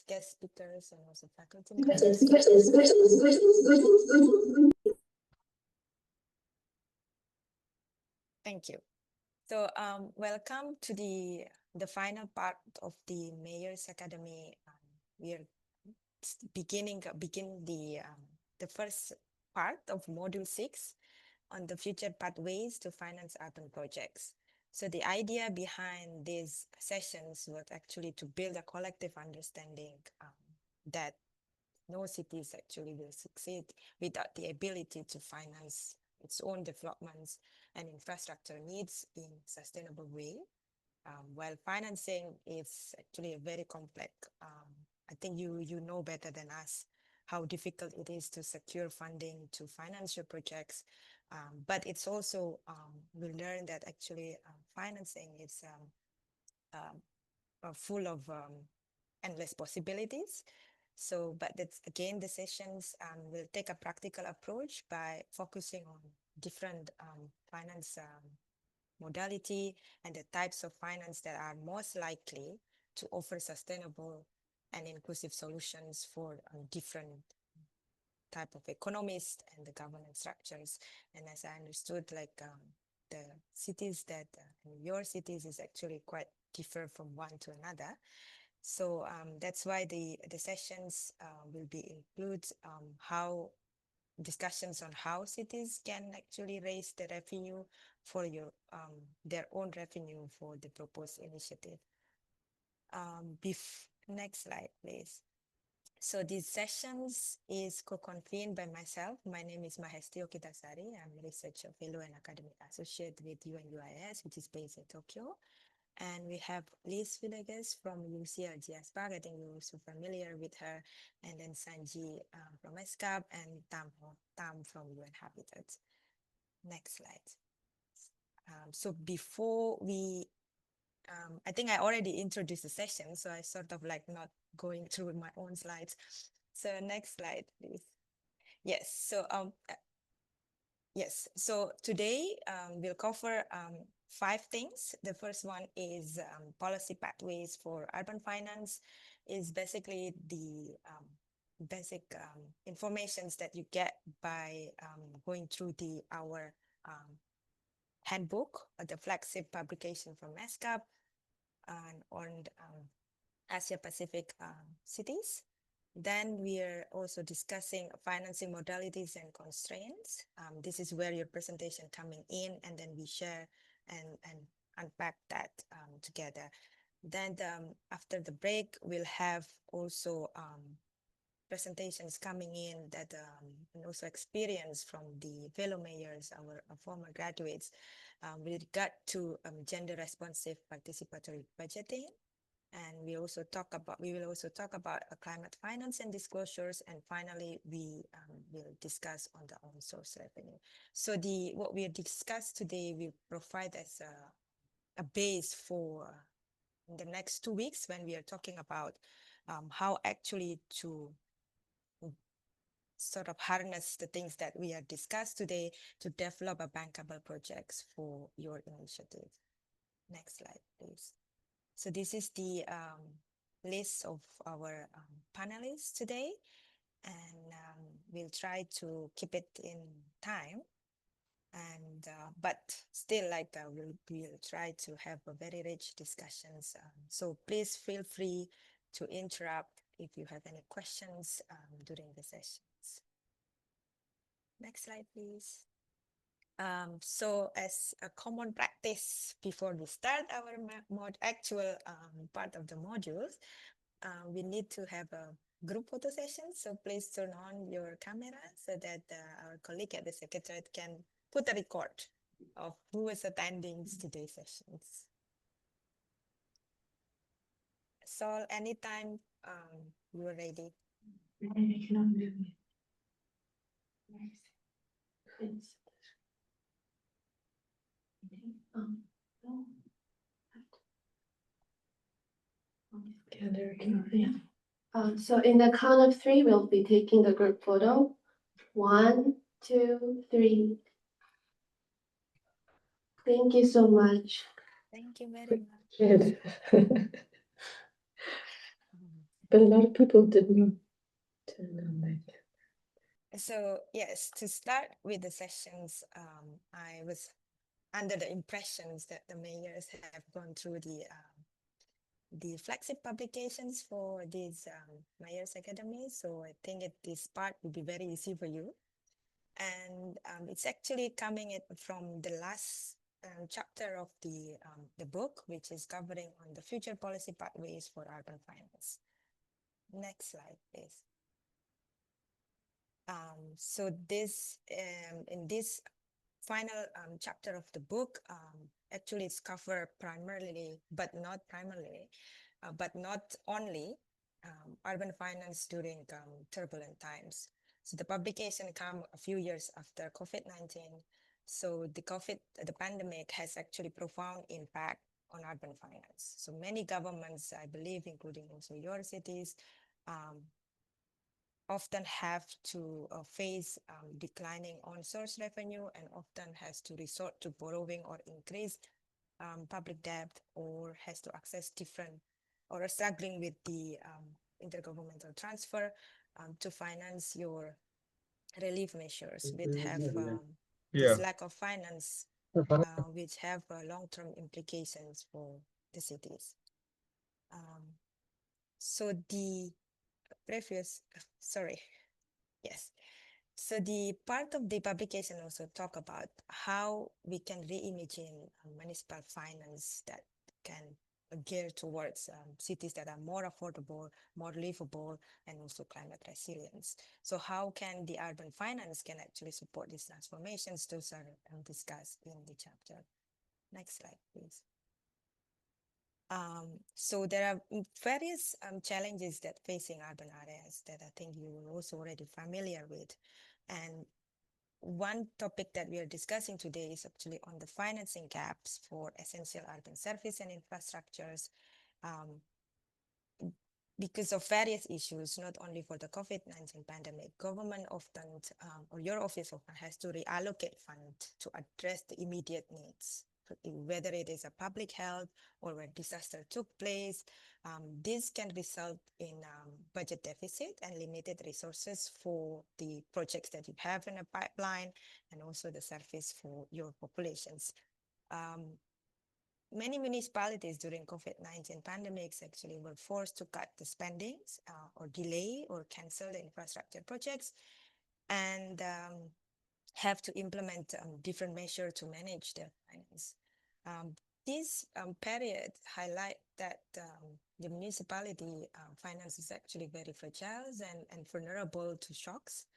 guest speakers and also faculty members. Thank you. So welcome to the final part of the Mayor's Academy. We are begin the first part of Module 6 on the future pathways to finance urban projects. So the idea behind these sessions was actually to build a collective understanding that no cities actually will succeed without the ability to finance its own developments and infrastructure needs in sustainable way. While financing is actually a very complex, I think you know better than us how difficult it is to secure funding to finance your projects. But it's also, we learn that actually financing is full of endless possibilities. So, but that's again, the sessions will take a practical approach by focusing on different finance modality and the types of finance that are most likely to offer sustainable and inclusive solutions for different type of economies and the governance structures. And as I understood, like the cities that your cities is actually quite different from one to another. So that's why the sessions will be include how discussions on how cities can actually raise the revenue for your their own revenue for the proposed initiative. Next slide, please. So these sessions is co-convened by myself. My name is Mahesti Okitasari. I'm a researcher fellow and academic associate with UNUIS, which is based in Tokyo. And we have Liz Villegas from UCLG Park. I think you're also familiar with her. And then Sanji from ESCAP and Tam from UN Habitat. Next slide. So before we, I think I already introduced the session, so I sort of like not going through my own slides. So next slide, please. Yes, so so today we'll cover 5 things. The first one is policy pathways for urban finance. Is basically the basic informations that you get by going through our handbook, the flagship publication from ESCAP and on Asia Pacific cities. Then we are also discussing financing modalities and constraints. This is where your presentation coming in, and then we share and unpack that together. Then after the break, we'll have also presentations coming in that and also experience from the fellow mayors, our former graduates, with regard to gender responsive participatory budgeting. And we will also talk about climate finance and disclosures. And finally, we will discuss on the own source revenue. So what we discuss today will provide as a base for the next 2 weeks when we are talking about how actually to sort of harness the things that we have discussed today to develop a bankable projects for your initiative. Next slide, please. So this is the list of our panelists today, and we'll try to keep it in time. And but still, like we'll try to have a very rich discussions. So please feel free to interrupt if you have any questions during the sessions. Next slide, please. So as a common practice before we start our actual part of the modules, we need to have a group photo session. So please turn on your camera so that our colleague at the Secretariat can put a record of who is attending today's sessions. Sol, anytime you're ready. I cannot move it. So in the count of 3, we'll be taking the group photo. 1, 2, 3. Thank you so much. Thank you very much. but a lot of people did not turn on their So yes, to start with the sessions, I was under the impressions that the mayors have gone through the flagship publications for these mayors academies. So I think this part will be very easy for you. And it's actually coming from the last chapter of the book, which is covering on the future policy pathways for urban finance. Next slide, please. So this in this final chapter of the book, actually it's covered primarily, but not primarily, but not only urban finance during turbulent times. So the publication come a few years after COVID-19. So the pandemic has actually profound impact on urban finance. So many governments, I believe, including also your cities, often have to face declining on-source revenue and often has to resort to borrowing or increase public debt, or has to access different or are struggling with the intergovernmental transfer to finance your relief measures, which have this lack of finance, which have long-term implications for the cities. So the previous, sorry, yes. So the part of the publication also talk about how we can reimagine municipal finance that can gear towards cities that are more affordable, more livable, and also climate resilience. So how can the urban finance can actually support these transformations? Those are discussed in the chapter. Next slide, please. So there are various challenges that facing urban areas that I think you are also already familiar with. And one topic that we are discussing today is actually on the financing gaps for essential urban service and infrastructures. Because of various issues, not only for the COVID-19 pandemic, government often, or your office often has to reallocate funds to address the immediate needs, whether it is a public health or where disaster took place. This can result in budget deficit and limited resources for the projects that you have in a pipeline and also the service for your populations. Many municipalities during COVID-19 pandemics actually were forced to cut the spendings or delay or cancel the infrastructure projects and have to implement different measures to manage their finance. This period highlight that the municipality finance is actually very fragile and vulnerable to shocks.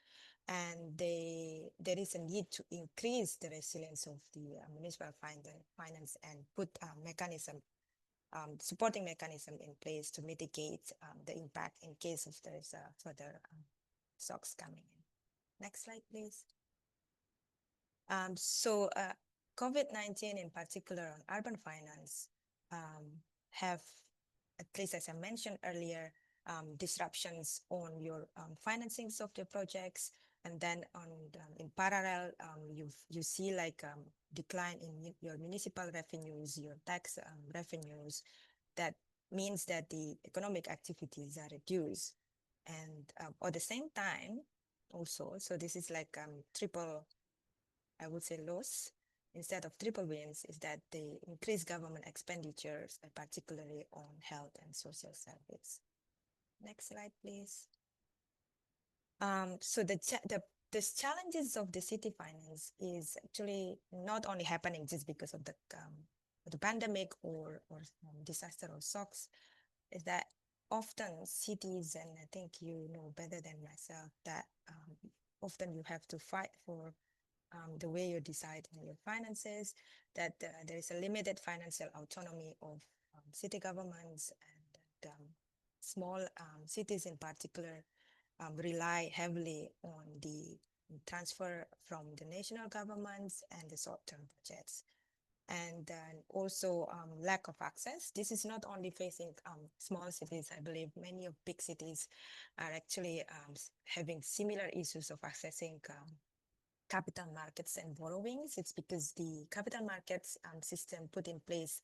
And there is a need to increase the resilience of the municipal finance and put supporting mechanism in place to mitigate the impact in case of there's further shocks coming in. Next slide, please. So COVID-19 in particular on urban finance have, at least as I mentioned earlier, disruptions on your financings of the projects. And then in parallel, you see like decline in your municipal revenues, your tax revenues. That means that the economic activities are reduced. And at the same time, also, so this is like triple, I would say, loss instead of triple wins, is that the increased government expenditures, particularly on health and social service. Next slide, please. So the challenges of the city finance is actually not only happening just because of the pandemic or disaster or shocks, is that often cities, and I think you know better than myself, that often you have to fight for the way you decide on your finances, that there is a limited financial autonomy of city governments, and small cities in particular rely heavily on the transfer from the national governments and the short-term budgets. And also lack of access. This is not only facing small cities. I believe many of big cities are actually having similar issues of accessing capital markets and borrowings. It's because the capital markets system put in place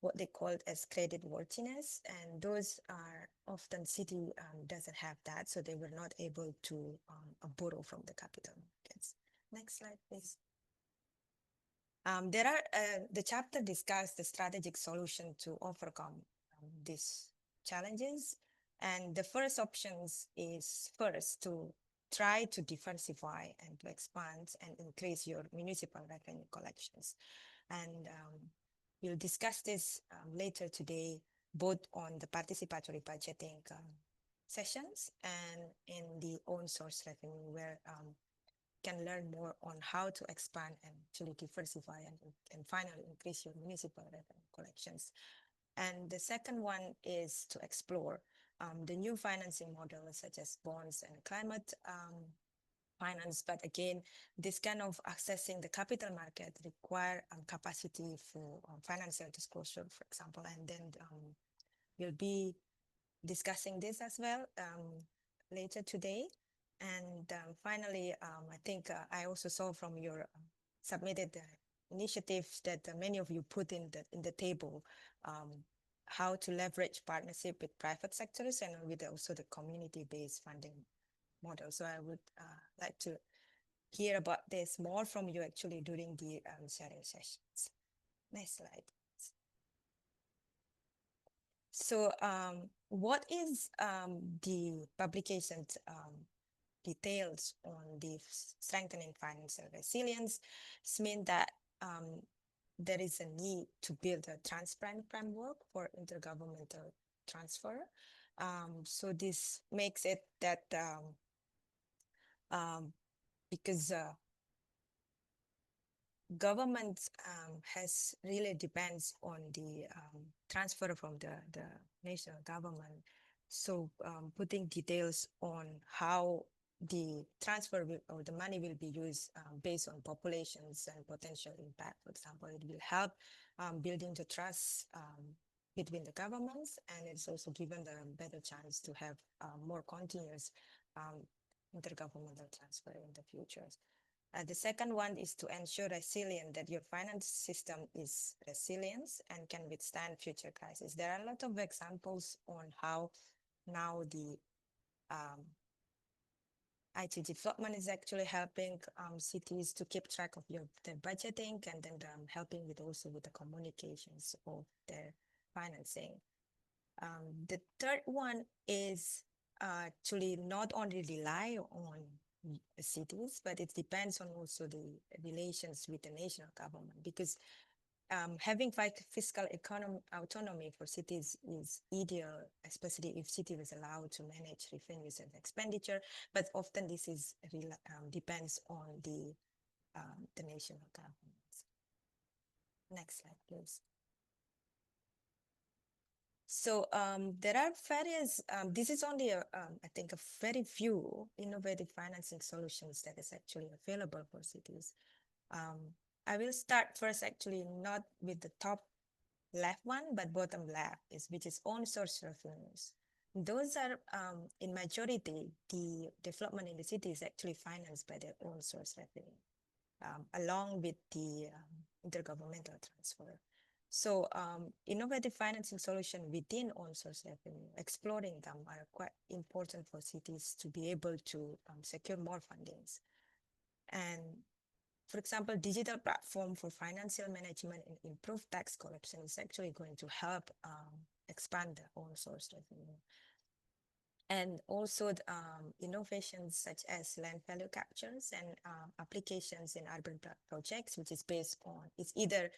what they call as credit worthiness, and those are often city doesn't have that, so they were not able to borrow from the capital markets. Next slide, please. The chapter discussed the strategic solution to overcome these challenges. And the first options is first to try to diversify and to expand and increase your municipal revenue collections. And we'll discuss this later today, both on the participatory budgeting sessions and in the own source revenue, where can learn more on how to expand and actually diversify and finally increase your municipal revenue collections. And the second one is to explore the new financing models such as bonds and climate finance. But again, this kind of accessing the capital market require capacity for financial disclosure, for example, and then we'll be discussing this as well later today. And finally, I think I also saw from your submitted initiatives that many of you put in the table how to leverage partnership with private sectors and with also the community-based funding model. So I would like to hear about this more from you actually during the sharing sessions. Next slide. So what is the publication's details on the strengthening financial resilience? This means that there is a need to build a transparent framework for intergovernmental transfer. So this makes it that because government has really depends on the transfer from the national government. So putting details on how the transfer or the money will be used based on populations and potential impact, for example, it will help building the trust between the governments, and it's also given the better chance to have more continuous intergovernmental transfer in the future. The second one is to ensure resilience, that your finance system is resilient and can withstand future crises. There are a lot of examples on how now the IT development is actually helping cities to keep track of their budgeting, and then helping with also with the communications of their financing. The third one is actually not only rely on cities, but it depends on also the relations with the national government, because having fiscal autonomy for cities is ideal, especially if city is allowed to manage revenues and expenditure. But often this is depends on the national governments. Next slide, please. So there are various, this is only, I think, a very few innovative financing solutions that is actually available for cities. I will start first actually not with the top left one, but bottom left, which is own source revenues. Those are, in majority, the development in the city is actually financed by their own source revenue, along with the intergovernmental transfer. So innovative financing solution within own source revenue, exploring them are quite important for cities to be able to secure more fundings. And for example, digital platform for financial management and improved tax collection is actually going to help expand the own source revenue. And also innovations such as land value captures and applications in urban projects, which is based on, it's either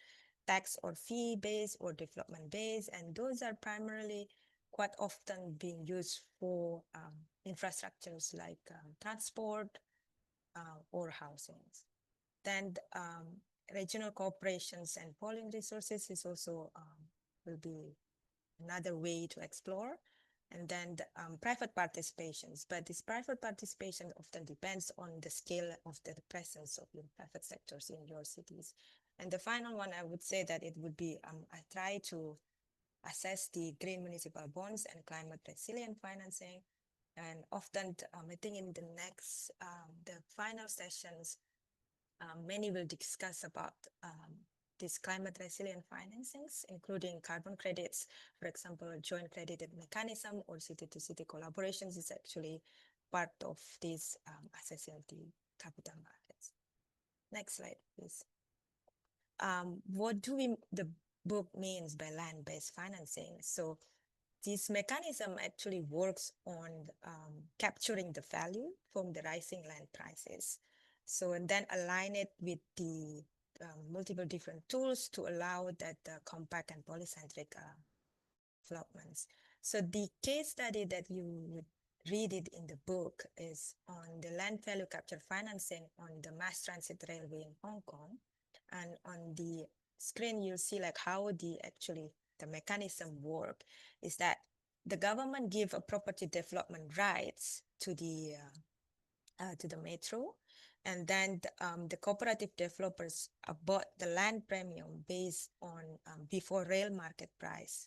tax or fee based or development based, and those are primarily quite often being used for infrastructures like transport or housing. Then regional corporations and pooling resources is also will be another way to explore. And then the, private participations, but this private participation often depends on the scale of the presence of your private sectors in your cities. And the final one, I would say that it would be, I try to assess the green municipal bonds and climate resilient financing. And often, I think in the next, the final sessions, many will discuss about these climate resilient financings, including carbon credits, for example, a joint credited mechanism or city-to-city collaborations is actually part of this assessing the capital markets. Next slide, please. What do the book means by land-based financing? So this mechanism actually works on capturing the value from the rising land prices. So, and then align it with the multiple different tools to allow that compact and polycentric developments. So the case study that you would read it in the book is on the land value capture financing on the mass transit railway in Hong Kong. And on the screen, you'll see like how the mechanism work is that the government give a property development rights to the metro, and then the cooperative developers bought the land premium based on before rail market price,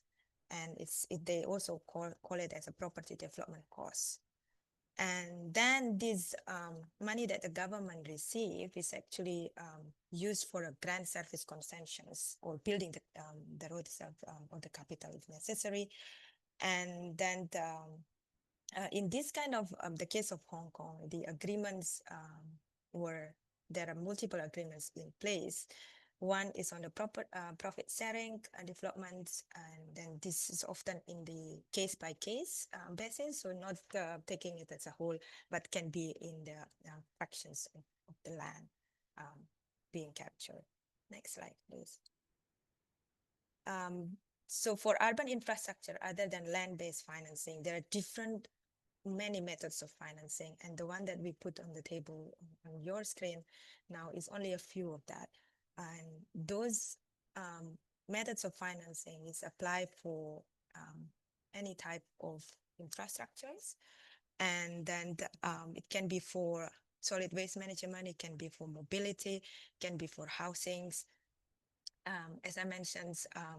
and they also call it as a property development cost. And then this money that the government receive is actually used for a grand service concessions or building the road itself or the capital if necessary. And then in this kind of the case of Hong Kong, the agreements there are multiple agreements in place. One is on the profit sharing developments, and then this is often in the case by case basis, so not taking it as a whole, but can be in the fractions of the land being captured. Next slide, please. So for urban infrastructure, other than land-based financing, there are many methods of financing, and the one that we put on the table on your screen now is only a few of that. And those methods of financing is applied for any type of infrastructures, and then it can be for solid waste management, it can be for mobility, it can be for housings. As I mentioned,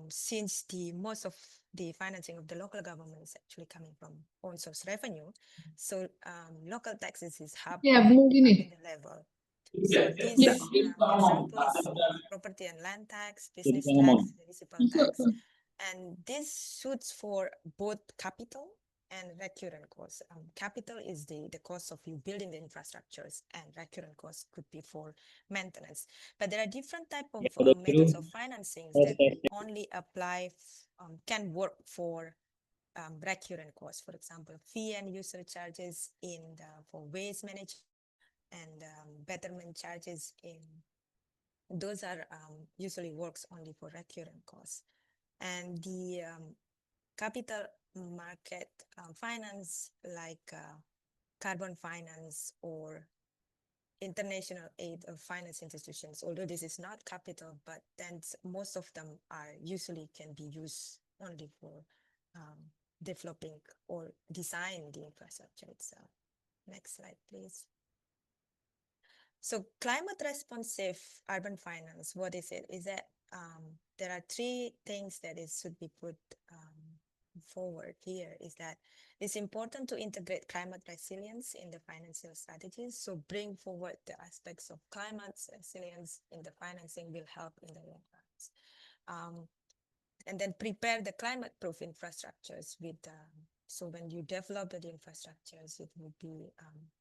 since most of the financing of the local government is actually coming from own source revenue, so local taxes is half Ya, mungkin nih. the level. So this example is property and land tax, business tax, municipal tax, and this suits for both capital and recurrent costs. Capital is the cost of you building the infrastructures, and recurrent costs could be for maintenance. But there are different type of methods of financing that only apply, can work for recurrent costs. For example, fee and user charges for waste management, and betterment charges those are usually works only for recurrent costs. And the capital market finance, like carbon finance or international aid or finance institutions, although this is not capital, but then most of them usually can be used only for developing or design the infrastructure itself. Next slide, please. So climate responsive urban finance, what is it? Is that there are three things that should be put forward here. Is that it's important to integrate climate resilience in the financial strategies. So bring forward the aspects of climate resilience in the financing will help in the long run. And then prepare the climate-proof infrastructures with so when you develop the infrastructures, it would be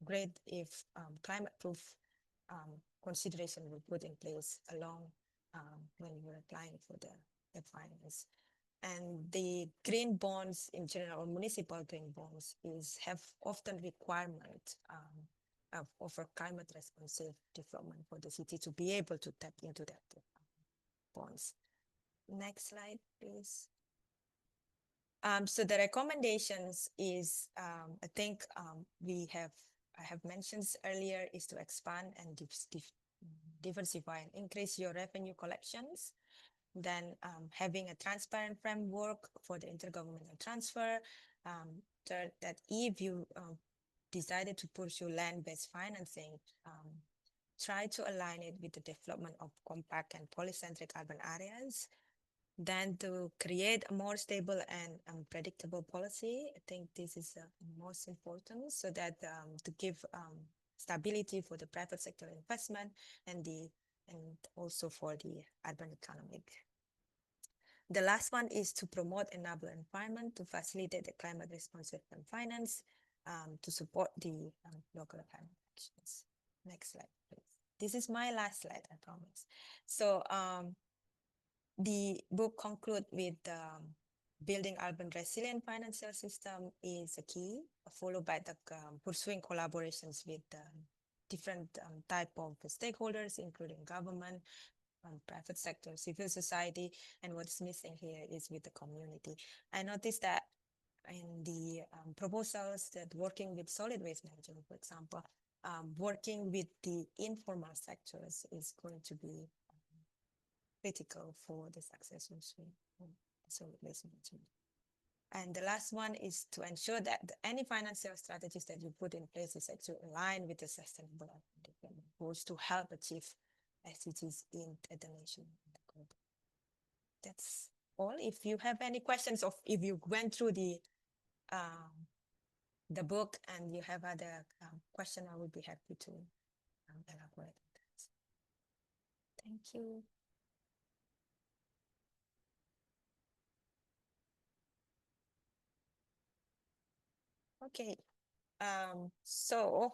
great if climate-proof consideration will put in place along when you're applying for the finance. And the green bonds in general, or municipal green bonds, have often requirement of a climate responsive development for the city to be able to tap into that bonds. Next slide, please. So the recommendations is, I think I have mentioned earlier, is to expand and diversify and increase your revenue collections. Then having a transparent framework for the intergovernmental transfer. Third, that if you decided to pursue land-based financing, try to align it with the development of compact and polycentric urban areas. Then to create a more stable and predictable policy, I think this is most important, so that to give stability for the private sector investment and the and also for the urban economic. The last one is to promote a noble environment to facilitate the climate responsive finance to support the local climate actions. Next slide, please. This is my last slide, I promise. So the book concludes with building urban resilient financial system is a key, followed by the pursuing collaborations with different type of stakeholders, including government, private sector, civil society, and what's missing here is with the community. I noticed that in the proposals that working with solid waste management, for example, working with the informal sectors is going to be critical for the success of solid waste management. And the last one is to ensure that any financial strategies that you put in place is actually aligned with the sustainable development goals to help achieve SDGs in at the nation and the global. That's all. If you have any questions, or if you went through the book and you have other question, I would be happy to elaborate on that. Thank you. Okay. So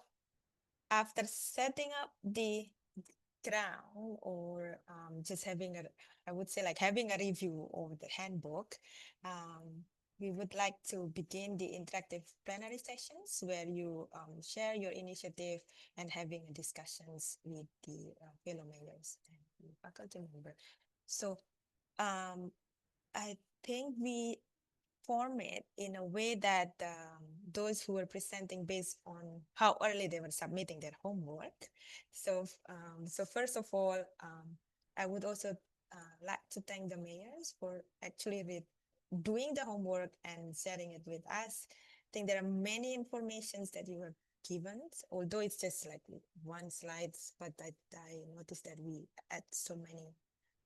after setting up the ground or just having a, I would say like having a review of the handbook, we would like to begin the interactive plenary sessions where you share your initiative and having discussions with the fellow mayors and the faculty member. So I think we form it in a way that those who were presenting based on how early they were submitting their homework. So, so first of all, I would also like to thank the mayors for actually doing the homework and sharing it with us. I think there are many informations that you were given, although it's just like one slides, but I noticed that we add so many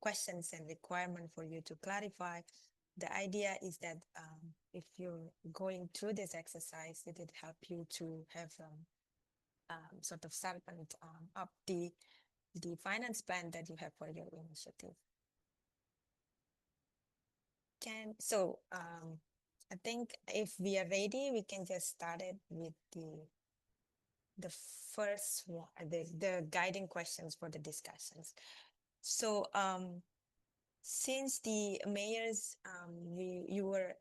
questions and requirement for you to clarify. The idea is that if you're going through this exercise, it would help you to have sort of sharpen up the finance plan that you have for your initiative. So I think if we are ready, we can just start it with the first one, the guiding questions for the discussions. So since the mayors, you were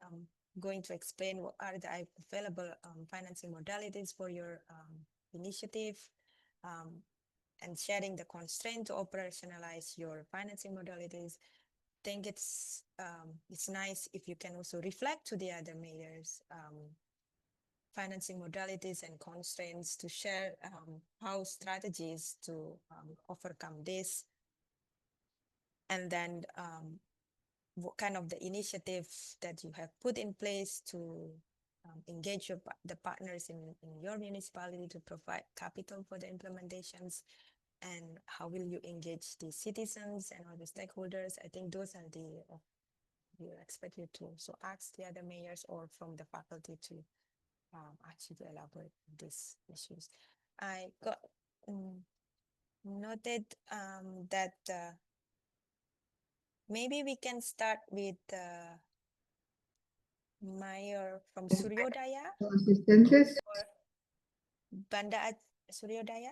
going to explain what are the available financing modalities for your initiative and sharing the constraint to operationalize your financing modalities. I think it's nice if you can also reflect to the other mayors financing modalities and constraints to share how strategies to overcome this, and then what kind of the initiative that you have put in place to engage the partners in your municipality to provide capital for the implementations, and how will you engage the citizens and other stakeholders. I think those are the we expect you to also ask the other mayors or from the faculty to actually to elaborate on these issues. I got noted that maybe we can start with Mayor from Suryodaya Assistances. or Banda Suryodaya.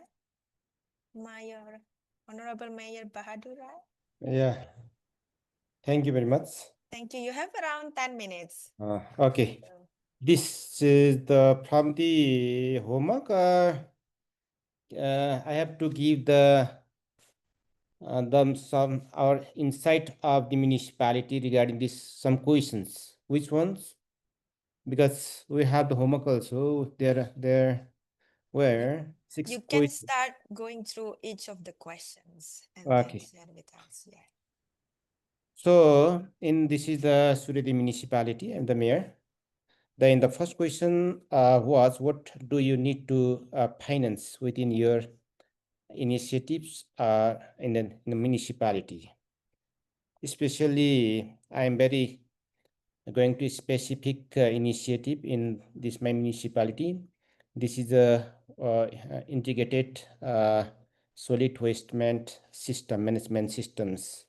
Mayor, Honorable Mayor Bahadur Rai. Yeah. Thank you very much. Thank you. You have around 10 minutes. Okay. So, This is from the homework. I have to give them some our insight of the municipality regarding this some questions. Which ones? Because we have the homework also. There were six you can questions. start going through each of the questions and then Okay. share with us. Yeah. So this is the Suredi municipality and the mayor. In the first question was, what do you need to finance within your initiatives in the municipality? Especially, I am very going to specific initiative in this my municipality. This is a integrated solid waste management systems.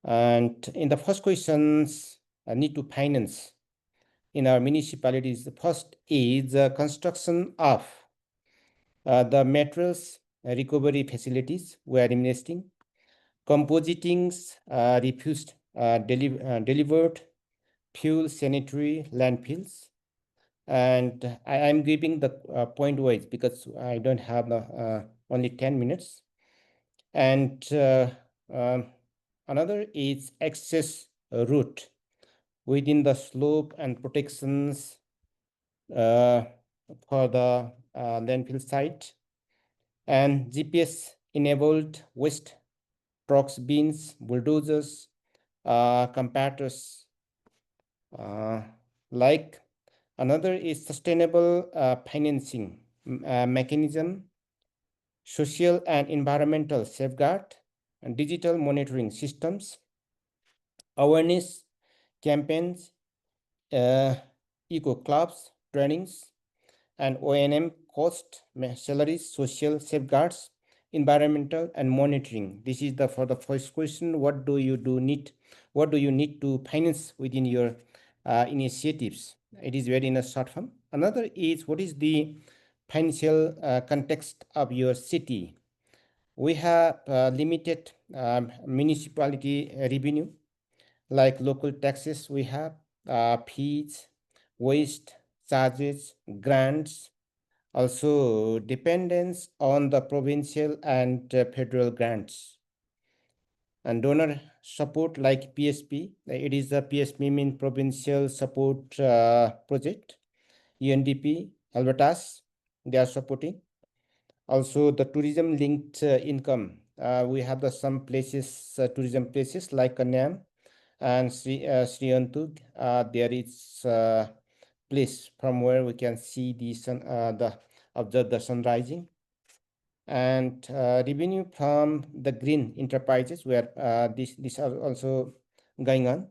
And in the first questions, need to finance in our municipalities. The first is the construction of the materials recovery facilities we are investing, compositing refused delivered fuel sanitary landfills. And I am giving the point wise because I don't have only 10 minutes. And another is access route within the slope and protections for the landfill site, and GPS enabled waste trucks, bins, bulldozers, compactors. Like another is sustainable financing mechanism, social and environmental safeguard, and digital monitoring systems, awareness campaigns, eco clubs, trainings, and O&M cost, salaries, social safeguards, environmental and monitoring. This is the for the first question. What do you need to finance within your initiatives? It is very in a short form. Another is what is the financial context of your city? We have limited municipality revenue, like local taxes. We have fees, waste charges, grants, also dependence on the provincial and federal grants, and donor support like PSP. It is a PSP mean provincial support project. UNDP, Albertas, they are supporting. Also the tourism linked income. We have the some places, tourism places like Kanyam and Sri Antug. There is place from where we can see the sun, observe the sun rising. And revenue from the green enterprises, where these are also going on,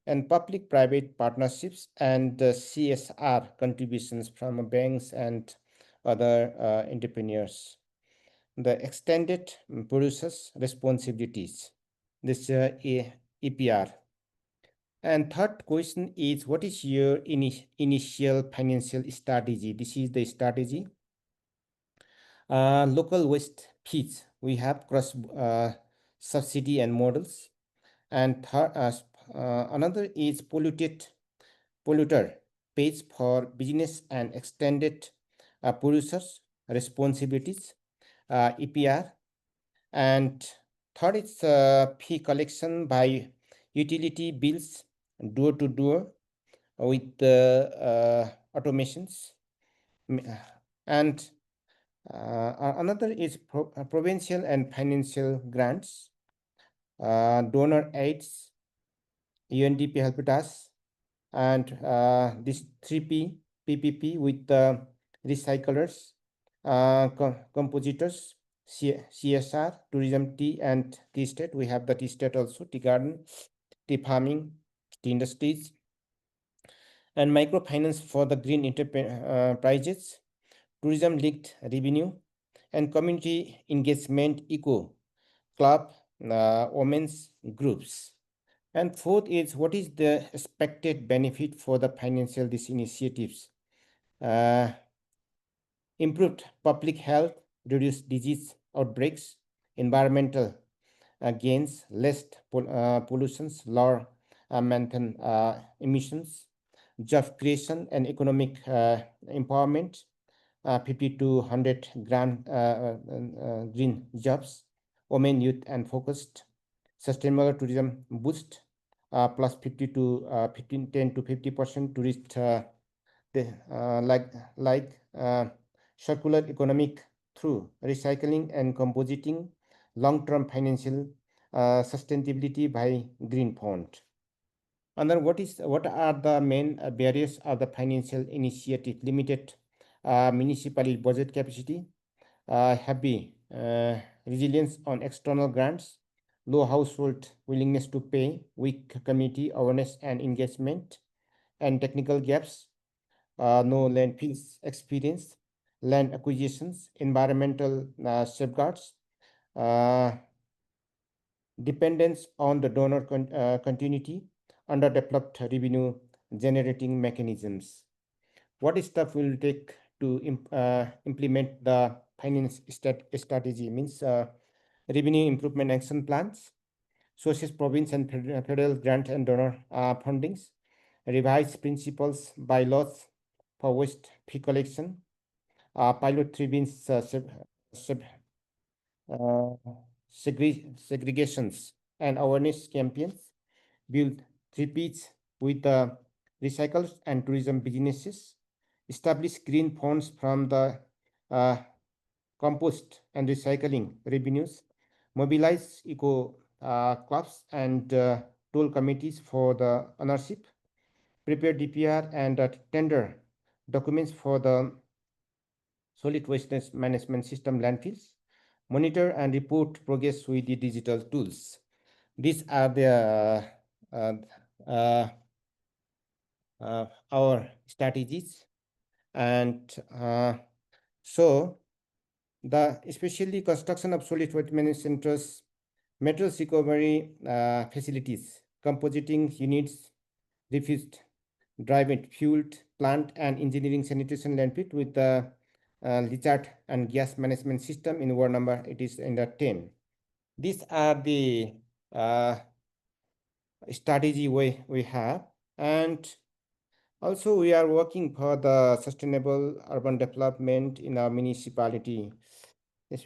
and public-private partnerships, and CSR contributions from banks and other entrepreneurs. The extended producers responsibilities, this EPR. And third question is, what is your initial financial strategy? This is the strategy. Local waste fees, we have cross subsidy and models. And another is polluter pays for business and extended producers responsibilities, EPR. And third is fee collection by utility bills door to door with automations. And another is provincial and financial grants, donor aids, UNDP helped us, and this 3P PPP with the recyclers, compositors, CSR, tourism, tea and tea state. We have the tea state also, tea garden, tea farming, tea industries, and microfinance for the green enterprises, tourism linked revenue, and community engagement, eco club, women's groups. And fourth is, what is the expected benefit for the financial these initiatives? Improved public health, reduced disease outbreaks, environmental gains, less pollutions, lower methane emissions, job creation and economic empowerment, 50 to 100 grand green jobs, women, youth and focused, sustainable tourism boost, plus 50 to 15, 10 to 50% to reach the circular economic through recycling and compositing, long-term financial sustainability by green fund. And then what are the main barriers of the financial initiative? Limited municipal budget capacity, heavy resilience on external grants, low household willingness to pay, weak community awareness and engagement, and technical gaps, no landfills experience, land acquisitions, environmental safeguards, uh, dependence on the donor continuity, underdeveloped revenue generating mechanisms. What steps will take to implement the finance strategy? Means revenue improvement action plans, sources, province and federal grant and donor fundings, revised principles, bylaws for waste fee collection, pilot three bins uh, segregations and awareness campaigns, build repeats with the recycles and tourism businesses, establish green funds from the uh, compost and recycling revenues, mobilize eco clubs and toll committees for the ownership, prepare DPR and tender documents for the solid waste management system landfills, monitor and report progress with the digital tools. These are the uh, uh, our strategies, and so the especially construction of solid waste management centers, materials recovery facilities, compositing units, refused drive fueled plant and engineering sanitation landfill with the lizard and gas management system in ward number it is in the 10. These are the uh, strategy we have, and also we are working for the sustainable urban development in our municipality. Like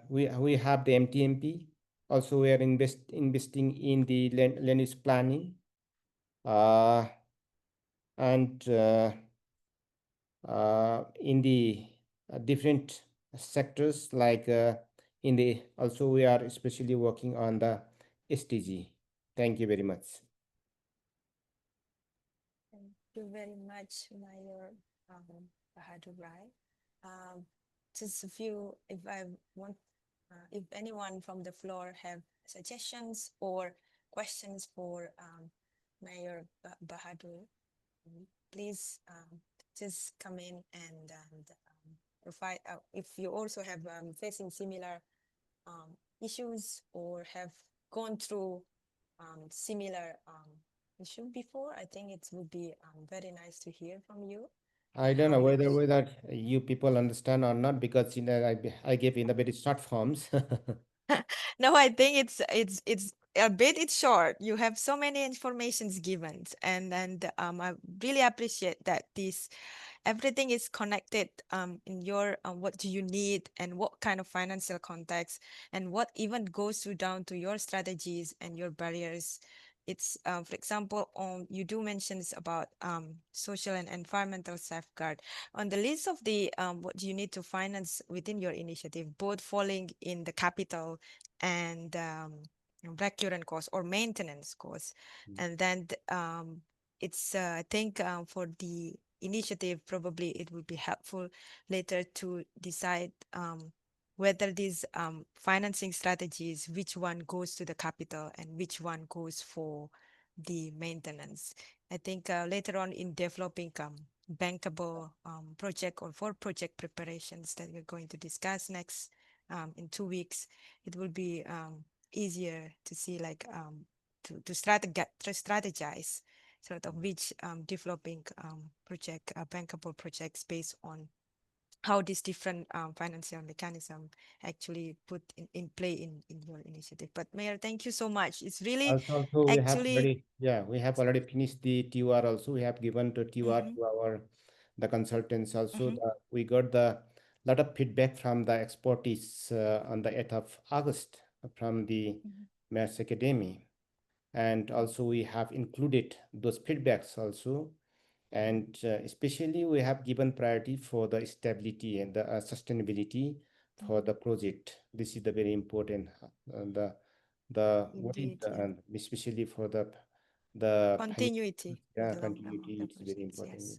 we have the MTMP. Also, we are investing in the land use planning, uh, and in the different sectors, like in the also we are especially working on the SDG. Thank you very much. Thank you very much, Mayor Bahadur Rai. Um, just a few, if I want, if anyone from the floor have suggestions or questions for Mayor Bahadur, please just come in and provide. If you also have facing similar issues or have gone through similar issue before, I think it would be very nice to hear from you. I don't How know you whether you people understand or not, because I gave in the very short forms. No, I think it's a bit it's short. You have so many informations given, and I really appreciate that this everything is connected in your what do you need and what kind of financial context and what even goes through down to your strategies and your barriers. It's for example, you do mentions about social and environmental safeguard on the list of the what do you need to finance within your initiative, both falling in the capital and recurrent costs or maintenance costs. And then it's I think for the initiative, probably it would be helpful later to decide whether these financing strategies, which one goes to the capital and which one goes for the maintenance. I think later on in developing bankable project or for project preparations that we're going to discuss next in 2 weeks, it will be easier to see like to strategize sort of which developing project bankable projects based on how this different financial mechanism actually put in play in your initiative. But Mayor, thank you so much. It's really Also, actually we have already finished the TUR also. We have given the TUR mhm, to our the consultants also. mhm, We got the lot of feedback from the expertise on the 8th of August from the mhm, Mayor's Academy. And also we have included those feedbacks also. And especially we have given priority for the stability and the sustainability for mhm. the project. This is the very important. The what is Indeed, the yeah. and especially for the Continuity for the long term of continuity, the it's very projects, important. yes.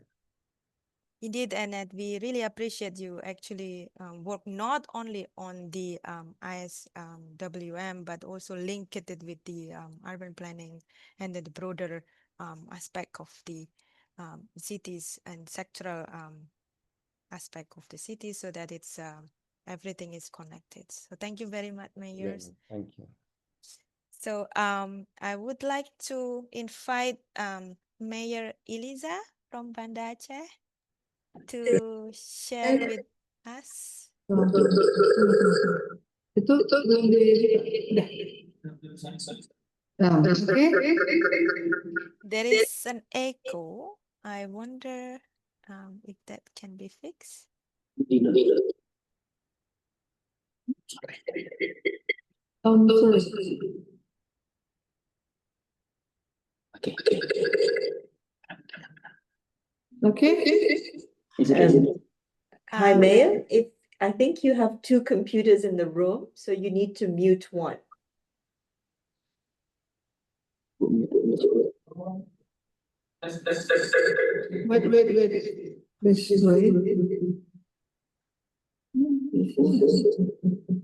Indeed, and we really appreciate you actually work not only on the ISWM, but also link it with the urban planning and the broader aspect of the cities and sectoral aspect of the city, so that it's everything is connected. So thank you very much, mayors. Thank you. So I would like to invite Mayor Eliza from Banda Aceh to share with us. Itu belum okay. There is an echo. I wonder if that can be fixed. Sorry. Okay. Okay. Hi, Mayor. I think you have two computers in the room, so you need to mute one. Wait. This is wait.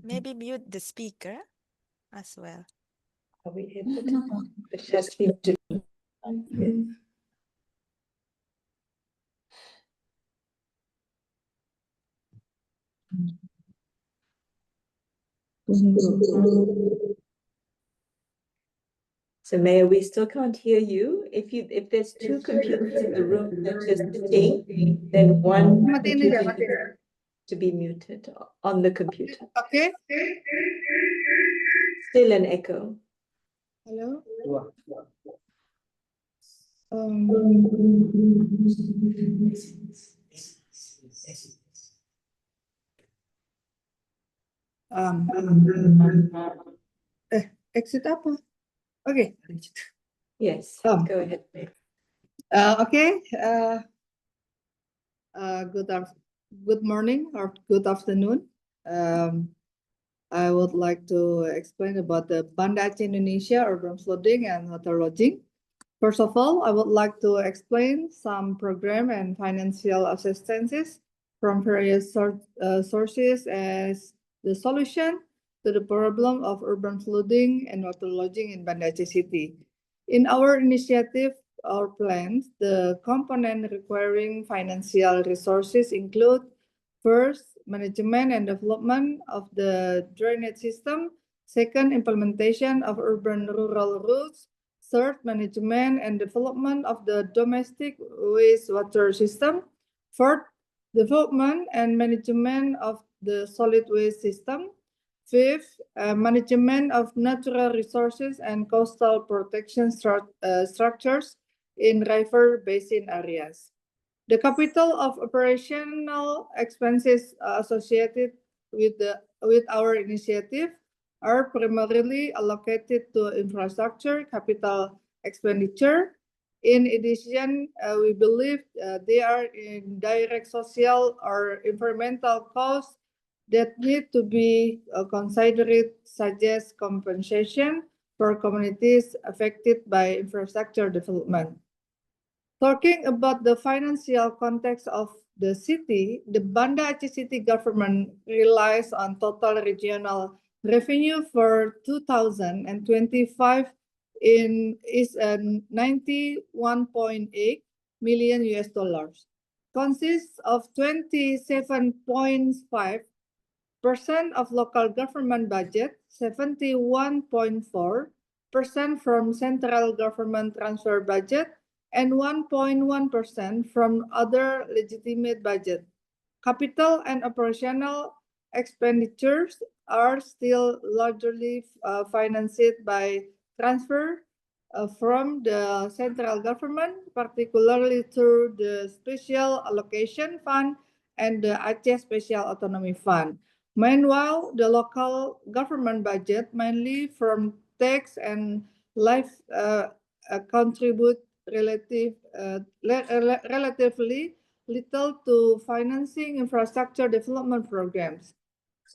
Maybe mute the speaker as well. Are we able to? It has to be muted. So Mayor, we still can't hear you. If there's two computers in the room that are sitting, then one computer to be muted on the computer. Okay. Still an echo. Hello. Exit apa? Okay. Yes, Oh. go ahead. Okay. Good morning or good afternoon. I would like to explain about the Banda Aceh Indonesia urban flooding and hotel lodging. First of all, I would like to explain some program and financial assistances from various sources as the solution to the problem of urban flooding and hotel lodging in Banda Aceh City. In our initiative or plans, the component requiring financial resources include first, management and development of the drainage system, second, implementation of urban-rural routes, third, management and development of the domestic wastewater system, fourth, development and management of the solid waste system, fifth, management of natural resources and coastal protection structures in river basin areas. The capital of operational expenses associated with our initiative are primarily allocated to infrastructure capital expenditure. In addition, we believe they are in direct social or environmental costs that need to be considered, such as compensation for communities affected by infrastructure development. Talking about the financial context of the city, the Banda Aceh City government relies on total regional revenue for 2025 is 91.8 million US dollars. Consists of 27.5% of local government budget, 71.4% from central government transfer budget, and 1.1% from other legitimate budget. Capital and operational expenditures are still largely financed by transfer from the central government, particularly through the Special Allocation Fund and the Aceh Special Autonomy Fund. Meanwhile, the local government budget, mainly from tax and life, contribute relatively little to financing infrastructure development programs.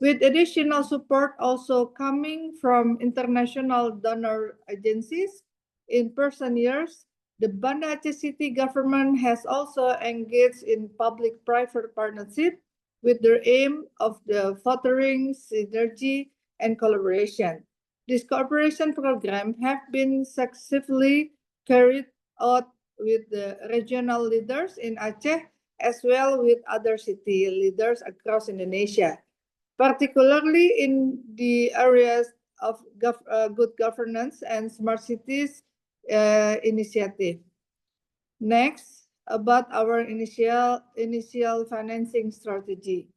With additional support also coming from international donor agencies, in recent years, the Banda Aceh City government has also engaged in public-private partnership with the aim of the fostering synergy and collaboration. This cooperation program have been successfully carried out with the regional leaders in Aceh as well with other city leaders across Indonesia, particularly in the areas of good governance and smart cities initiative. Next, about our initial financing strategy.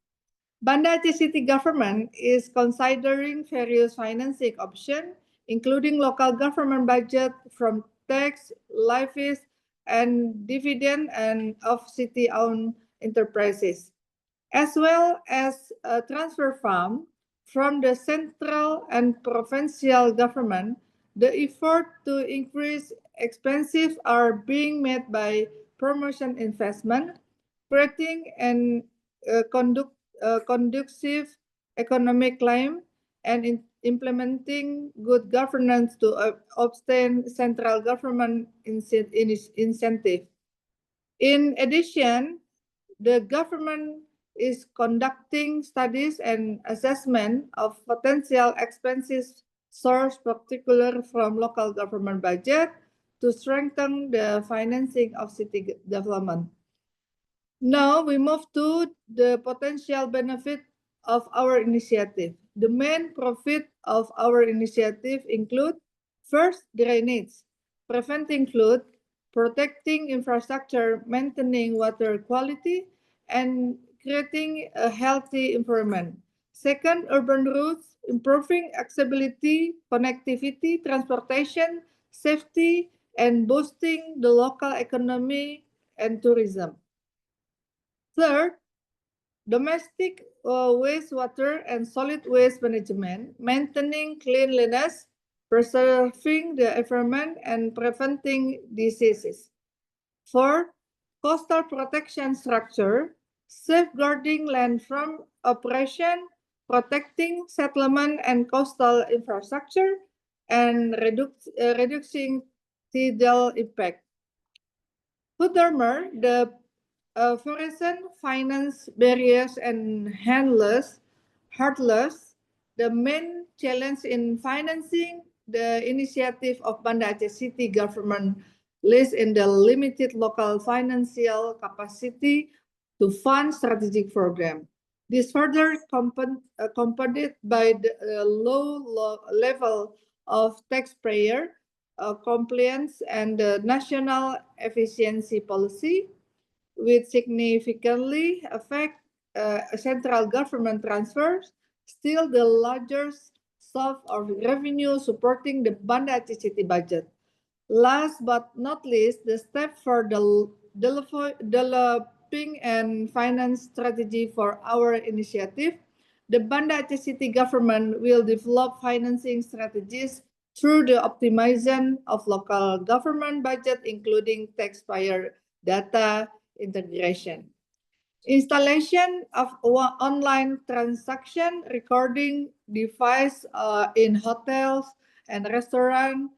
Banda Aceh City Government is considering various financing options, including local government budget from tax, levies, and dividend and of city-owned enterprises, as well as a transfer fund from the central and provincial government. The effort to increase expenses are being made by promotion investment, creating an conducive economic climate, and implementing good governance to obtain central government incentive. In addition, the government is conducting studies and assessment of potential expenses source, particularly from local government budget, to strengthen the financing of city development. Now we move to the potential benefit of our initiative. The main profit of our initiative include first, drainage, preventing flood, protecting infrastructure, maintaining water quality, and creating a healthy environment. Second, urban routes, improving accessibility, connectivity, transportation, safety, and boosting the local economy and tourism. Third, domestic wastewater and solid waste management, maintaining cleanliness, preserving the environment, and preventing diseases. Fourth, coastal protection structure, safeguarding land from oppression, protecting settlement and coastal infrastructure, and reducing tidal impact. Furthermore, the foreign finance barriers and hurdles, the main challenge in financing the initiative of Banda Aceh City Government lies in the limited local financial capacity to fund strategic program. This further compounded by the low level of taxpayer compliance and the national efficiency policy, which significantly affect central government transfers, still the largest source of revenue supporting the Banda Aceh City budget. Last but not least, the step for developing and finance strategy for our initiative, the Banda Aceh City government will develop financing strategies through the optimization of local government budget, including taxpayer data integration. Installation of online transaction recording device in hotels and restaurants,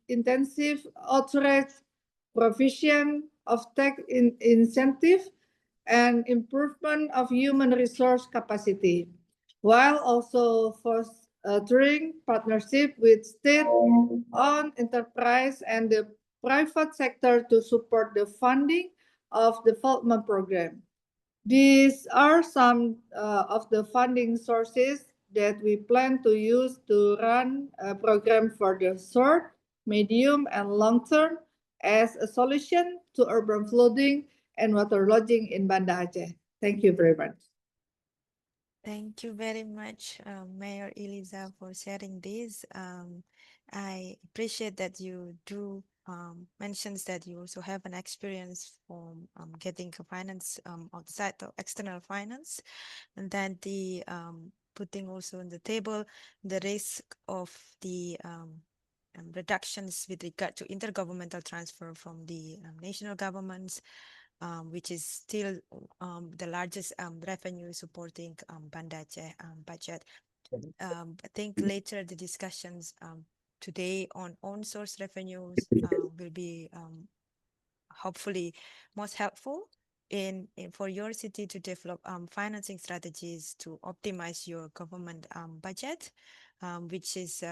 intensive outreach, provision of tax incentive, and improvement of human resource capacity, while also fostering partnership with state-owned enterprise and the private sector to support the funding of development program. These are some of the funding sources that we plan to use to run a program for the short, medium, and long term as a solution to urban flooding and waterlogging in Banda Aceh. Thank you very much. Thank you very much, Mayor Eliza, for sharing this. I appreciate that you do mentions that you also have an experience from getting finance outside the external finance, and then the putting also on the table the risk of the reductions with regard to intergovernmental transfer from the national governments, which is still the largest revenue supporting Banda Aceh budget. I think later the discussions today on own source revenues will be hopefully most helpful in for your city to develop financing strategies to optimize your government budget. which is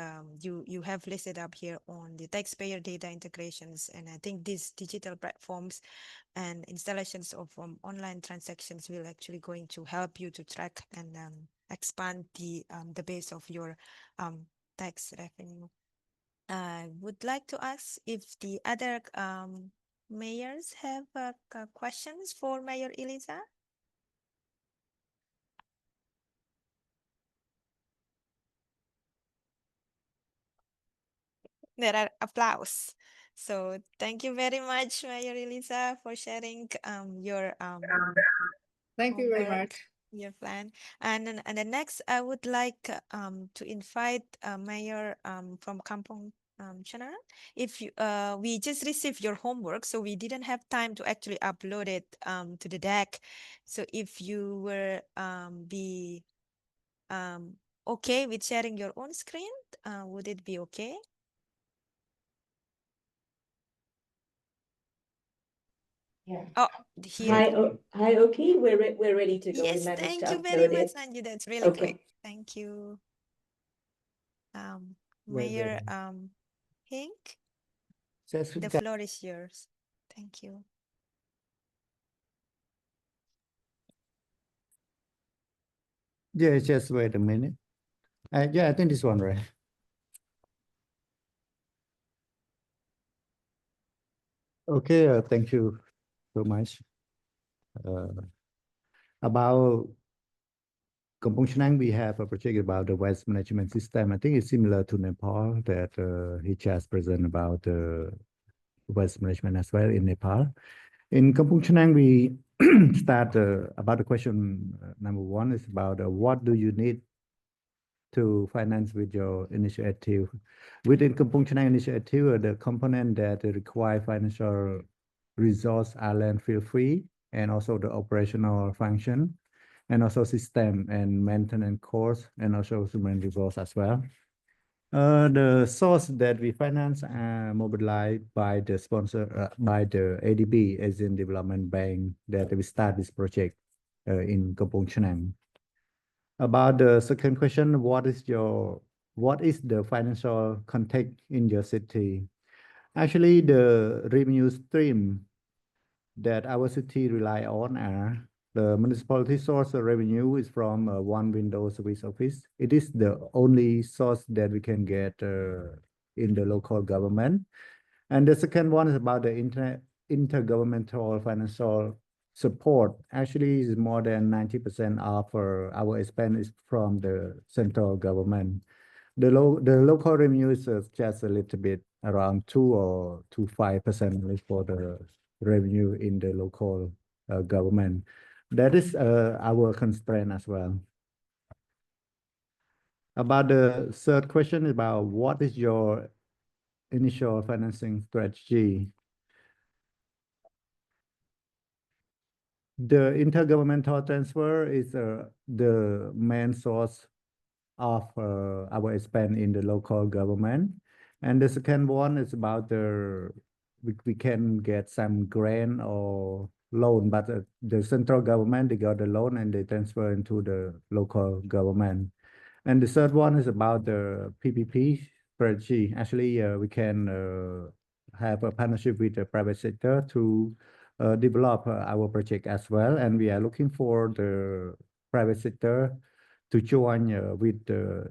you have listed up here on the taxpayer data integrations. And I think these digital platforms and installations of online transactions will actually going to help you to track and expand the base of your tax revenue. I would like to ask if the other mayors have questions for Mayor Eliza. There are applause. So thank you very much, Mayor Eliza, for sharing your Thank you very homework, much. your plan. And the next, I would like to invite Mayor from Kampong Chanaran. If you we just received your homework, so we didn't have time to actually upload it to the deck. So if you were be okay with sharing your own screen, would it be okay? Yeah. Oh, here. Hi, okay, we're ready to go. We Yes, managed to thank you very upload much, it. Anju. That's really Okay. quick. Thank you. Well Mayor done. Hink, Just the floor is yours. Thank you. Yeah, just wait a minute. Yeah, I think this one, right? Okay, thank you so much. About Kampong Chhnang, we have a project about the waste management system. I think it's similar to Nepal that he just present about the waste management as well in Nepal. In Kampong Chhnang, we start about the question number one is about what do you need to finance with your initiative. Within Kampong Chhnang initiative, the component that require financial resource are landfill free and also the operational function and also system and maintenance cost and also human resource as well. The source that we finance are mobilized by the sponsor, by the ADB, Asian Development Bank, that we start this project in Kampong Chhnang. About the second question, what is the financial context in your city? Actually, the revenue stream that our city rely on are the municipality source of revenue is from one window service office. It is the only source that we can get in the local government. And the second one is about the intergovernmental financial support. Actually, is more than 90% of our expense is from the central government. The local revenue is just a little bit around 2 to 5% for the revenue in the local government. That is our constraint as well. About the third question about what is your initial financing strategy? The intergovernmental transfer is the main source of our expense in the local government. And the second one is about we can get some grant or loan, but the central government, they got the loan and they transfer into the local government. And the third one is about the PPP strategy. Actually, we can have a partnership with the private sector to develop our project as well. And we are looking for the private sector to join with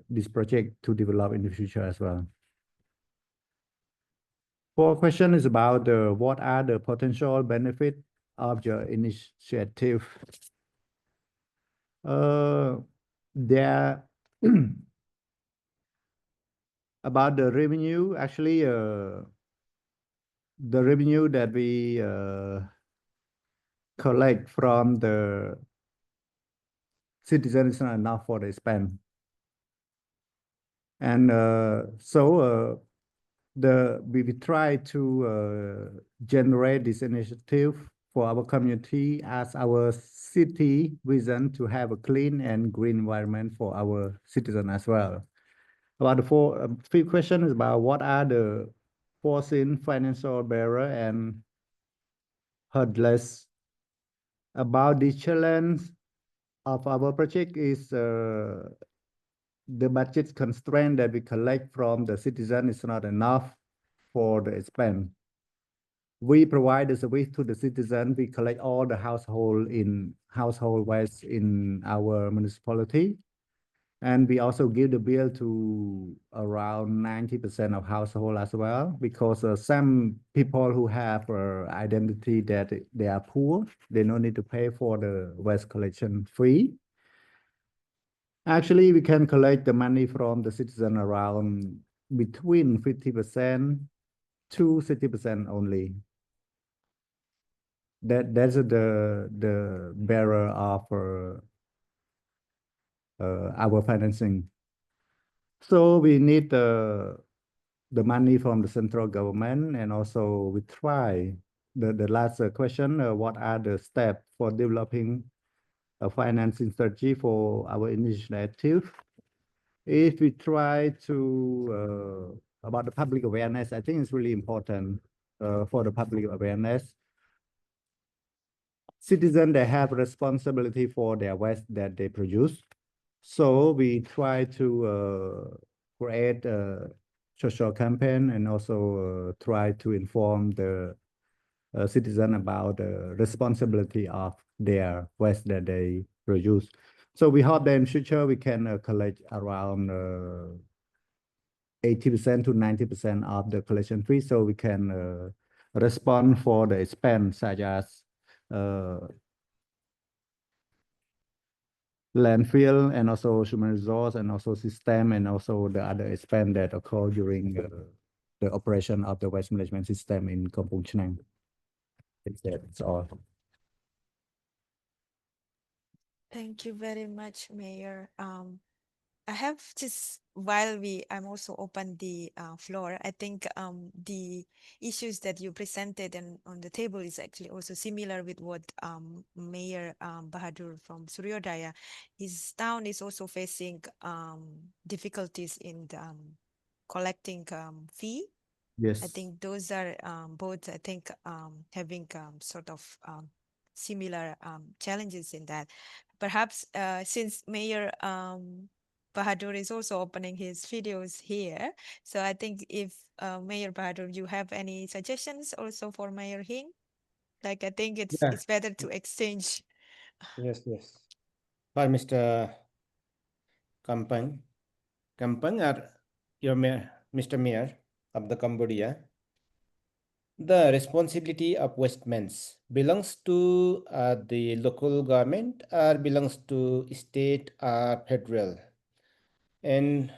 this project to develop in the future as well. Fourth question is about what are the potential benefits of your initiative? There about the revenue, actually, the revenue that we collect from the citizens is not enough for the spend. And so we try to generate this initiative for our community as our city vision to have a clean and green environment for our citizens as well. About the fifth question is about what are the foreseen financial barrier and hurdles. About the challenge of our project is the budget constraint that we collect from the citizen is not enough for the expense. We provide the service to the citizen. We collect all the household waste in our municipality. And we also give the bill to around 90% of household as well, because some people who have identity that they are poor, they don't need to pay for the waste collection fee. Actually, we can collect the money from the citizen around between 50% to 60% only. That's the bearer of our financing. So we need the money from the central government, and also we try the last question, what are the steps for developing a financing strategy for our initiative? If we try to about the public awareness, I think it's really important for the public awareness. Citizens, they have responsibility for their waste that they produce. So we try to create a social campaign, and also try to inform the citizen about the responsibility of their waste that they produce. So we hope that in future we can collect around 80% to 90% of the collection fee, so we can respond for the expense such as landfill, and also human resource, and also system, and also the other expense that occur during the operation of the waste management system in Kampong Chhnang. That's all. Thank you very much, Mayor. I have just, while I'm also open the floor, I think the issues that you presented and on the table is actually also similar with what Mayor Bahadur from Suryodaya, his town is also facing difficulties in the, collecting fee. Yes. I think those are both, I think, having sort of similar challenges in that. Perhaps since Mayor Bahadur is also opening his videos here, so I think if Mayor Bahadur, you have any suggestions also for Mayor Hing? Like, I think it's better to exchange. Yes. For Mr. Kampang or your mayor, Mr. Mayor of the Cambodia, the responsibility of waste management belongs to the local government or belongs to state or federal? And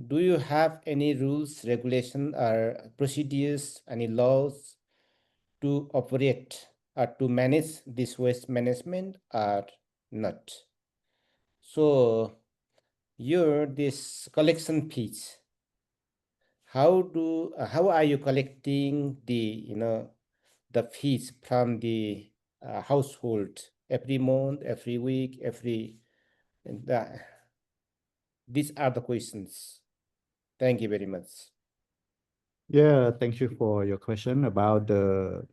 do you have any rules, regulation, or procedures, any laws to operate or to manage this waste management or not? So this collection fees, how are you collecting the the fees from the household every month, every week, these are the questions. Thank you very much. Yeah, thank you for your question about the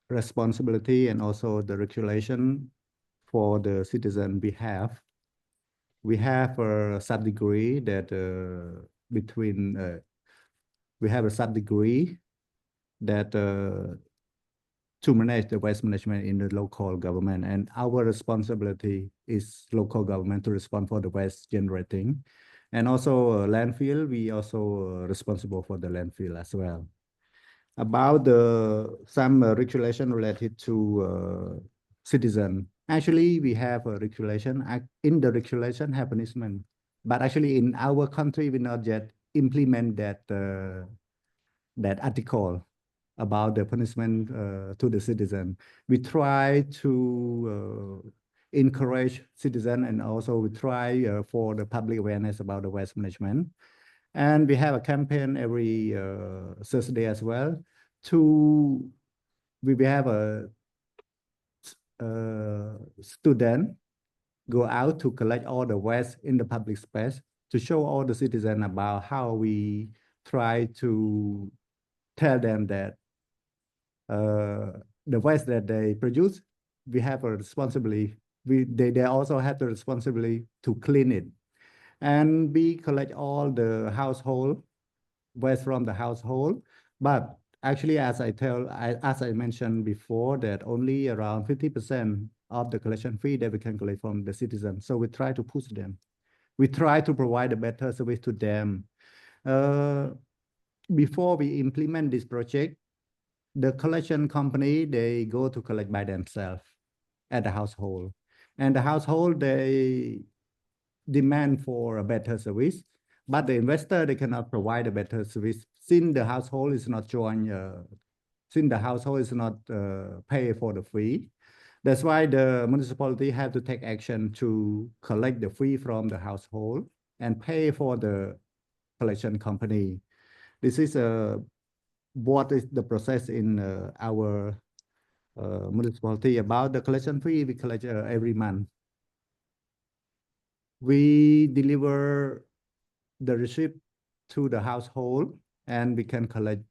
responsibility and also the regulation for the citizen behalf. We have a sub-degree that we have a sub-degree that to manage the waste management in the local government, and our responsibility is local government to respond for the waste generating, and also landfill. We also responsible for the landfill as well. About some regulation related to citizen. Actually, we have a regulation. In the regulation, have punishment, but actually in our country, we not yet implement that article about the punishment to the citizen. We try to encourage citizen, and also we try for the public awareness about the waste management. And we have a campaign every Thursday as well. We have a student go out to collect all the waste in the public space to show all the citizens about how we try to tell them that the waste that they produce, we have a responsibility. They also have the responsibility to clean it. And we collect all the household waste from the household. But actually, as I mentioned before, that only around 50% of the collection fee that we can collect from the citizens. So we try to push them. We try to provide a better service to them. Before we implement this project, the collection company, they go to collect by themselves at the household. And the household, they demand for a better service, but the investor, they cannot provide a better service since the household is not pay for the fee. That's why the municipality have to take action to collect the fee from the household and pay for the collection company. This is what is the process in our municipality about the collection fee we collect every month. We deliver the receipt to the household and we can collect.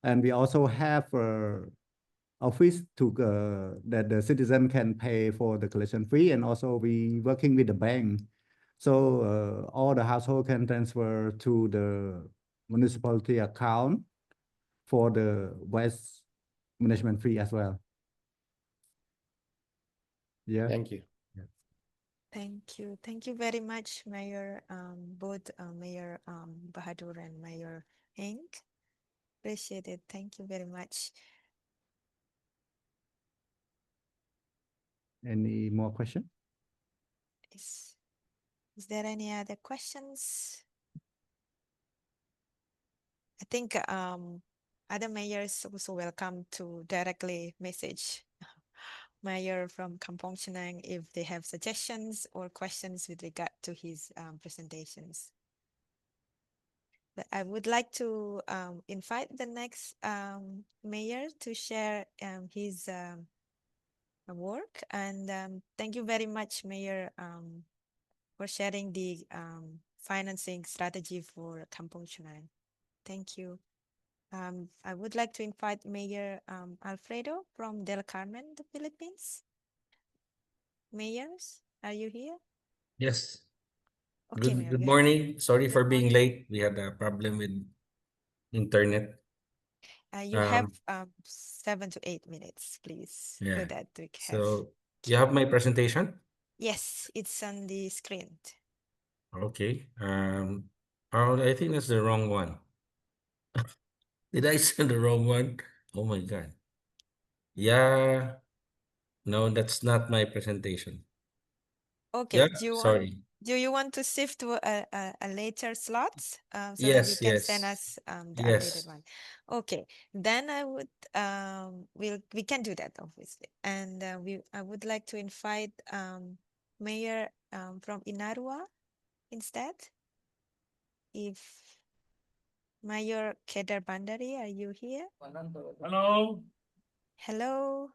And we also have office to that the citizen can pay for the collection fee, and also we working with the bank. So all the household can transfer to the municipality account for the waste management fee as well. Yeah. Thank you. Thank you. Thank you very much, Mayor, both Mayor Bahadur and Mayor Eng. Appreciate it. Thank you very much. Any more question? Is there any other questions? I think other mayors also welcome to directly message Mayor from Kampong Chhnang if they have suggestions or questions with regard to his presentations. But I would like to invite the next mayor to share his work. And thank you very much, Mayor, for sharing the financing strategy for Kampong Chhnang. Thank you. I would like to invite Mayor Alfredo from Del Carmen, the Philippines. Mayors, are you here? Yes. Okay, Good, Mayor, good you have- morning. Sorry Good for being morning. late. We had a problem with internet. You have 7 to 8 minutes, please, so Yeah. that we have. So you have my presentation? Yes, it's on the screen. Okay. I think that's the wrong one. Did I send the wrong one? Oh my God. Yeah. No, that's not my presentation. Okay, Yeah, do sorry. you want to shift to a later slot so that you Yes, can send yes. us the Yes. updated one? Okay, then I would we can do that obviously, and I would like to invite Mayor from Inarua instead. If Mayor Kedar Bandari, are you here? Hello. Hello.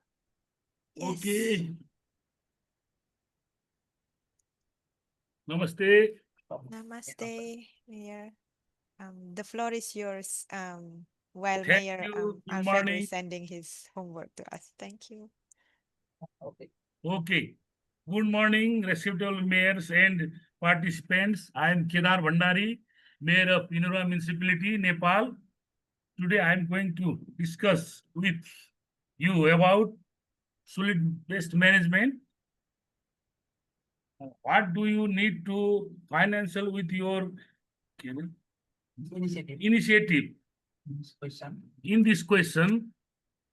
Yes. Okay. Namaste. Namaste, Mayor. The floor is yours. While Thank Mayor you. Good Alfredo morning. is sending his homework to us. Thank you. Okay. Good morning, respectable mayors and participants. I am Kedar Bhandari, Mayor of Inarua Municipality, Nepal. Today I am going to discuss with you about solid waste management. What do you need to financial with your initiative? In this question,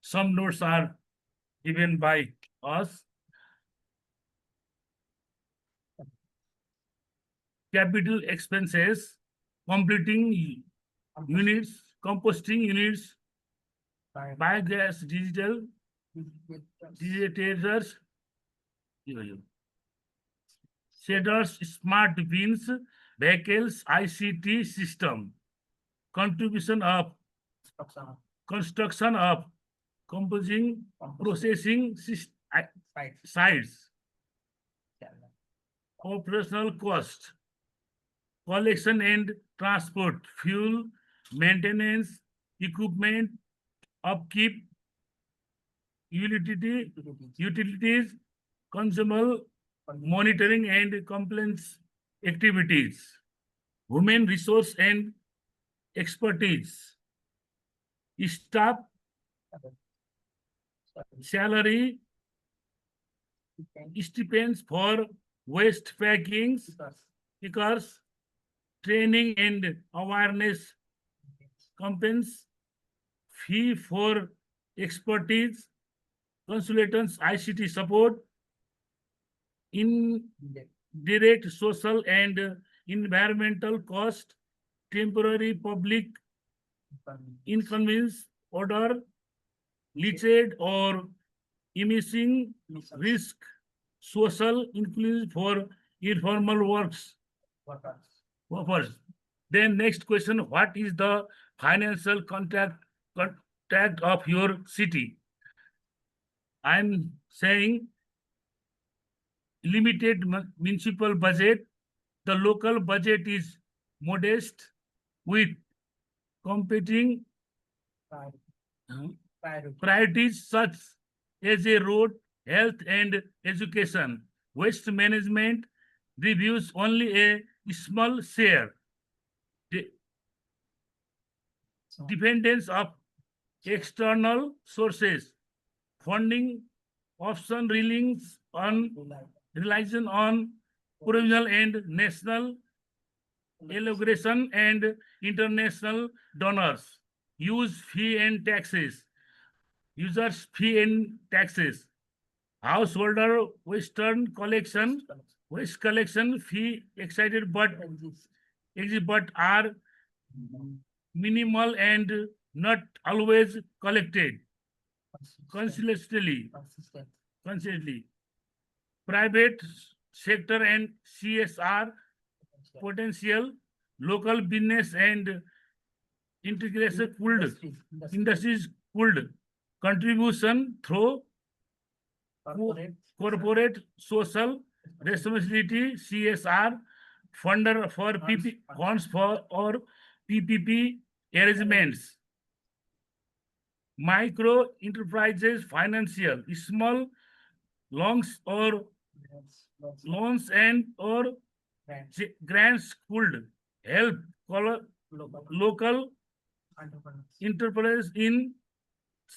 some notes are given by us. Capital expenses, completing units, composting units, biogas digital, digitators, shaders, smart bins, vehicles, ICT system, contribution of construction of composing processing sites, operational cost, collection and transport, fuel, maintenance, equipment, upkeep, utilities, consumable, monitoring and compliance activities, human resource and expertise, staff salary, stipends for waste packing, pickers, training and awareness campaigns, fee for expertise, consultants, ICT support, indirect social and environmental cost, temporary public inconvenience, order, leachate or emission risk, social inclusion for informal works. Workers. Then next question, what is the financial contact of your city? I'm saying limited municipal budget. The local budget is modest with competing priorities such as a road, health and education. Waste management reviews only a small share. Dependence of external sources. Funding option relies on provincial and national allocation and international donors. Use fee and taxes. Users fee and taxes. Householder waste collection fee excited but are minimal and not always collected. Consistently. Private sector and CSR potential, local business and integration industries could contribution through corporate social responsibility, CSR, funder for funds for or PPP arrangements. Micro enterprises financial, small loans and or grants could help local enterprises in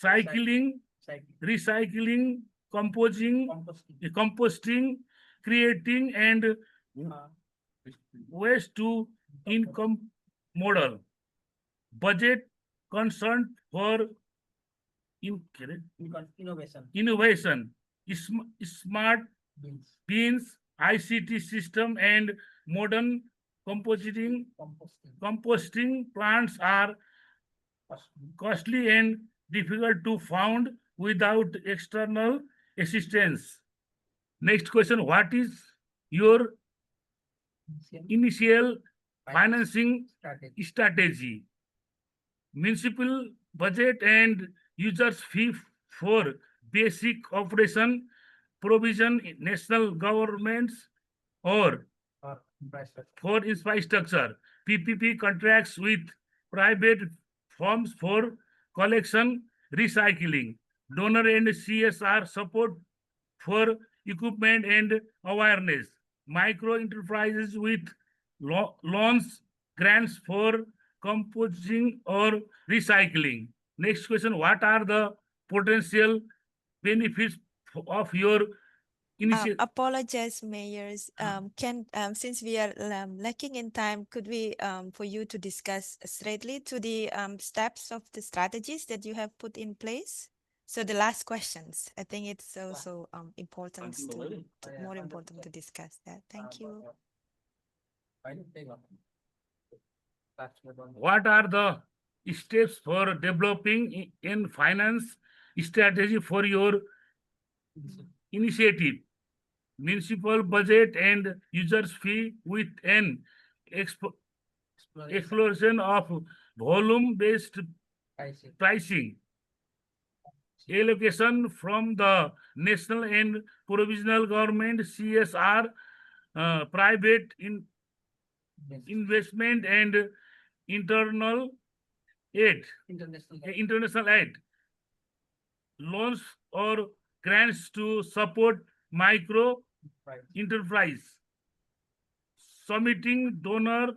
recycling, composting, creating and waste to income model. Budget concerned for innovation, smart beans, ICT system and modern composting plants are costly and difficult to found without external assistance. Next question, what is your initial financing strategy? Municipal budget and users fee for basic operation provision in national governments or for infrastructure. PPP contracts with private firms for collection, recycling, donor and CSR support for equipment and awareness. Micro enterprises with loans, grants for composting or recycling. Next question, what are the potential benefits of your initiative? Apologize, mayors. Since we are lacking in time, could we for you to discuss straightly to the steps of the strategies that you have put in place? So the last questions, I think it's also important more important to discuss that. Thank you. What are the steps for developing in finance strategy for your initiative? Municipal budget and users fee with an exploration of volume-based pricing. Allocation from the national and provincial government, CSR, private investment and international aid, loans or grants to support micro enterprise, submitting donor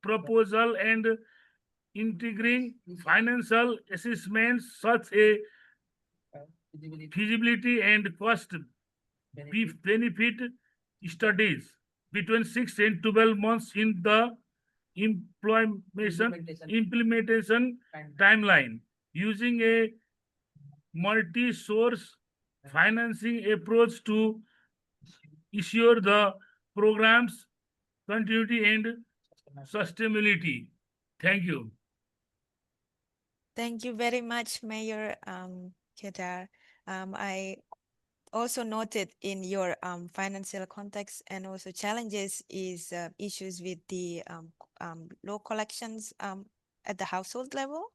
proposal and integrating financial assessments such a feasibility and cost benefit studies between 6 and 12 months in the implementation timeline using a multi-source financing approach to ensure the program's continuity and sustainability. Thank you. Thank you very much, Mayor Kedar. I also noted in your financial context and also challenges is issues with the low collections at the household level.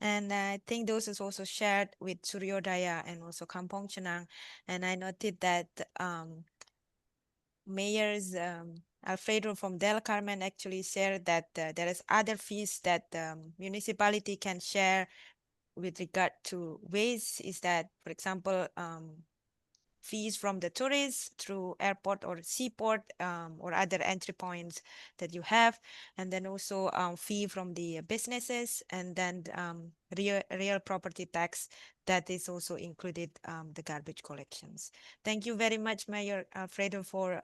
And I think those is also shared with Suryodaya and also Kampong Chenang. And I noted that Mayor's Alfredo from Del Carmen actually shared that there is other fees that municipality can share with regard to ways is that, for example, fees from the tourists through airport or seaport or other entry points that you have, and then also fee from the businesses, and then real property tax that is also included the garbage collections. Thank you very much, Mayor Alfredo, for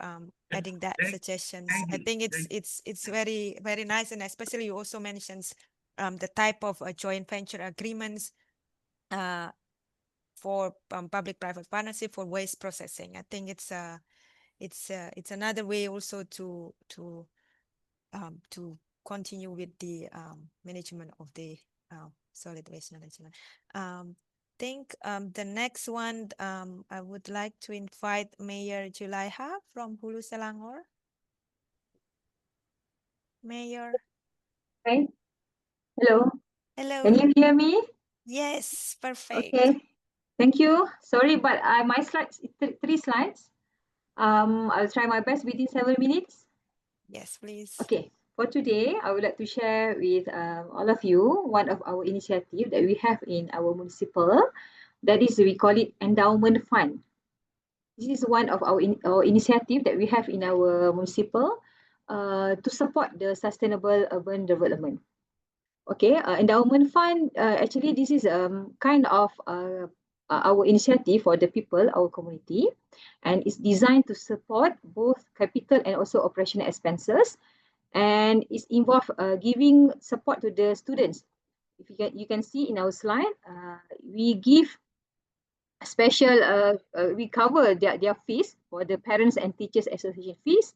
adding that suggestions. I think it's very, very nice, and especially you also mentions the type of joint venture agreements for public-private partnership for waste processing. I think it's another way also to continue with the management of the solid waste management. Think the next one I would like to invite Mayor Julaiha from Hulu Selangor. Mayor. Hi. Hello. Hello. Can you hear me? Yes, perfect. Okay. Thank you. Sorry, but my slides, 3 slides. I'll try my best within 7 minutes. Yes, please. Okay. For today, I would like to share with all of you one of our initiative that we have in our municipal. That is, we call it endowment fund. This is one of our initiative that we have in our municipal to support the sustainable urban development. Okay, endowment fund, actually this is kind of our initiative for the people, our community, and it's designed to support both capital and also operational expenses, and it's involved giving support to the students. If you can see in our slide, we give special, we cover their fees for the parents and teachers association fees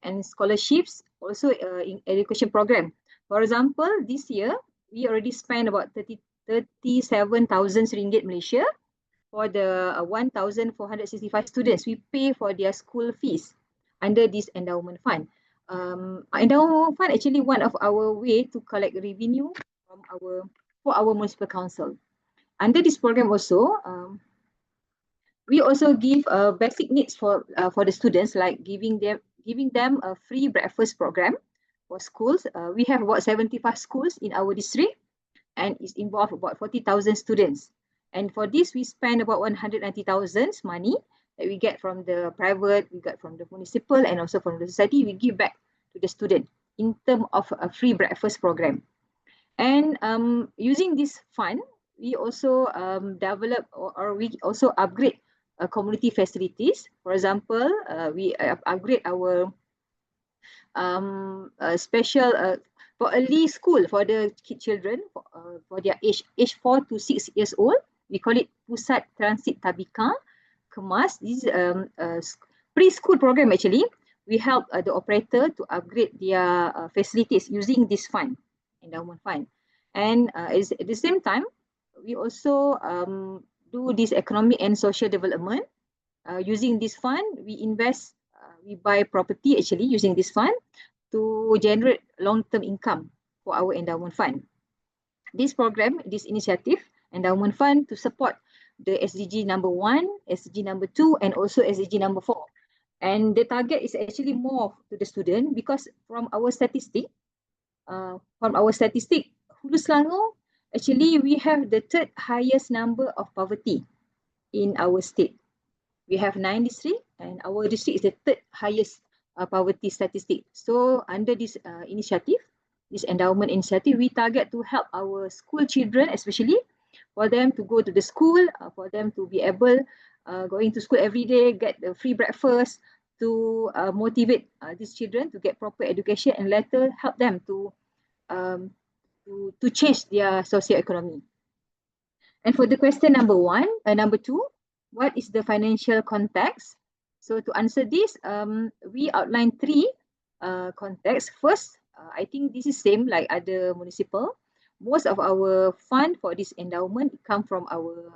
and scholarships, also in education program. For example, this year, we already spent about 37,000 ringgit Malaysia for the 1,465 students. We pay for their school fees under this endowment fund. Endowment fund actually one of our way to collect revenue from for our municipal council. Under this program also, we also give basic needs for the students, like giving them a free breakfast program for schools. We have about 75 schools in our district, and it's involved about 40,000 students. And for this, we spend about 190,000 money that we get from the private, we get from the municipal, and also from the society. We give back to the student in terms of a free breakfast program. And using this fund, we also develop or we also upgrade community facilities. For example, we upgrade our special for early school for the children for their age 4 to 6 years old. We call it Pusat Transit Tabika Kemas. This is preschool program actually. We help the operator to upgrade their facilities using this fund, endowment fund. And at the same time, we also do this economic and social development. Using this fund, we invest, we buy property actually using this fund to generate long-term income for our endowment fund. This program, this initiative, endowment fund, to support the SDG number 1, SDG number 2, and also SDG number 4. And the target is actually more to the student, because from our statistic, Hulu Selangor, actually we have the 3rd highest number of poverty in our state. We have 9 districts, and our district is the 3rd highest poverty statistic. So under this initiative, this endowment initiative, we target to help our school children, especially for them to go to the school, for them to be able going to school every day, get the free breakfast, to motivate these children to get proper education and later help them to change their socio-economy. And for the question number two, what is the financial context? So to answer this, we outline three contexts. First, I think this is same like other municipal. Most of our fund for this endowment come from our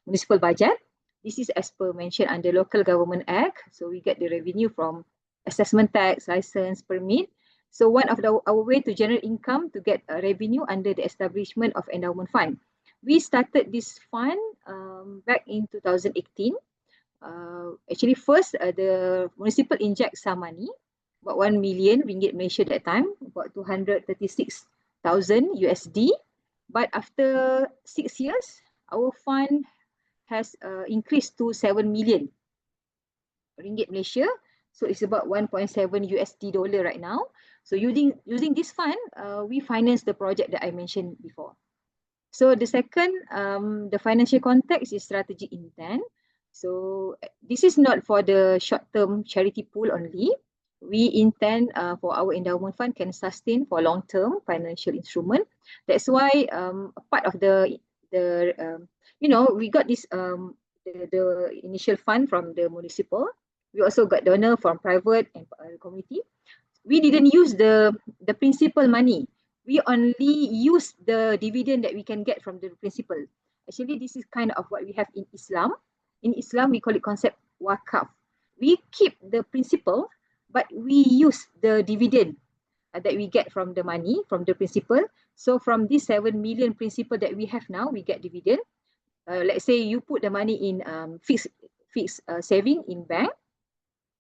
municipal budget. This is as per mentioned under Local Government Act. So we get the revenue from assessment tax, license, permit. So one of our way to generate income to get revenue under the establishment of endowment fund. We started this fund back in 2018. Actually, first the municipal inject some money, about 1 million ringgit Malaysia that time, about 236,000 USD. But after 6 years, our fund has increased to 7 million ringgit Malaysia. So it's about 1.7 USD dollar right now. So using this fund, we finance the project that I mentioned before. So the second, the financial context is strategic intent. So this is not for the short-term charity pool only. We intend for our endowment fund can sustain for long-term financial instrument. That's why part of we got this the initial fund from the municipal. We also got donor from private and community. We didn't use the principal money. We only use the dividend that we can get from the principal. Actually, this is kind of what we have in Islam. In Islam, we call it concept wakaf. We keep the principal, but we use the dividend that we get from the money, from the principal. So from this 7 million principal that we have now, we get dividend. Let's say you put the money in fixed saving in bank,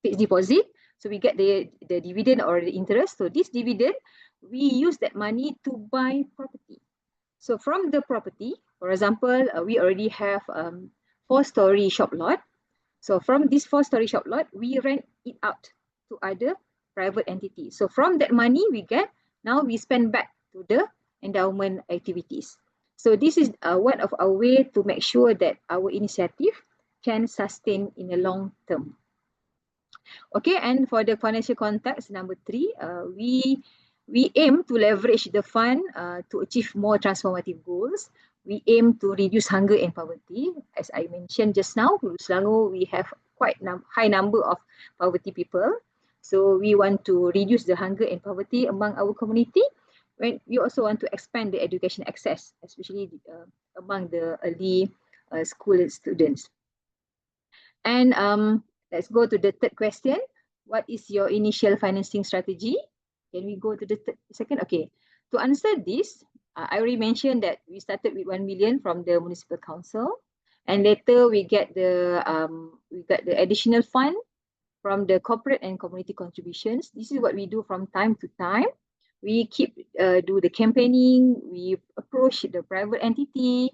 fixed deposit. So we get the dividend or the interest. So this dividend, we use that money to buy property. So from the property, for example, we already have 4-story shop lot. So from this 4-story shop lot, we rent it out to other private entities. So from that money we get, now we spend back to the endowment activities. So this is one of our way to make sure that our initiative can sustain in the long term. Okay, and for the financial context, number 3, we aim to leverage the fund to achieve more transformative goals. We aim to reduce hunger and poverty. As I mentioned just now, in Selangor, we have quite high number of poverty people. So we want to reduce the hunger and poverty among our community. We also want to expand the education access, especially among the early school students. And let's go to the third question. What is your initial financing strategy? Can we go to the second? Okay. To answer this, I already mentioned that we started with 1 million from the municipal council, and later we get the additional fund from the corporate and community contributions. This is what we do from time to time. We keep do the campaigning. We approach the private entity.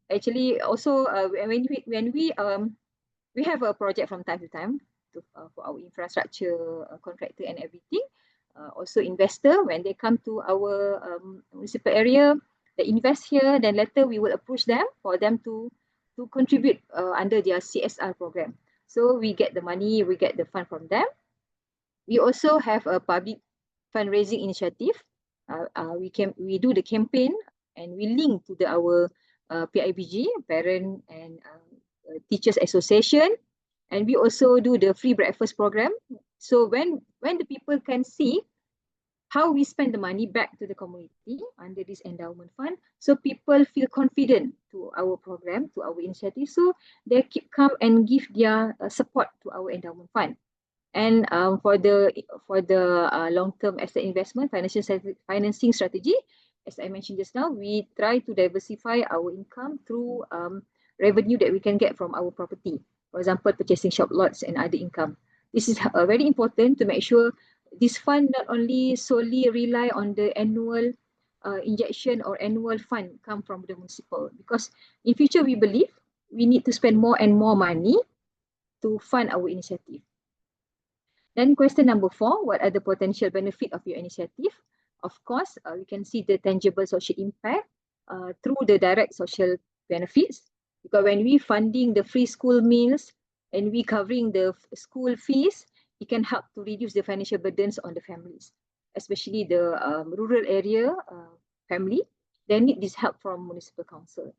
Actually, also when we have a project from time to time for our infrastructure contractor and everything. Also investor, when they come to our municipal area, they invest here, then later we will approach them for them to contribute under their CSR program. So we get the money, we get the fund from them. We also have a public fundraising initiative. We do the campaign and we link to our PIBG, Parent and Teachers Association, and we also do the free breakfast program. So when the people can see how we spend the money back to the community under this endowment fund, so people feel confident to our program, to our initiative, so they come and give their support to our endowment fund. And for the long-term asset investment financing strategy, as I mentioned just now, we try to diversify our income through revenue that we can get from our property. For example, purchasing shop lots and other income. This is very important to make sure this fund not only solely rely on the annual injection or annual fund come from the municipal, because in future we believe we need to spend more and more money to fund our initiative. Then question number 4, what are the potential benefit of your initiative? Of course, we can see the tangible social impact through the direct social benefits. Because when we funding the free school meals and we covering the school fees, it can help to reduce the financial burdens on the families, especially the rural area family. They need this help from municipal council.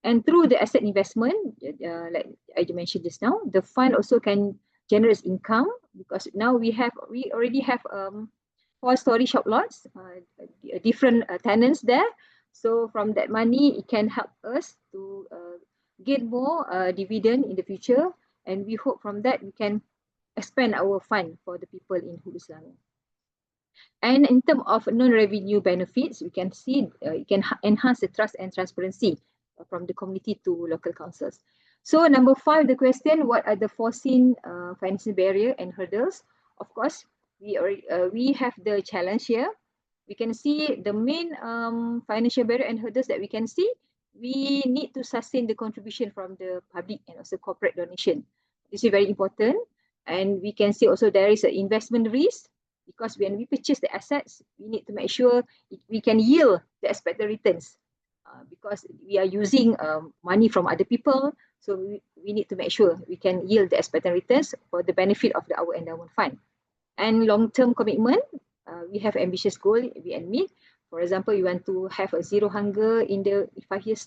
And through the asset investment, like I mentioned just now, the fund also can generate income, because now we already have 4-story shop lots, different tenants there. So from that money, it can help us to gain more dividend in the future. And we hope from that we can expand our fund for the people in Hulu Selangor. And in terms of non-revenue benefits, we can see it can enhance the trust and transparency from the community to local councils. So number 5, the question, what are the foreseen financing barrier and hurdles? Of course, we have the challenge here. We can see the main financial barrier and hurdles that we can see. We need to sustain the contribution from the public and also corporate donation. This is very important. And we can see also there is an investment risk, because when we purchase the assets, we need to make sure we can yield the expected returns, because we are using money from other people. So we need to make sure we can yield the expected returns for the benefit of our endowment fund. And long-term commitment, we have ambitious goal we admit. For example, we want to have a zero hunger in the 5 years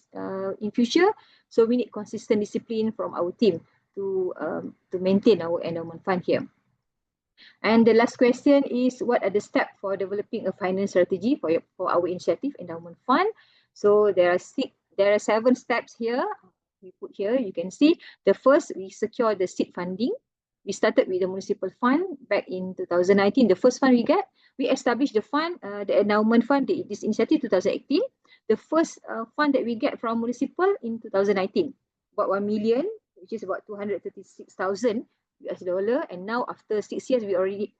in future. So we need consistent discipline from our team to maintain our endowment fund here. And the last question is, what are the steps for developing a finance strategy for our initiative endowment fund? So there are 7 steps here. We put here, you can see. The first, we secure the seed funding. We started with the municipal fund back in 2019. The first fund we established the fund, the endowment fund, this initiative 2018. The first fund that we get from municipal in 2019, about 1 million, which is about 236,000 US dollar. And now after 6 years, we already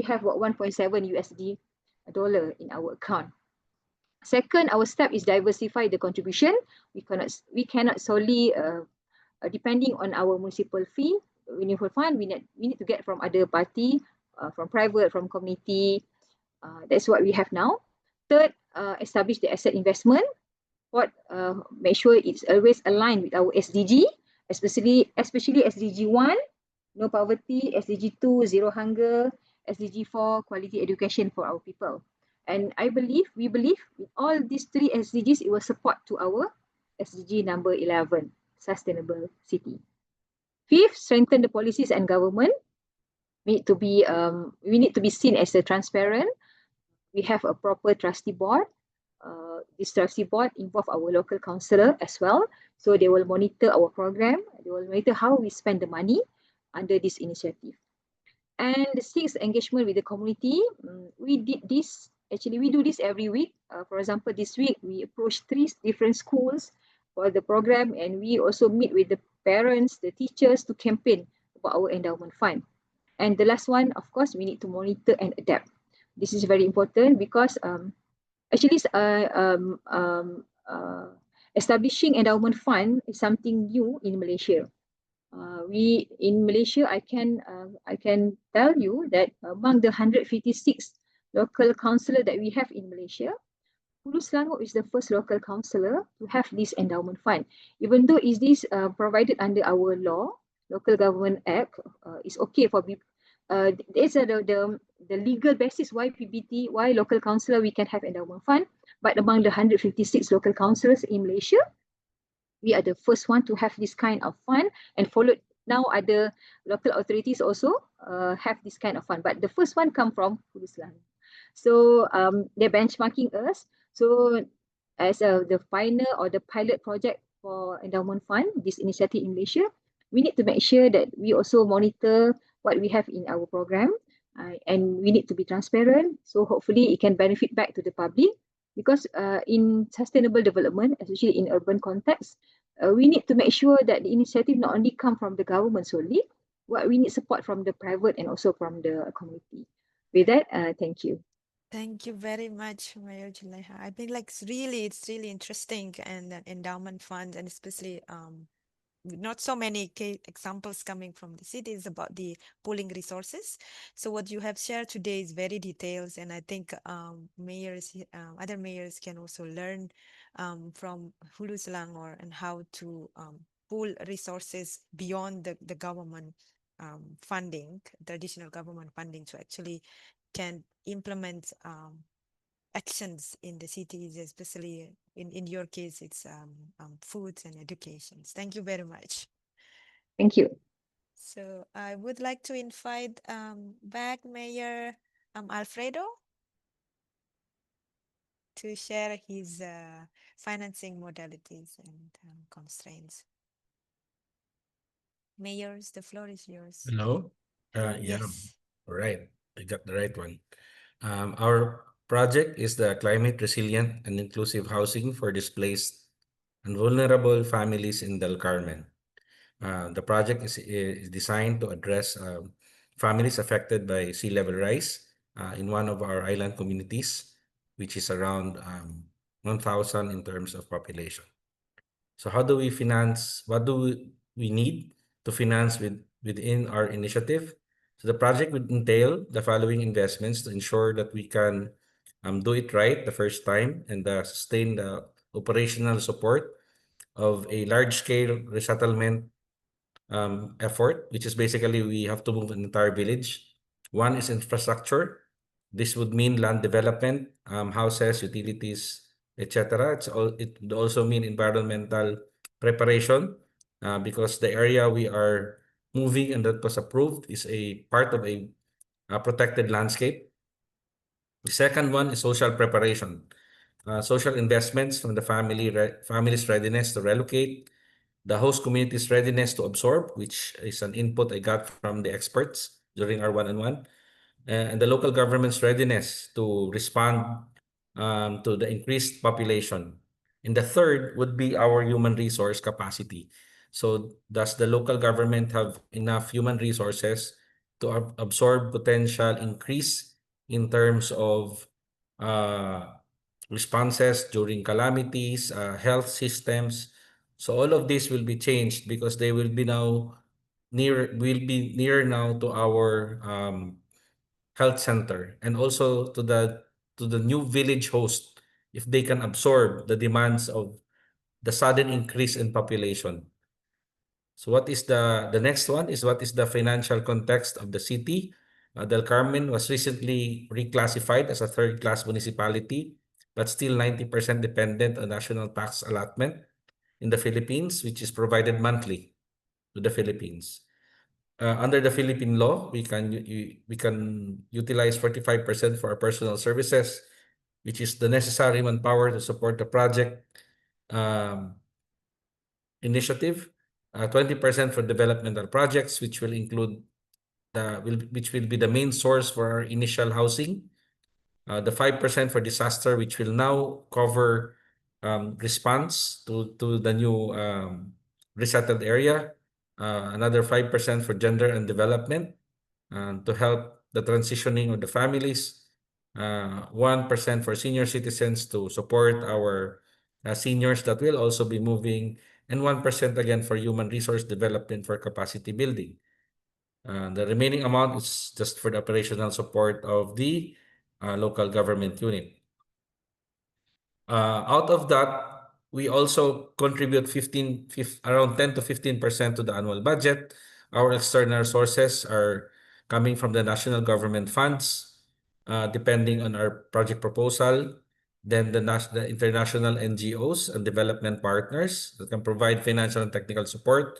have about 1.7 USD dollar in our account. Second, our step is diversify the contribution. We cannot solely depending on our municipal fee, municipal fund. We need to get from other party, from private, from community. That's what we have now. Third, establish the asset investment. Make sure it's always aligned with our SDG, especially SDG 1, no poverty, SDG 2, zero hunger, SDG 4, quality education for our people. And we believe with all these 3 SDGs, it will support to our SDG number 11, sustainable city. 5th, strengthen the policies and government. We need to be seen as a transparent. We have a proper trustee board. This trustee board involve our local councillor as well. So they will monitor our program. They will monitor how we spend the money under this initiative. And the 6th, engagement with the community. We do this every week. For example, this week we approached 3 different schools for the program, and we also meet with the parents, the teachers to campaign about our endowment fund. And the last one, of course, we need to monitor and adapt. This is very important because establishing endowment fund is something new in Malaysia. In Malaysia, I can tell you that among the 156 local councillor that we have in Malaysia, Hulu Selangor is the first local councillor to have this endowment fund. Even though is this provided under our law, Local Government Act, is okay for it's the legal basis why PBT, why local councillor we can have endowment fund. But among the 156 local councillors in Malaysia, we are the first one to have this kind of fund, and followed now other local authorities also have this kind of fund. But the first one come from Hulu Selangor. So they're benchmarking us. So as the final or the pilot project for endowment fund, this initiative in Malaysia, we need to make sure that we also monitor what we have in our program, and we need to be transparent. So hopefully it can benefit back to the public, because in sustainable development, especially in urban context, we need to make sure that the initiative not only come from the government solely, but we need support from the private and also from the community. With that, thank you. Thank you very much, Mayor Julaiha. I think it's really interesting, and endowment funds, and especially not so many examples coming from the cities about the pooling resources. So what you have shared today is very detailed, and I think mayors, other mayors can also learn from Hulu Selangor and how to pool resources beyond the government funding, traditional government funding, to actually can implement actions in the cities, especially in your case, it's food and education. Thank you very much. Thank you. So I would like to invite back Mayor Alfredo to share his financing modalities and constraints. Mayors, the floor is yours. Hello? Yeah, Yes. all right. I got the right one. Our project is the climate resilient and inclusive housing for displaced and vulnerable families in Del Carmen. The project is designed to address families affected by sea level rise in one of our island communities, which is around 1,000 in terms of population. So how do we finance? What do we need to finance within our initiative? So the project would entail the following investments to ensure that we can do it right the first time and sustain the operational support of a large-scale resettlement effort, which is basically we have to move an entire village. One is infrastructure. This would mean land development, houses, utilities, etc. It would also mean environmental preparation because the area we are moving and that was approved is a part of a protected landscape. The second one is social preparation. Social investments from the family's readiness to relocate, the host community's readiness to absorb, which is an input I got from the experts during our one-on-one, and the local government's readiness to respond to the increased population. And the third would be our human resource capacity. So does the local government have enough human resources to absorb potential increase in terms of responses during calamities, health systems? So all of this will be changed because they will be near now to our health center and also to the new village host if they can absorb the demands of the sudden increase in population. So what is the next one is what is the financial context of the city? Del Carmen was recently reclassified as a third-class municipality, but still 90% dependent on national tax allotment in the Philippines, which is provided monthly to the Philippines. Under the Philippine law, we can utilize 45% for our personal services, which is the necessary manpower to support the project initiative. 20% for developmental projects, which will include which will be the main source for our initial housing. The 5% for disaster, which will now cover response to the new resettled area. Another 5% for gender and development to help the transitioning of the families. 1% for senior citizens to support our seniors that will also be moving, and 1% again for human resource development for capacity building. The remaining amount is just for the operational support of the local government unit. Out of that, we also contribute around 10 to 15% to the annual budget. Our external sources are coming from the national government funds, depending on our project proposal. Then the international NGOs and development partners that can provide financial and technical support.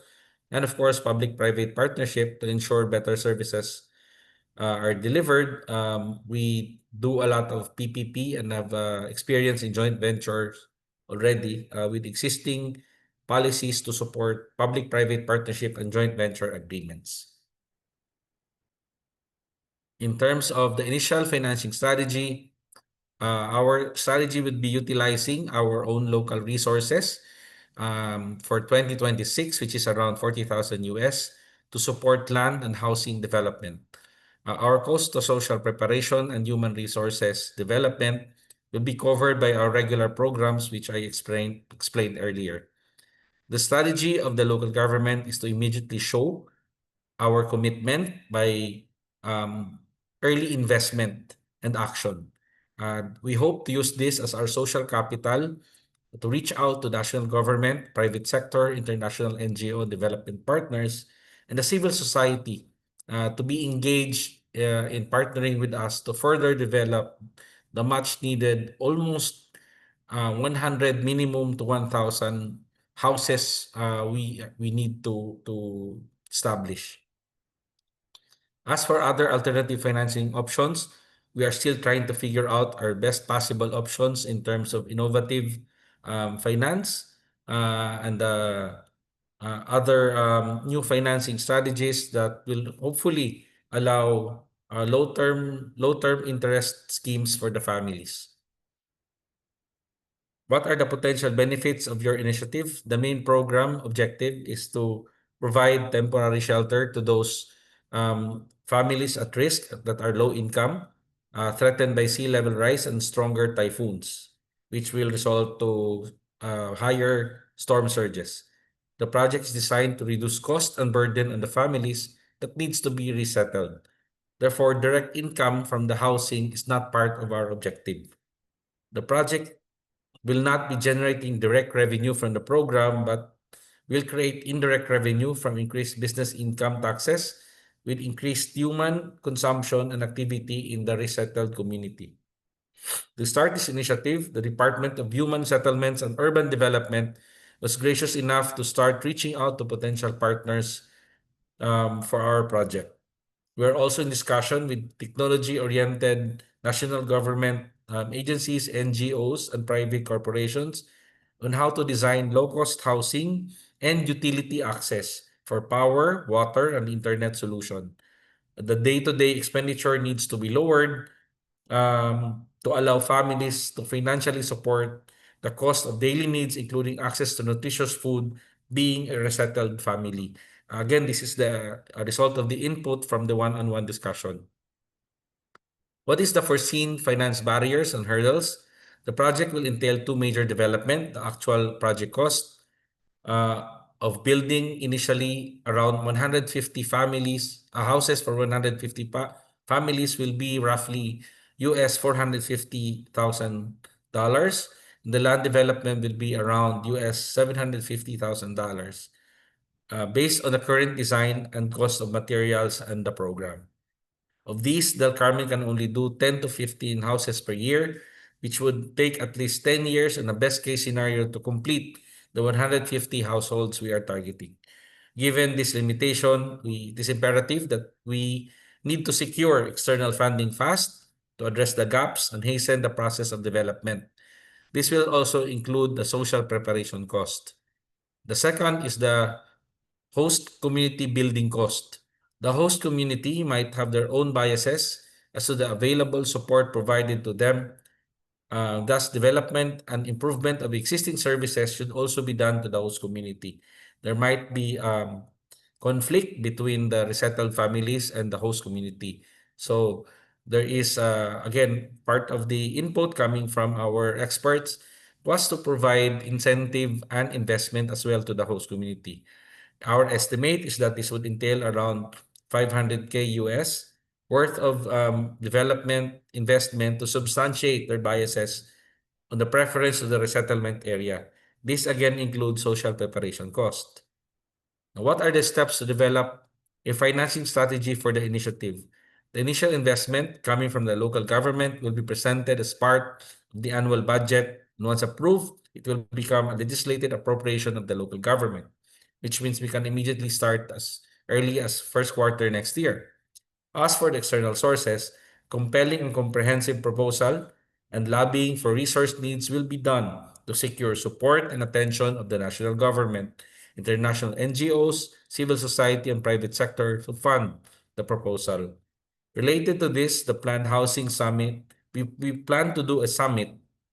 And of course, public-private partnership to ensure better services are delivered. We do a lot of PPP and have experience in joint ventures already with existing policies to support public-private partnership and joint venture agreements. In terms of the initial financing strategy, our strategy would be utilizing our own local resources for 2026, which is around 40,000 US, to support land and housing development. Our cost to social preparation and human resources development will be covered by our regular programs, which I explained earlier. The strategy of the local government is to immediately show our commitment by early investment and action. We hope to use this as our social capital to reach out to national government, private sector, international NGO development partners, and the civil society to be engaged in partnering with us to further develop the much needed almost 100 minimum to 1,000 houses we need to establish. As for other alternative financing options, we are still trying to figure out our best possible options in terms of innovative finance and other new financing strategies that will hopefully allow low-term interest schemes for the families. What are the potential benefits of your initiative? The main program objective is to provide temporary shelter to those families at risk that are low income, threatened by sea level rise and stronger typhoons, which will result to higher storm surges. The project is designed to reduce cost and burden on the families that needs to be resettled. Therefore, direct income from the housing is not part of our objective. The project will not be generating direct revenue from the program, but will create indirect revenue from increased business income taxes with increased human consumption and activity in the resettled community. To start this initiative, the Department of Human Settlements and Urban Development was gracious enough to start reaching out to potential partners for our project. We are also in discussion with technology-oriented national government agencies, NGOs, and private corporations on how to design low-cost housing and utility access for power, water, and internet solution. The day-to-day expenditure needs to be lowered to allow families to financially support the cost of daily needs, including access to nutritious food, being a resettled family. Again, this is the result of the input from the one-on-one discussion. What is the foreseen finance barriers and hurdles? The project will entail two major development. The actual project cost of building initially around 150 families, houses for 150 families will be roughly US $450,000. The land development will be around US $750,000 based on the current design and cost of materials and the program. Of these, Del Carmen can only do 10 to 15 houses per year, which would take at least 10 years in a best case scenario to complete the 150 households we are targeting. Given this limitation, it is imperative that we need to secure external funding fast to address the gaps and hasten the process of development. This will also include the social preparation cost. The second is the host community building cost. The host community might have their own biases as to the available support provided to them. Thus, development and improvement of existing services should also be done to the host community. There might be conflict between the resettled families and the host community. So there is, again, part of the input coming from our experts was to provide incentive and investment as well to the host community. Our estimate is that this would entail around 500K US worth of development investment to substantiate their biases on the preference of the resettlement area. This again includes social preparation cost. Now, what are the steps to develop a financing strategy for the initiative? The initial investment coming from the local government will be presented as part of the annual budget. And once approved, it will become a legislated appropriation of the local government, which means we can immediately start as early as first quarter next year. As for the external sources, compelling and comprehensive proposal and lobbying for resource needs will be done to secure support and attention of the national government, international NGOs, civil society, and private sector to fund the proposal. Related to this, the planned housing summit, we plan to do a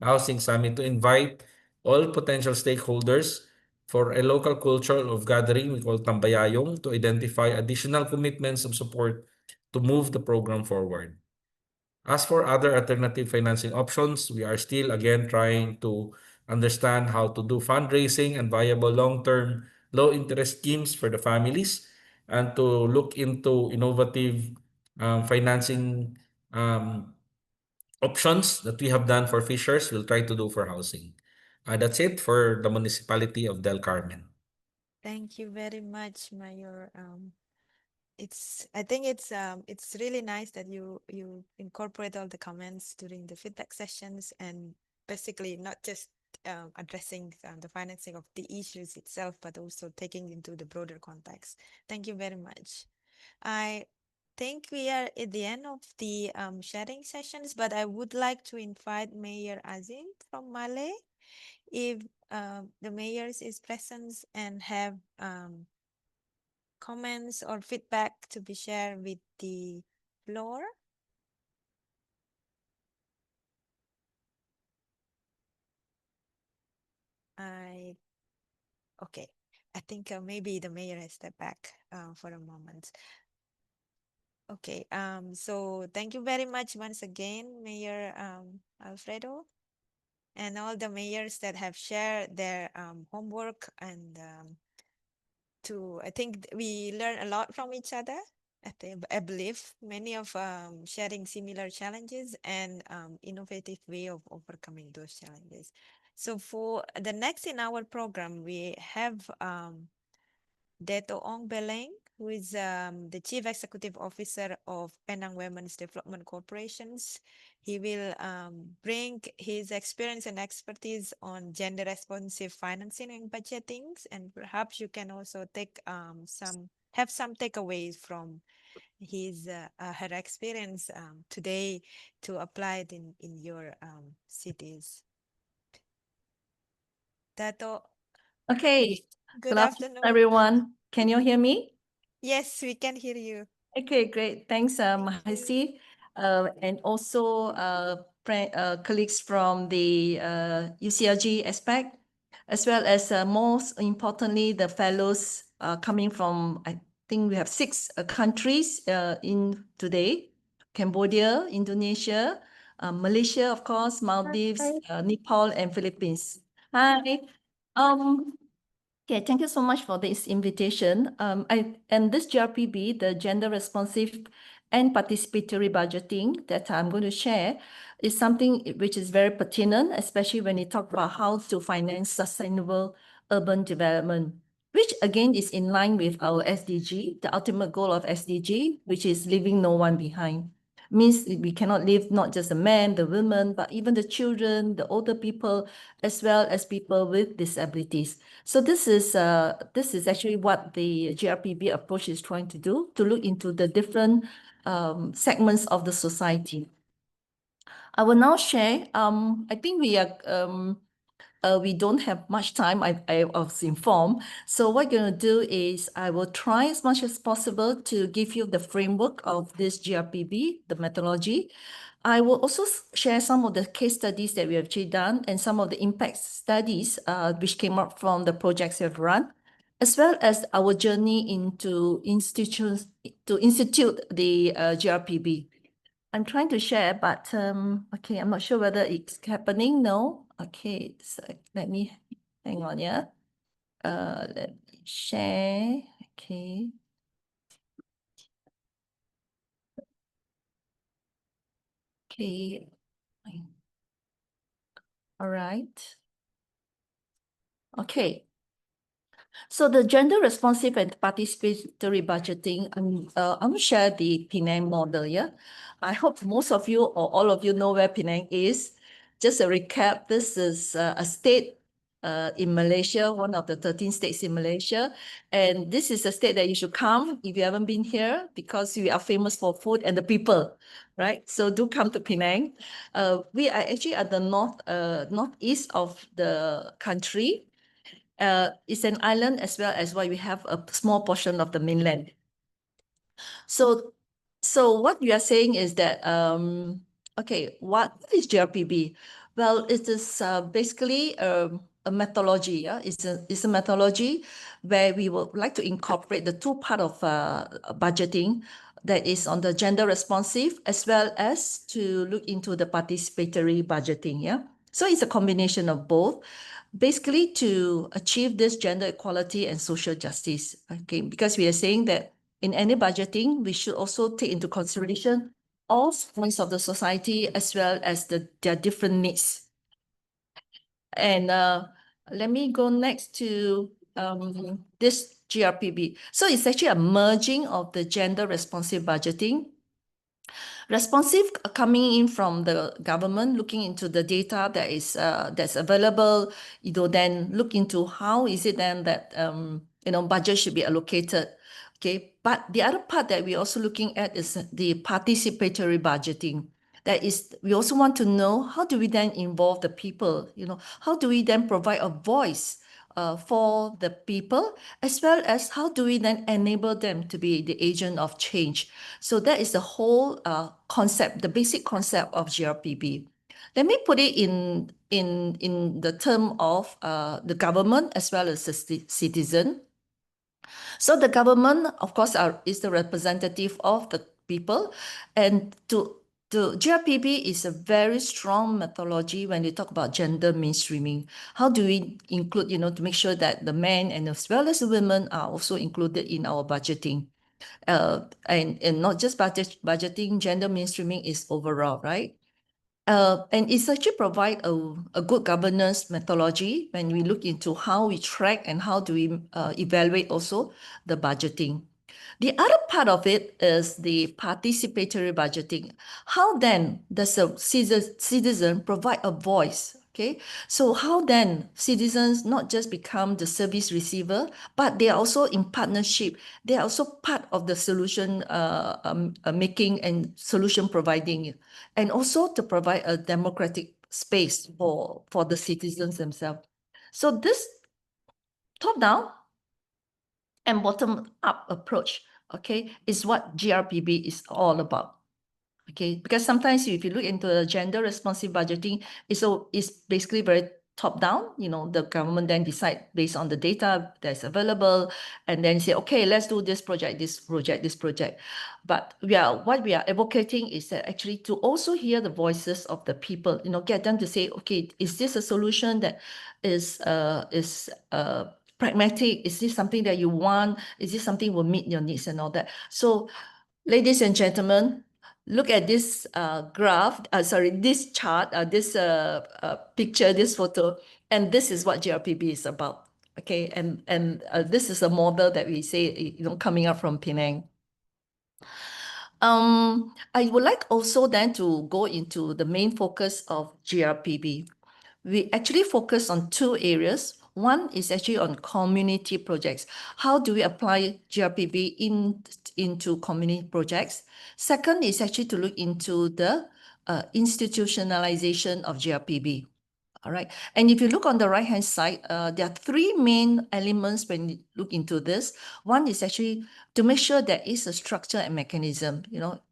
housing summit to invite all potential stakeholders for a local culture of gathering we call Tambayayong to identify additional commitments of support to move the program forward. As for other alternative financing options, we are still again trying to understand how to do fundraising and viable long-term low-interest schemes for the families, and to look into innovative financing options that we have done for fishers. We'll try to do for housing. That's it for the municipality of Del Carmen. Thank you very much, Mayor. I think it's really nice that you incorporate all the comments during the feedback sessions, and basically not just addressing the financing of the issues itself, but also taking into the broader context. Thank you very much. I think we are at the end of the sharing sessions, but I would like to invite Mayor Azim from Malay, if the mayor is present and have comments or feedback to be shared with the floor. Okay, I think maybe the mayor has stepped back for a moment. Okay, so thank you very much once again, Mayor Alfredo, and all the mayors that have shared their homework, and I think we learn a lot from each other. I believe many of sharing similar challenges and innovative way of overcoming those challenges. So for the next in our program, we have Dato Ong Beleng, who is the Chief Executive Officer of Penang Women's Development Corporations. He will bring his experience and expertise on gender responsive financing and budgeting, and perhaps you can also take some takeaways from her experience today to apply it in your cities. Dato. Okay. Good afternoon, everyone. Can you hear me? Yes, we can hear you. Okay, great. Thanks, Mahasi. And also colleagues from the UCLG aspect, as well as most importantly, the fellows coming from, I think we have 6 countries in today: Cambodia, Indonesia, Malaysia, of course, Maldives, Nepal, and Philippines. Hi. Okay, thank you so much for this invitation. And this GRPB, the Gender Responsive and Participatory Budgeting that I'm going to share, is something which is very pertinent, especially when you talk about how to finance sustainable urban development, which again is in line with our SDG, the ultimate goal of SDG, which is leaving no one behind. Means we cannot leave not just the men, the women, but even the children, the older people, as well as people with disabilities. So this is actually what the GRPB approach is trying to do, to look into the different segments of the society. I will now share. I think we don't have much time. I was informed. So what I'm going to do is I will try as much as possible to give you the framework of this GRPB, the methodology. I will also share some of the case studies that we have actually done and some of the impact studies which came up from the projects we have run, as well as our journey into institute the GRPB. I'm trying to share, but okay, I'm not sure whether it's happening. No. Okay, so let me hang on, yeah. Let me share. Okay. Okay. All right. Okay. So the gender responsive and participatory budgeting, I'm going to share the Penang model, yeah. I hope most of you or all of you know where Penang is. Just a recap, this is a state in Malaysia, one of the 13 states in Malaysia. And this is a state that you should come if you haven't been here, because we are famous for food and the people, right? So do come to Penang. We are actually at the northeast of the country. It's an island as well as why we have a small portion of the mainland. So what we are saying is that, okay, what is GRPB? Well, it is basically a methodology. Yeah? It's a methodology where we would like to incorporate the 2 part of budgeting, that is on the gender responsive, as well as to look into the participatory budgeting. Yeah. So it's a combination of both, basically to achieve this gender equality and social justice. Okay, because we are saying that in any budgeting, we should also take into consideration all segments of the society as well as their different needs. And let me go next to this GRPB. So it's actually a merging of the gender responsive budgeting. Responsive coming in from the government, looking into the data that is that's available, then look into how is it then that budget should be allocated. Okay, but the other part that we're also looking at is the participatory budgeting. That is, we also want to know how do we then involve the people, how do we then provide a voice for the people, as well as how do we then enable them to be the agent of change. So that is the whole concept, the basic concept of GRPB. Let me put it in the term of the government as well as the citizen. So the government, of course, is the representative of the people, and the GRPB is a very strong methodology when we talk about gender mainstreaming. How do we include, to make sure that the men and as well as the women are also included in our budgeting? And not just budgeting, gender mainstreaming is overall, right? And it's actually provide a good governance methodology when we look into how we track and how do we evaluate also the budgeting. The other part of it is the participatory budgeting. How then does a citizen provide a voice? Okay, so how then citizens not just become the service receiver, but they are also in partnership. They are also part of the solution making and solution providing, and also to provide a democratic space for the citizens themselves. So this top-down and bottom-up approach, okay, is what GRPB is all about. Okay, because sometimes if you look into the gender responsive budgeting, it's basically very top down. The government then decide based on the data that's available, and then say, okay, let's do this project, this project, this project. But what we are advocating is that actually to also hear the voices of the people. Get them to say, okay, is this a solution that is pragmatic? Is this something that you want? Is this something will meet your needs and all that? So, ladies and gentlemen, look at this this chart, this picture, this photo, and this is what GRPB is about. Okay, and this is a model that we say, coming up from Penang. I would like also then to go into the main focus of GRPB. We actually focus on two areas. One is actually on community projects. How do we apply GRPB into community projects? Second is actually to look into the institutionalization of GRPB. All right. And if you look on the right-hand side, there are three main elements when you look into this. One is actually to make sure there is a structure and mechanism.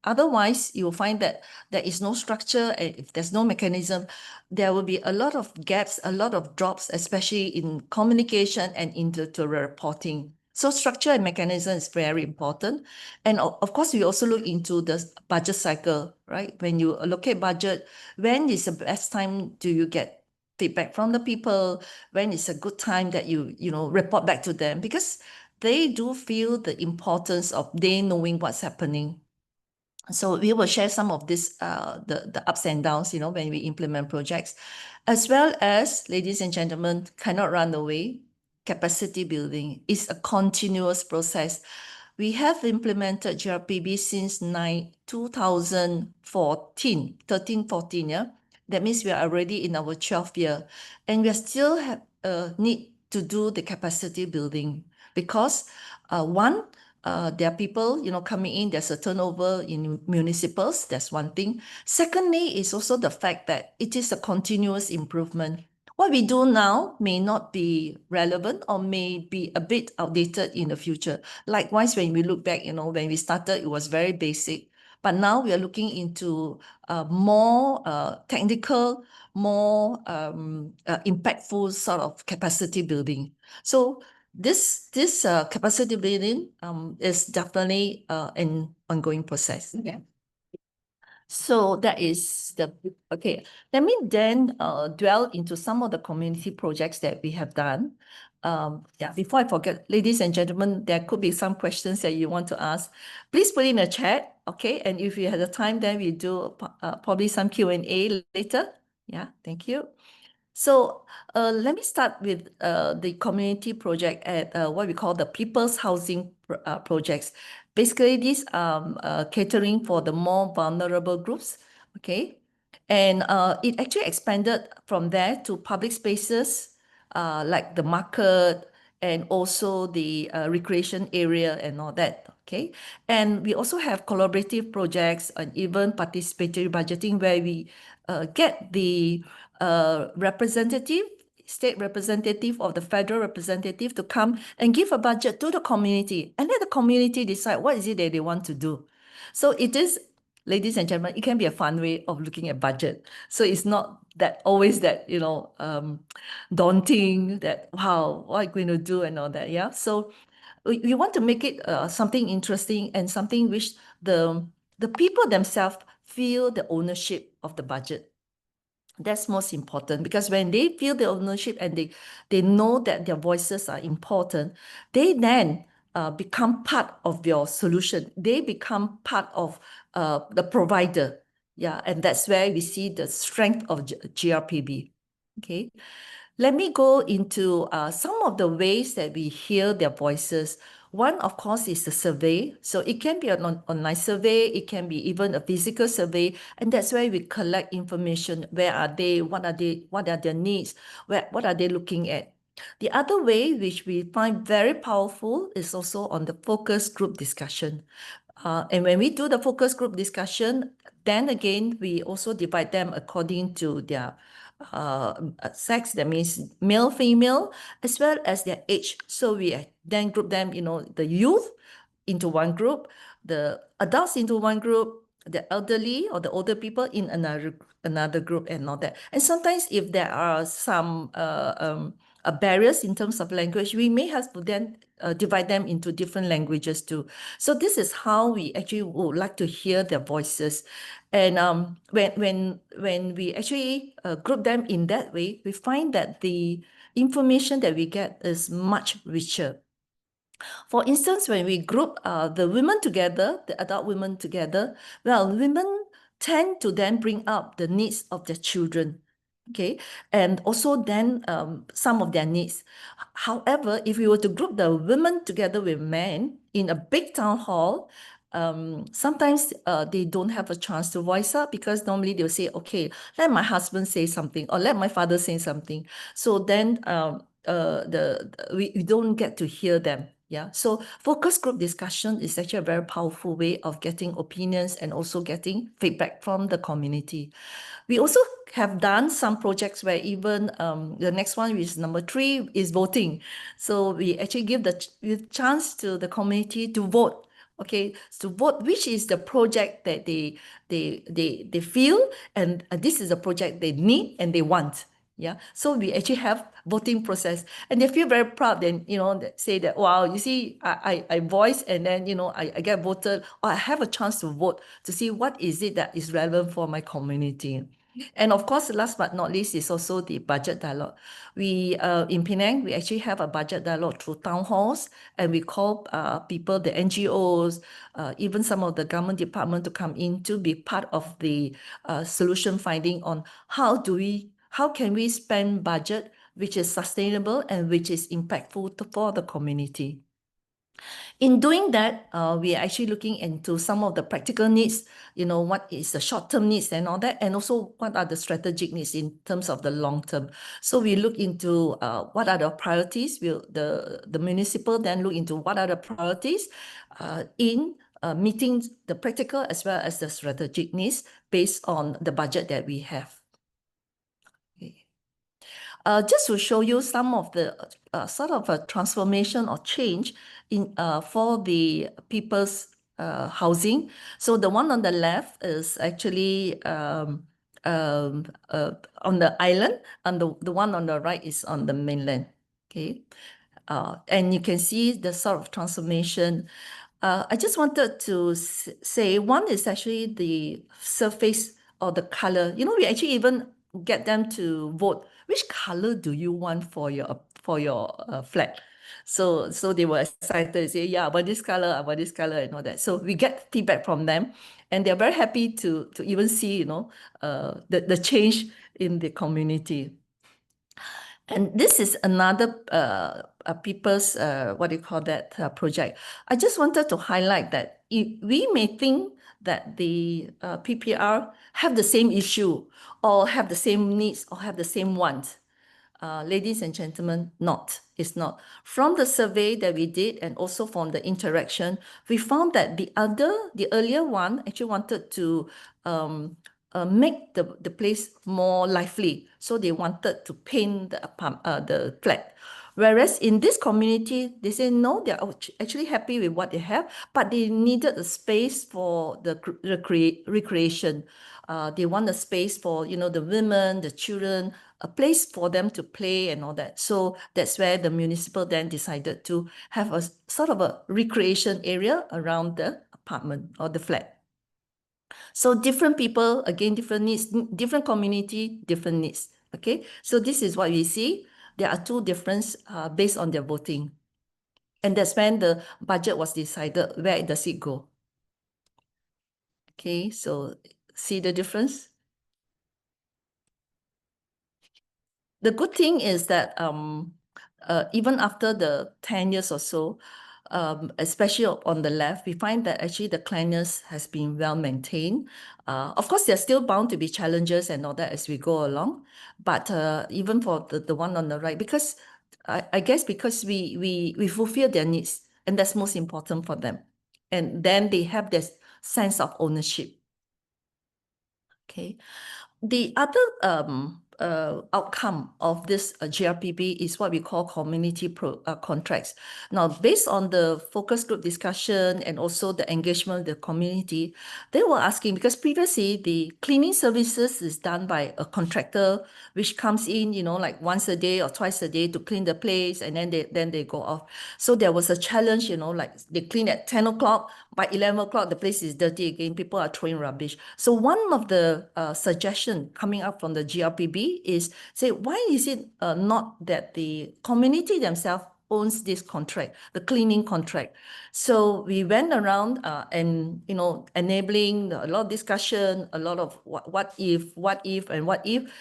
Otherwise you will find that there is no structure, and if there's no mechanism, there will be a lot of gaps, a lot of drops, especially in communication and into the reporting. So structure and mechanism is very important. And of course, we also look into the budget cycle, right? When you allocate budget, when is the best time do you get feedback from the people? When is a good time that you report back to them? Because they do feel the importance of they knowing what's happening. So we will share some of this, the ups and downs, when we implement projects, as well as, ladies and gentlemen, cannot run away. Capacity building is a continuous process. We have implemented GRPB since 2014, 13-14, yeah. That means we are already in our 12th year, and we still have need to do the capacity building because one, there are people, coming in, there's a turnover in municipals, that's one thing. Secondly, is also the fact that it is a continuous improvement. What we do now may not be relevant or may be a bit outdated in the future. Likewise, when we look back, when we started, it was very basic. But now we are looking into more technical, more impactful sort of capacity building. So this capacity building is definitely an ongoing process. Okay. So that is okay. Let me then dwell into some of the community projects that we have done. Yeah, before I forget, ladies and gentlemen, there could be some questions that you want to ask. Please put in a chat, okay? And if you have the time, then we do probably some Q&A later. Yeah, thank you. So let me start with the community project at what we call the People's Housing Projects. Basically, these are catering for the more vulnerable groups, okay? And it actually expanded from there to public spaces like the market and also the recreation area and all that, okay? And we also have collaborative projects and even participatory budgeting where we get the state representative or the federal representative to come and give a budget to the community and let the community decide what is it that they want to do. So it is, ladies and gentlemen, it can be a fun way of looking at budget. So it's not that always that, daunting that, wow, what are you going to do and all that, yeah? So we want to make it something interesting and something which the people themselves feel the ownership of the budget. That's most important because when they feel the ownership and they know that their voices are important, they then become part of your solution. They become part of the provider. Yeah, and that's where we see the strength of GRPB. Okay. Let me go into some of the ways that we hear their voices. One, of course, is the survey. So it can be an online survey, it can be even a physical survey, and that's where we collect information. Where are they? What are their needs? What are they looking at? The other way, which we find very powerful, is also on the focus group discussion. And when we do the focus group discussion, then again, we also divide them according to their sex, that means male, female, as well as their age. So we then group them, the youth into one group, the adults into one group, the elderly or the older people in another group and all that. And sometimes if there are some barriers in terms of language, we may have to then divide them into different languages too. So this is how we actually would like to hear their voices. And when we actually group them in that way, we find that the information that we get is much richer. For instance, when we group the women together, the adult women together, well, women tend to then bring up the needs of their children, okay, and also then some of their needs. However, if we were to group the women together with men in a big town hall, sometimes they don't have a chance to voice up because normally they'll say, okay, let my husband say something or let my father say something. So then we don't get to hear them. Yeah, so focus group discussion is actually a very powerful way of getting opinions and also getting feedback from the community. We also have done some projects where even the next one, which is number 3, is voting. So we actually give the chance to the community to vote. Okay, to vote which is the project that they feel, and this is a project they need and they want. Yeah, so we actually have voting process, and they feel very proud. Then say that, wow, you see, I voice, and then I get voted, or I have a chance to vote to see what is it that is relevant for my community. And of course, last but not least is also the budget dialogue. We in Penang, we actually have a budget dialogue through town halls, and we call people, the NGOs, even some of the government department to come in to be part of the solution finding on how can we spend budget which is sustainable and which is impactful for the community. In doing that, we are actually looking into some of the practical needs, what is the short-term needs and all that, and also what are the strategic needs in terms of the long-term. So we look into what are the priorities. The municipal then look into what are the priorities in meeting the practical as well as the strategic needs based on the budget that we have. Just to show you some of the sort of a transformation or change in for the people's housing. So the one on the left is actually on the island, and the one on the right is on the mainland. Okay, and you can see the sort of transformation. I just wanted to say one is actually the surface or the color. You know, we actually even get them to vote which color do you want for your flag. So they were excited to say, yeah, I want this color, I want this color, and all that. So we get feedback from them, and they're very happy to even see, you know, the change in the community. And this is another people's what do you call that project. I just wanted to highlight that we may think that the PPR have the same issue or have the same needs or have the same wants. Ladies and gentlemen, it's not. From the survey that we did and also from the interaction, we found that the earlier one actually wanted to make the place more lively. So they wanted to paint the flag. Whereas in this community, they say no, they're actually happy with what they have, but they needed a space for the recreation. They want a space for, you know, the women, the children, a place for them to play and all that. So that's where the municipal then decided to have a sort of a recreation area around the apartment or the flat. So different people, again, different needs, different community, different needs. Okay, so this is what we see. There are two differences based on their voting. And that's when the budget was decided, where does it go? Okay, so see the difference? The good thing is that even after the 10 years or so, especially on the left, we find that actually the cleanliness has been well maintained. Of course, there's still bound to be challenges and all that as we go along. But even for the one on the right, because I guess because we fulfill their needs, and that's most important for them. And then they have this sense of ownership. Okay. The other outcome of this GRPP is what we call community contracts. Now, based on the focus group discussion and also the engagement of the community, they were asking, because previously the cleaning services is done by a contractor, which comes in, you know, like once a day or twice a day to clean the place, and then they go off. So there was a challenge, you know, like they clean at 10 o'clock, by 11 o'clock, the place is dirty again, people are throwing rubbish. So one of the suggestion coming up from the GRPB is, say, why is it not that the community themselves owns this contract, the cleaning contract? So we went around and, you know, enabling a lot of discussion, a lot of what if, and what if.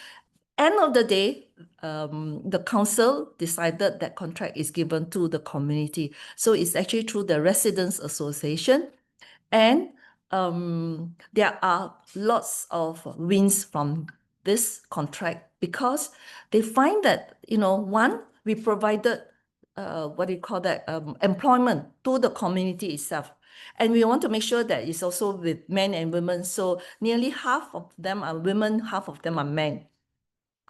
End of the day, the council decided that contract is given to the community. So it's actually through the residents association. And there are lots of wins from this contract because they find that, you know, one, we provided what do you call that, employment to the community itself. And we want to make sure that it's also with men and women. So nearly half of them are women, half of them are men.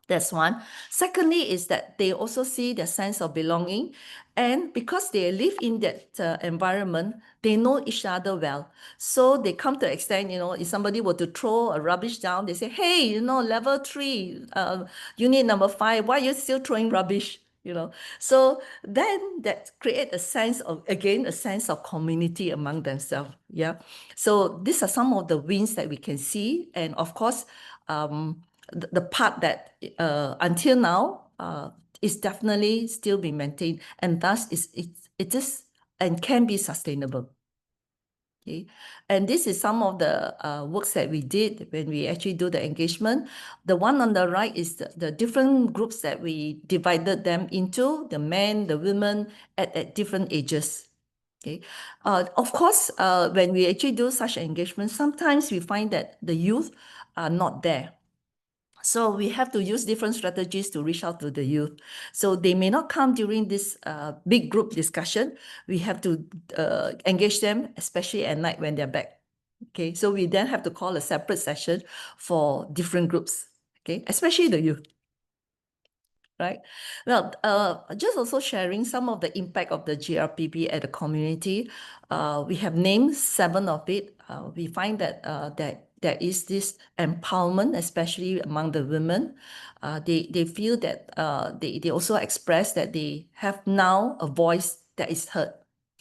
That's one. Secondly is that they also see their sense of belonging. And because they live in that environment, they know each other well. So they come to extent, you know, if somebody were to throw a rubbish down, they say, hey, you know, level 3, unit number 5, why are you still throwing rubbish? You know, so then that create a sense of, again, a sense of community among themselves. Yeah. So these are some of the wins that we can see. And of course, the part that until now is definitely still being maintained, and thus it is and can be sustainable. Okay, and this is some of the works that we did when we actually do the engagement. The one on the right is the different groups that we divided them into, the men, the women at different ages. Okay, of course, when we actually do such engagement, sometimes we find that the youth are not there. So we have to use different strategies to reach out to the youth. So they may not come during this big group discussion. We have to engage them, especially at night when they're back. Okay, so we then have to call a separate session for different groups. Okay, especially the youth. Right. Well, just also sharing some of the impact of the GRPP at the community. We have named 7 of it. We find that there is this empowerment, especially among the women. They feel that they also express that they have now a voice that is heard.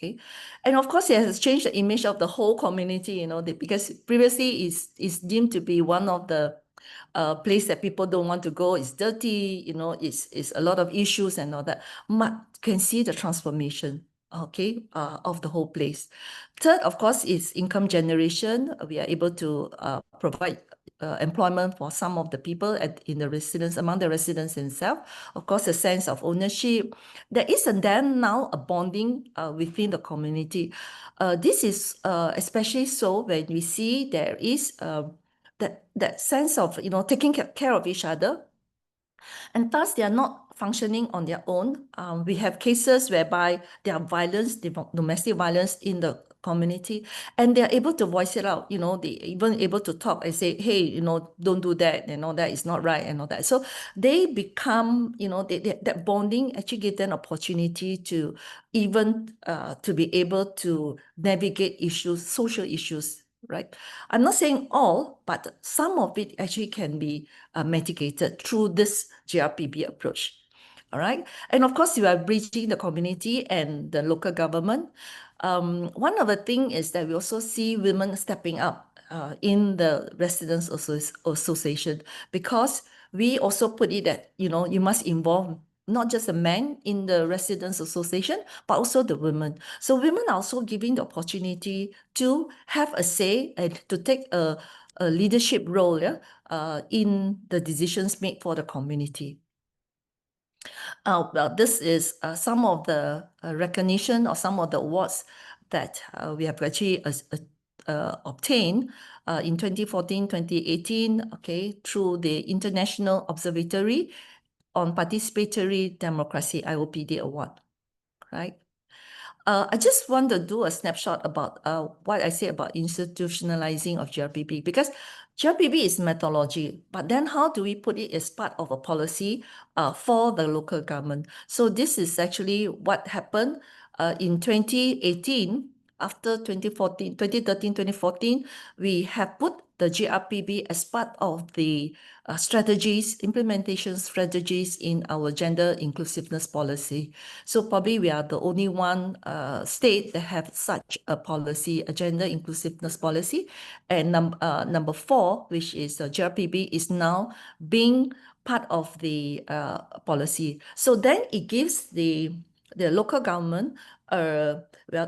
Okay, and of course, it has changed the image of the whole community, you know, because previously is deemed to be one of the place that people don't want to go. It's dirty, you know, it's a lot of issues and all that. But can see the transformation, okay, of the whole place. Third, of course, is income generation. We are able to provide employment for some of the people in the residents, among the residents themselves. Of course, a sense of ownership. There is then now a bonding within the community. This is especially so when we see there is that sense of, you know, taking care of each other, and thus they are not functioning on their own. We have cases whereby there are violence, domestic violence in the community, and they are able to voice it out. You know, they even able to talk and say, hey, you know, don't do that, and all that is not right, and all that. So they become, you know, that bonding actually give them opportunity to even to be able to navigate issues, social issues, right? I'm not saying all, but some of it actually can be mitigated through this GRPB approach. All right. And of course, you are bridging the community and the local government. One of the things is that we also see women stepping up in the residents association, because we also put it that, you know, you must involve not just the men in the residents association, but also the women. So women are also given the opportunity to have a say and to take a leadership role, yeah, in the decisions made for the community. Well, this is some of the recognition or some of the awards that we have actually obtained in 2014, 2018, okay, through the International Observatory on Participatory Democracy, IOPD Award, right? I just want to do a snapshot about what I say about institutionalizing of GRPB, because GRPB is methodology, but then how do we put it as part of a policy for the local government? So this is actually what happened in 2018. After 2013, 2014, we have put the GRPB as part of the strategies, implementation strategies in our gender inclusiveness policy. So probably we are the only one state that have such a policy, a gender inclusiveness policy. And number 4, which is GRPB, is now being part of the policy. So then it gives the local government well,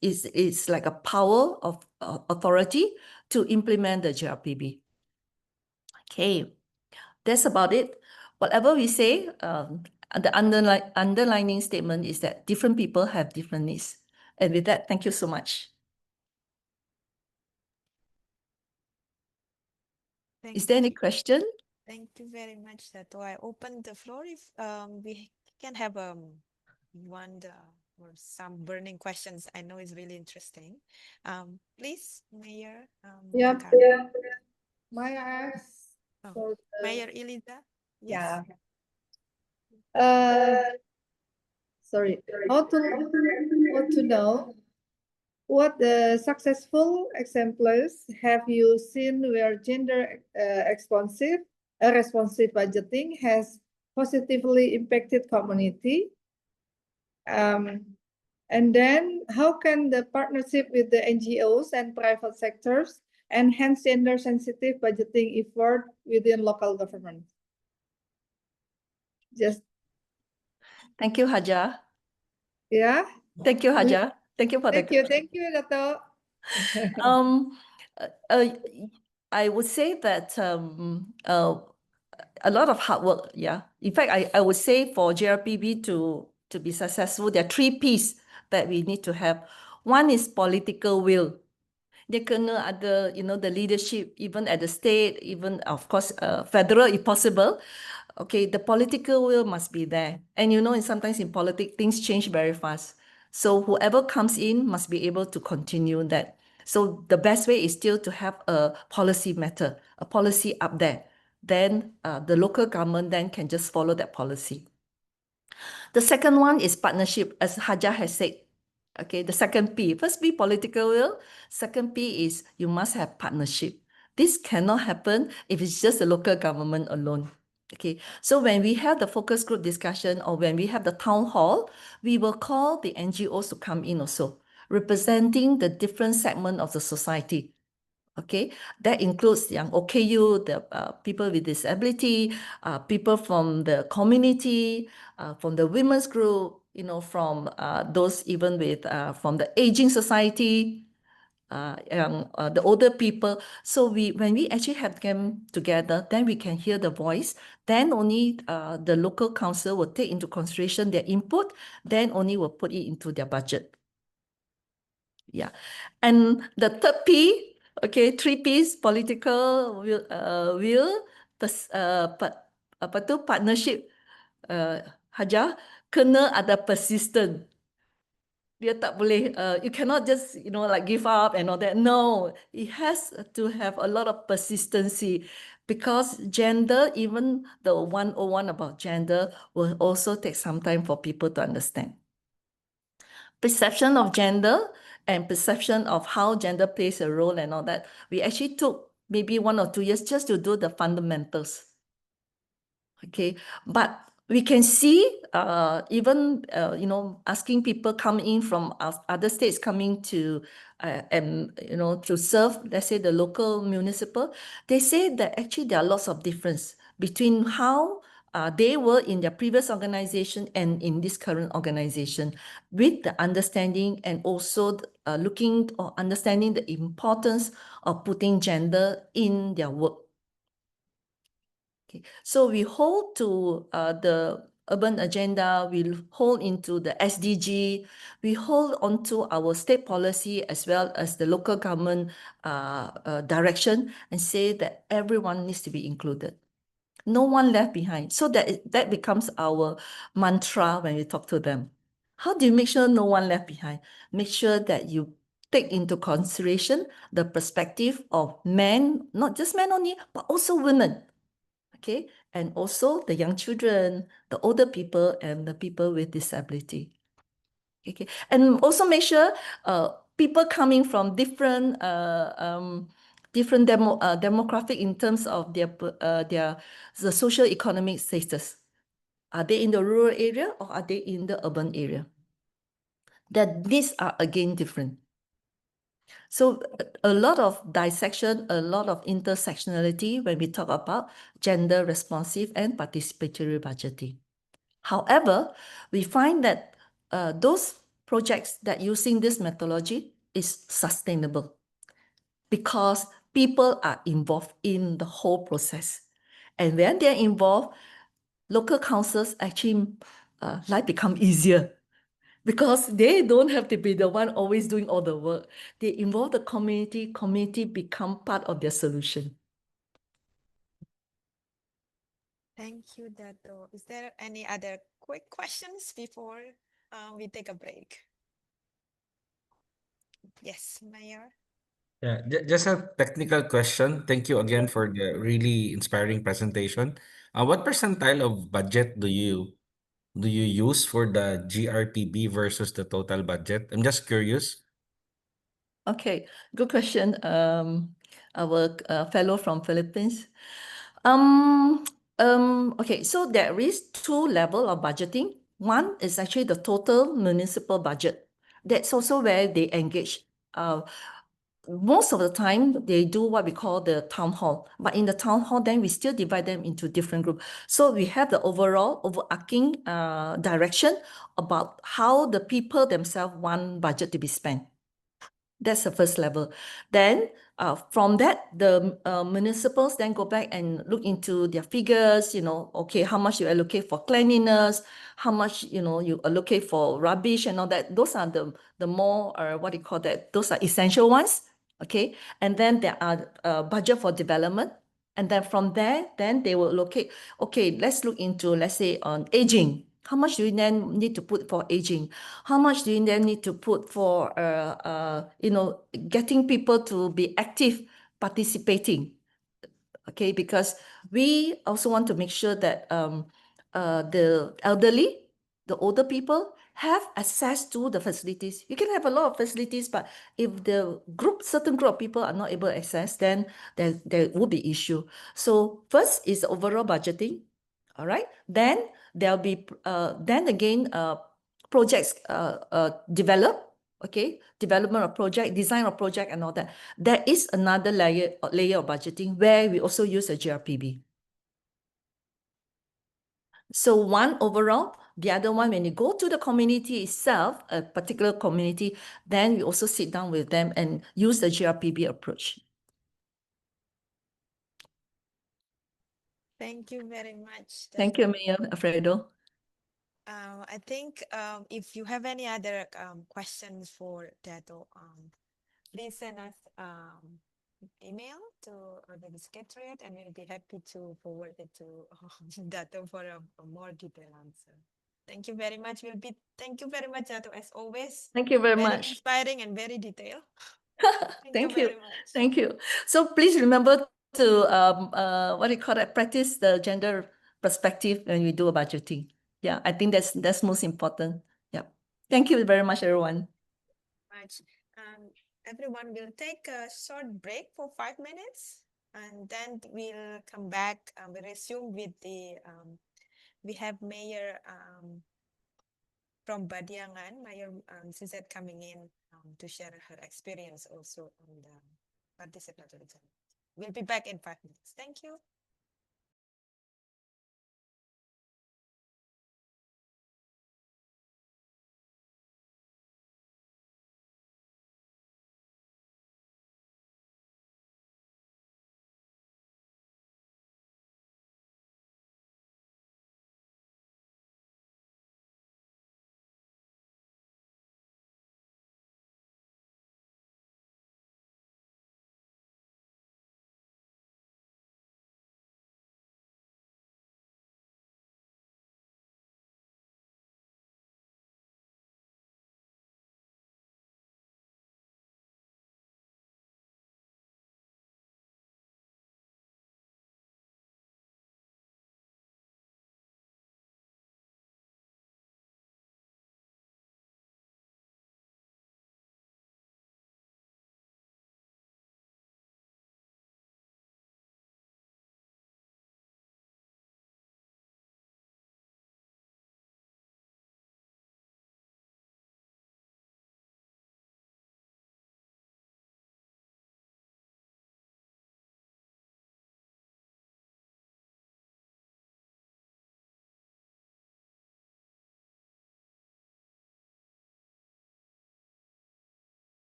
it's like a power of authority to implement the GRPB. Okay, that's about it. Whatever we say, the underlining statement is that different people have different needs. And with that, thank you so much. Is there any question? Thank you very much, Dato. I open the floor if we can have one or some burning questions. I know it's really interesting. Please, Mayor. Yep. Karen. May I ask for the, Mayor Eliza? Yes. Sorry. How to know what the successful examples have you seen where gender responsive budgeting has positively impacted community? And then how can the partnership with the NGOs and private sectors enhance gender sensitive budgeting effort within local government? Just thank you, Haja. Yeah. Thank you, Haja. Thank you for Thank you, Dato. I would say that a lot of hard work, yeah. In fact, I would say for GRPB to be successful, there are 3 Ps that we need to have. One is political will. Dia kena ada, you know, the leadership, even at the state, even of course federal if possible. Okay, the political will must be there. And you know, sometimes in politics, things change very fast. So whoever comes in must be able to continue that. So the best way is still to have a policy matter, a policy up there. Then the local government then can just follow that policy. The second one is partnership, as Haja has said. Okay, the second P. First P, political will. Second P is you must have partnership. This cannot happen if it's just the local government alone. Okay, so when we have the focus group discussion or when we have the town hall, we will call the NGOs to come in also, representing the different segment of the society. Okay, that includes young OKU, the people with disability, people from the community, from the women's group, you know, from those even with from the aging society, the older people. So when we actually have them together, then we can hear the voice. Then only the local council will take into consideration their input. Then only will put it into their budget. Yeah, and the third P. Okay, 3 Ps, political will, apa tu, partnership, Hajar, kena ada persistent. Dia tak boleh, you cannot just, you know, like give up and all that. No, it has to have a lot of persistency because gender, even the 101 about gender, will also take some time for people to understand. Perception of gender and perception of how gender plays a role and all that. We actually took maybe 1 or 2 years just to do the fundamentals. Okay, but we can see even you know, asking people come in from other states coming to and you know, to serve, let's say the local municipal, they say that actually there are lots of difference between how they were in their previous organization and in this current organization, with the understanding and also looking or understanding the importance of putting gender in their work. Okay, so we hold to the urban agenda, we hold into the SDG, we hold onto our state policy as well as the local government direction, and say that everyone needs to be included. No one left behind. So that becomes our mantra when we talk to them. How do you make sure no one left behind? Make sure that you take into consideration the perspective of men, not just men only, but also women. Okay, and also the young children, the older people, and the people with disability. Okay, and also make sure people coming from different demographic in terms of the social economic status. Are they in the rural area or are they in the urban area? That these are again different. So a lot of dissection, a lot of intersectionality when we talk about gender responsive and participatory budgeting. However, we find that those projects that using this methodology is sustainable because people are involved in the whole process. And when they're involved, local councils actually life become easier because they don't have to be the one always doing all the work. They involve the community become part of their solution. Thank you, Dato. Is there any other quick questions before we take a break? Yes, Mayor. Yeah, just a technical question. Thank you again for the really inspiring presentation. What percentile of budget do you use for the GRPB versus the total budget? I'm just curious. Okay, good question. Our fellow from Philippines. Okay, so there is 2 levels of budgeting. One is actually the total municipal budget. That's also where they engage. Most of the time, they do what we call the town hall. But in the town hall, then we still divide them into different groups. So we have the overall overarching direction about how the people themselves want budget to be spent. That's the first level. Then from that, the municipals then go back and look into their figures, you know, okay, how much you allocate for cleanliness, how much, you know, you allocate for rubbish and all that. Those are the more, what do you call that? Those are essential ones, okay? And then there are budget for development. And then from there, then they will locate, okay, let's look into, let's say, on aging. How much do you then need to put for aging? How much do you then need to put for, you know, getting people to be active, participating? Okay, because we also want to make sure that the elderly, the older people have access to the facilities. You can have a lot of facilities, but if the certain group of people are not able to access, then there will be issue. So first is overall budgeting. All right. Then there'll be then again projects develop. Okay, development of project, design of project, and all that. There is another layer of budgeting where we also use a GRPB. So one overall, the other one, when you go to the community itself, a particular community, then we also sit down with them and use the GRPB approach. Thank you very much. Thank you, Mayor Alfredo. I think if you have any other questions for Dato, please send us email to the secretariat, and we'll be happy to forward it to Dato for a more detailed answer. Thank you very much. Thank you very much, Dato, as always. Thank you very Very much. inspiring and very detailed. Thank you. Very much. Thank you. So please remember to what do you call that? Practice the gender perspective when we do a budgeting. Yeah, I think that's most important. Yeah. Thank you very much, everyone. Much. Everyone will take a short break for 5 minutes, and then we'll come back. We'll resume with the we have Mayor from Badiangan, Mayor Suzette coming in to share her experience also on the participatory exam. We'll be back in 5 minutes. Thank you.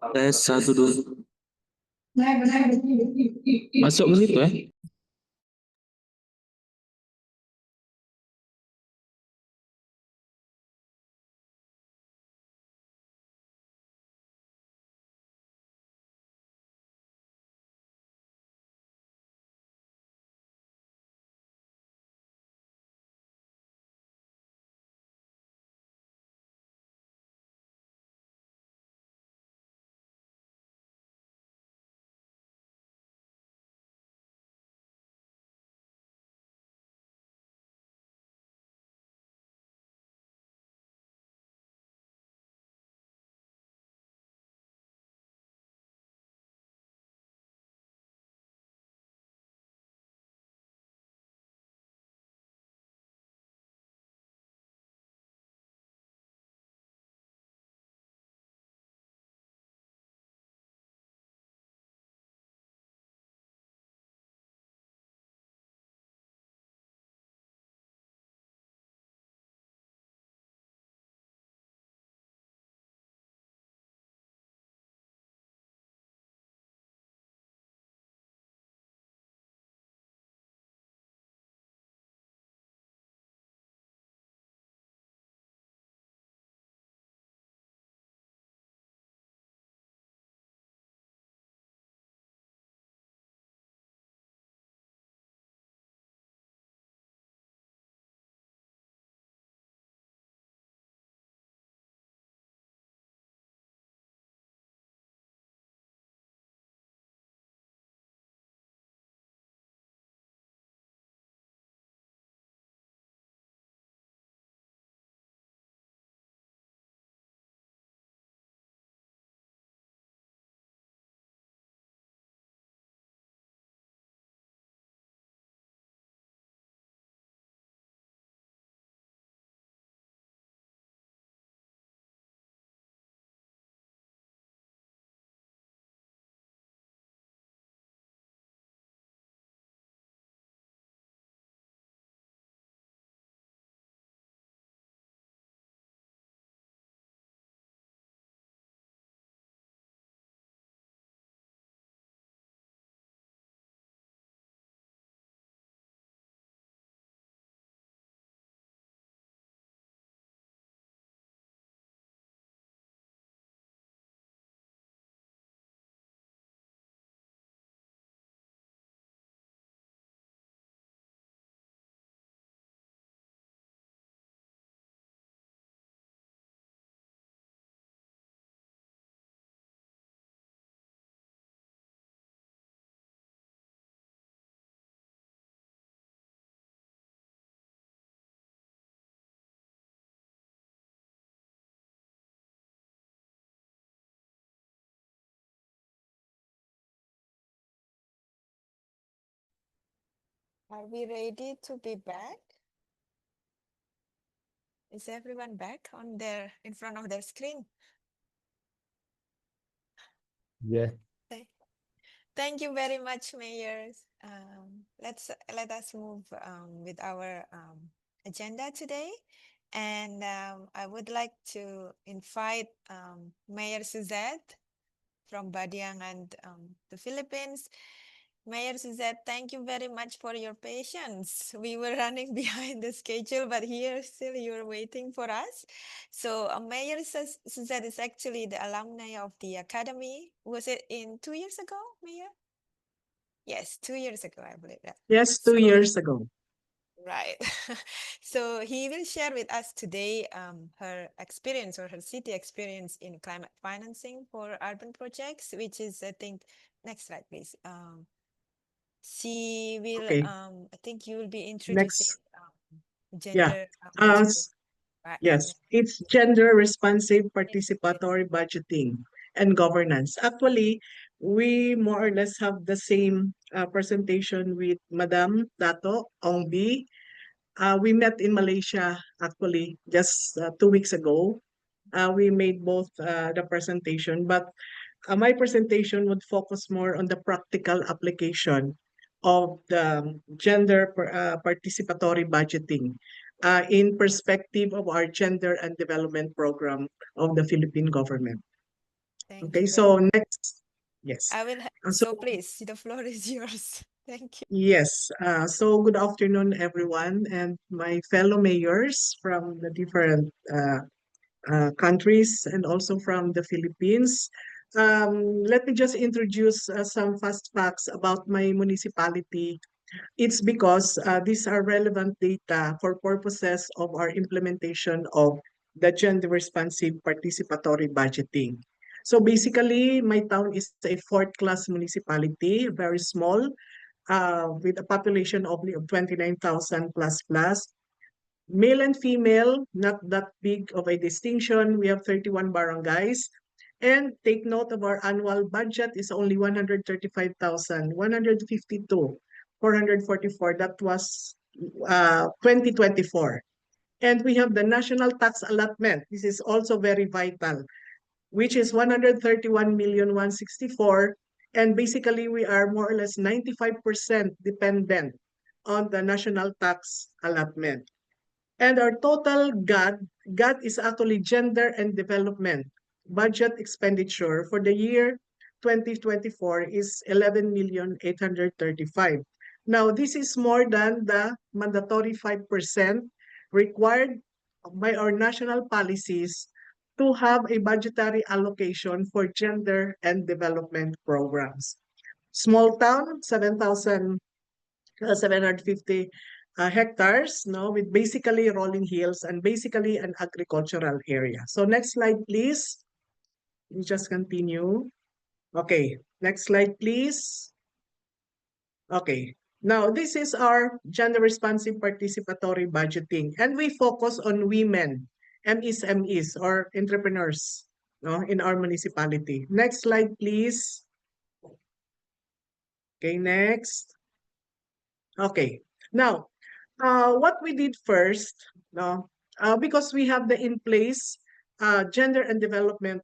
Tes 1, 2. Masuk begitu ya? Are we ready to be back? Is everyone back on in front of their screen? Yeah. Thank you very much, mayors. Let us move with our agenda today. And I would like to invite Mayor Suzette from Badiang and the Philippines. Mayor Suzette, thank you very much for your patience. We were running behind the schedule, but here still you're waiting for us. So Mayor Suzette is actually the alumni of the academy. Was it in 2 years ago, Mayor? Yes, 2 years ago, I believe that. Yes, 2 years ago. Right. So he will share with us today her experience or her city experience in climate financing for urban projects, which is, I think, next slide, please. She will, Okay. I think you will be introducing Next. gender. Right. Yes, it's gender responsive participatory budgeting and governance. Actually, we more or less have the same presentation with Madam Dato Ongbi. We met in Malaysia actually just 2 weeks ago. We made both the presentation, but my presentation would focus more on the practical application of the gender participatory budgeting in perspective of our gender and development program of the Philippine government. Thank Okay, you so very much. next, yes. I will, so please, the floor is yours. Thank you. Yes, so good afternoon, everyone, and my fellow mayors from the different countries and also from the Philippines. Let me just introduce some fast facts about my municipality. It's because these are relevant data for purposes of our implementation of the gender responsive participatory budgeting. So basically, my town is a fourth-class municipality, very small, with a population only of 29,000 plus. Male and female, not that big of a distinction. We have 31 barangays. And take note of our annual budget is only 135,152, 444. That was 2024. And we have the national tax allotment. This is also very vital, which is 131,164. And basically, we are more or less 95% dependent on the national tax allotment. And our total GAD is actually gender and development budget expenditure for the year 2024 is 11,835,000. Now, this is more than the mandatory 5% required by our national policies to have a budgetary allocation for gender and development programs. Small town, 7,750 hectares, no, with basically rolling hills and basically an agricultural area. So next slide, please. We just continue. Okay, next slide, please. Okay, now this is our gender responsive participatory budgeting, and we focus on women, MSMEs or entrepreneurs, no, in our municipality. Next slide, please. Okay, next. Okay, now what we did first, no, because we have the in place gender and development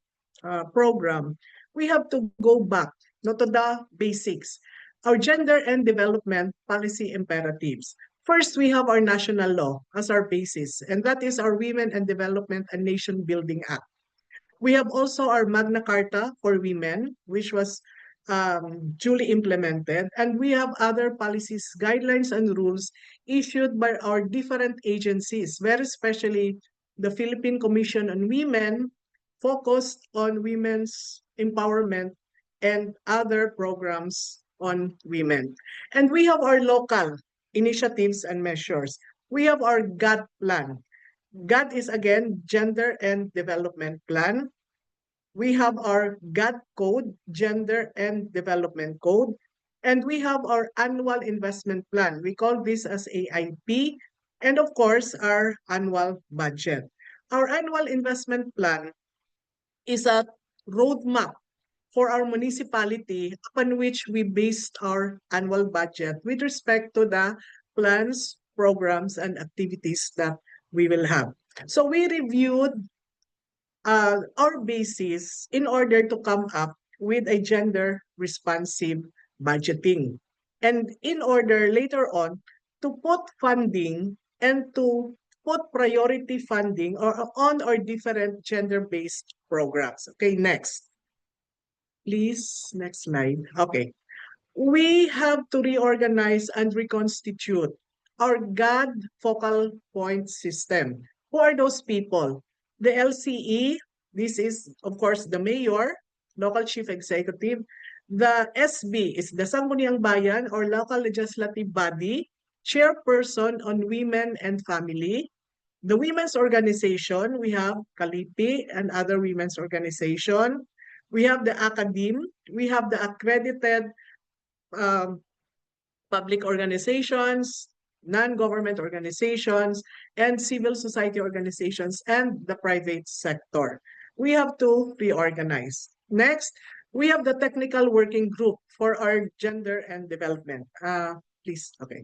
program, we have to go back, no, to the basics. Our gender and development policy imperatives. First, we have our national law as our basis, and that is our Women and Development and Nation Building Act. We have also our Magna Carta for women, which was duly implemented, and we have other policies, guidelines, and rules issued by our different agencies, very especially the Philippine Commission on Women, focused on women's empowerment and other programs on women. And we have our local initiatives and measures. We have our GAD plan. GAD is again Gender and Development Plan. We have our GAD code, Gender and Development Code, and we have our annual investment plan. We call this as AIP, and of course, our annual budget. Our annual investment plan is a roadmap for our municipality upon which we based our annual budget with respect to the plans, programs, and activities that we will have. So we reviewed our basis in order to come up with a gender responsive budgeting. And in order later on to put funding and to put priority funding on our different gender-based programs. Okay, next. Please, next slide. Okay. We have to reorganize and reconstitute our GAD focal point system. Who are those people? The LCE, this is, of course, the mayor, local chief executive. The SB is the Sangguniang Bayan or local legislative body, chairperson on women and family. The women's organization, we have Kalipi and other women's organization. We have the academe, we have the accredited public organizations, non-government organizations, and civil society organizations, and the private sector. We have to reorganize. Next, we have the technical working group for our gender and development. Please, okay.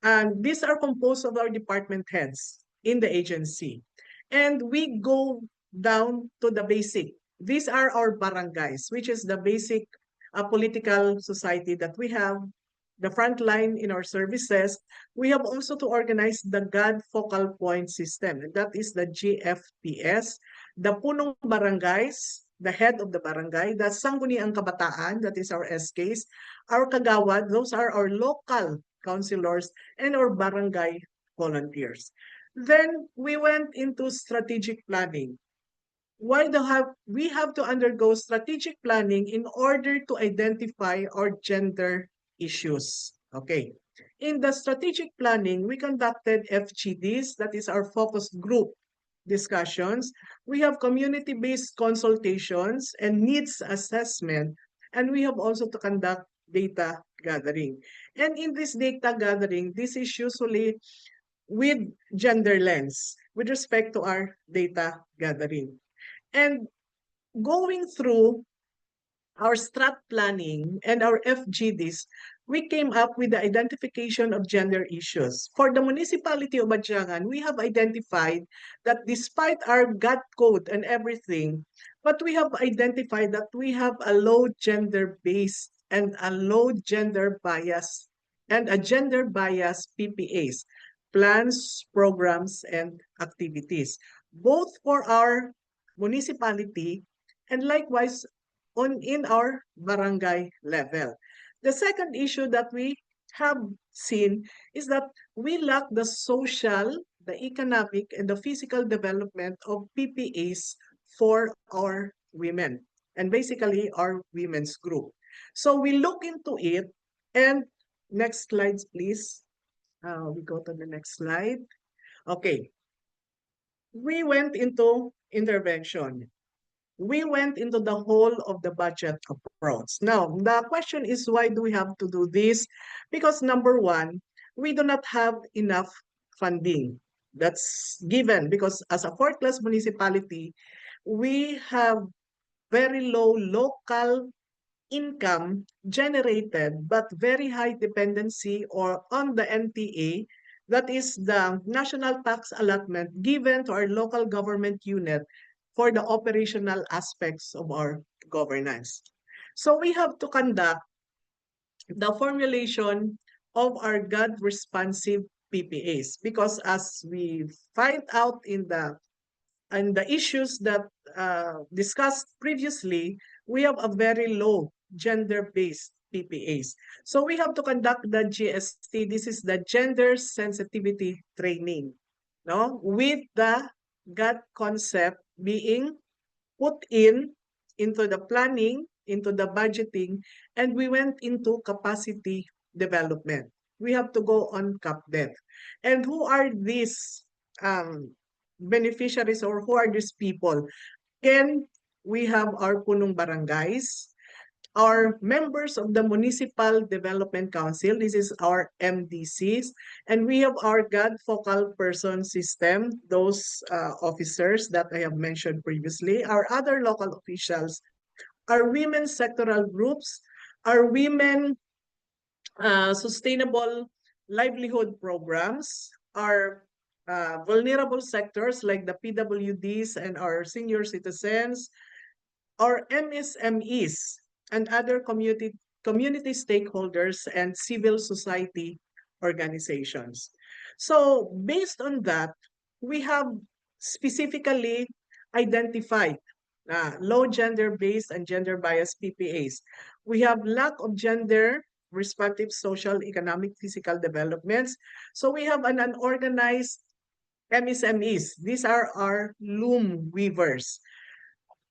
And these are composed of our department heads in the agency. And we go down to the basic. These are our barangays, which is the basic political society that we have, the front line in our services. We have also to organize the GAD focal point system, and that is the GFPS, the punong barangays, the head of the barangay, the Sangguniang Kabataan, that is our SKs, our Kagawad, those are our local councilors, and our barangay volunteers. Then we went into strategic planning. We have to undergo strategic planning in order to identify our gender issues. Okay. In the strategic planning, we conducted FGDs, that is our focus group discussions. We have community-based consultations and needs assessment, and we have also to conduct data gathering. And in this data gathering, this is usually with gender lens with respect to our data gathering. And going through our strat planning and our FGDs, we came up with the identification of gender issues. For the municipality of Badyangan, we have identified that despite our GAT code and everything, but we have identified that we have a low gender base and a low gender bias and a gender bias PPAs, plans, programs, and activities, both for our municipality and likewise in our barangay level. The second issue that we have seen is that we lack the social, the economic, and the physical development of PPAs for our women, and basically our women's group. So we look into it, and next slides, please. We go to the next slide. Okay. We went into intervention. We went into the whole of the budget approach. Now, the question is, why do we have to do this? Because number one, we do not have enough funding. That's given because as a fourth-class municipality, we have very low local income generated, but very high dependency or on the NTA, that is the national tax allotment given to our local government unit for the operational aspects of our governance. So we have to conduct the formulation of our GAD responsive PPAs because as we find out in the issues that discussed previously, we have a very low gender-based PPAs. So we have to conduct the GST. This is the gender sensitivity training, no, with the GAD concept being put into the planning, into the budgeting, and we went into capacity development. We have to go on CapDev. And who are these beneficiaries or who are these people? Again, we have our punong barangays, our members of the Municipal Development Council, this is our MDCs, and we have our GAD focal person system, those officers that I have mentioned previously, our other local officials, our women sectoral groups, our women sustainable livelihood programs, our vulnerable sectors like the PWDs and our senior citizens, our MSMEs, and other community stakeholders and civil society organizations. So based on that, we have specifically identified low gender-based and gender-biased PPAs. We have lack of gender responsive social, economic, physical developments. So we have an unorganized MSMEs. These are our loom weavers.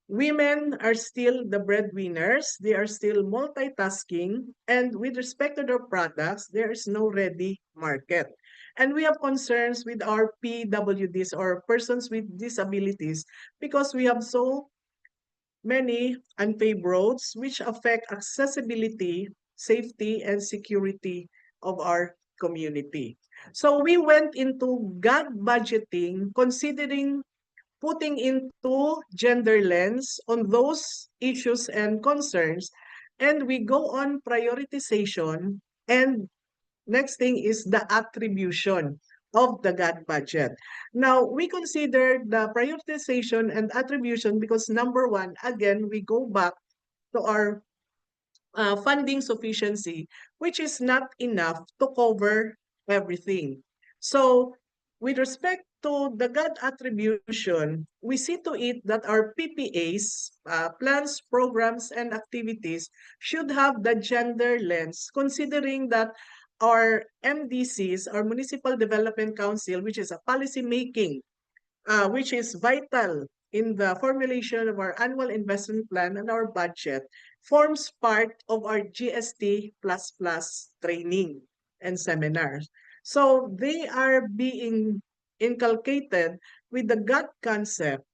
Women are still the breadwinners. They are still multitasking. And with respect to their products, there is no ready market. And we have concerns with our PWDs or persons with disabilities because we have so many unpaved roads which affect accessibility, safety, and security of our community. So we went into GAD budgeting considering putting into gender lens on those issues and concerns, and we go on prioritization, and next thing is the attribution of the GAD budget. Now, we consider the prioritization and attribution because number one, again, we go back to our funding sufficiency, which is not enough to cover everything. So with respect to the God attribution, we see to it that our PPAs, plans, programs, and activities should have the gender lens, considering that our MDCs, our Municipal Development Council, which is a policy making, which is vital in the formulation of our annual investment plan and our budget, forms part of our GST++ training and seminars. So they are being inculcated with the GAT concept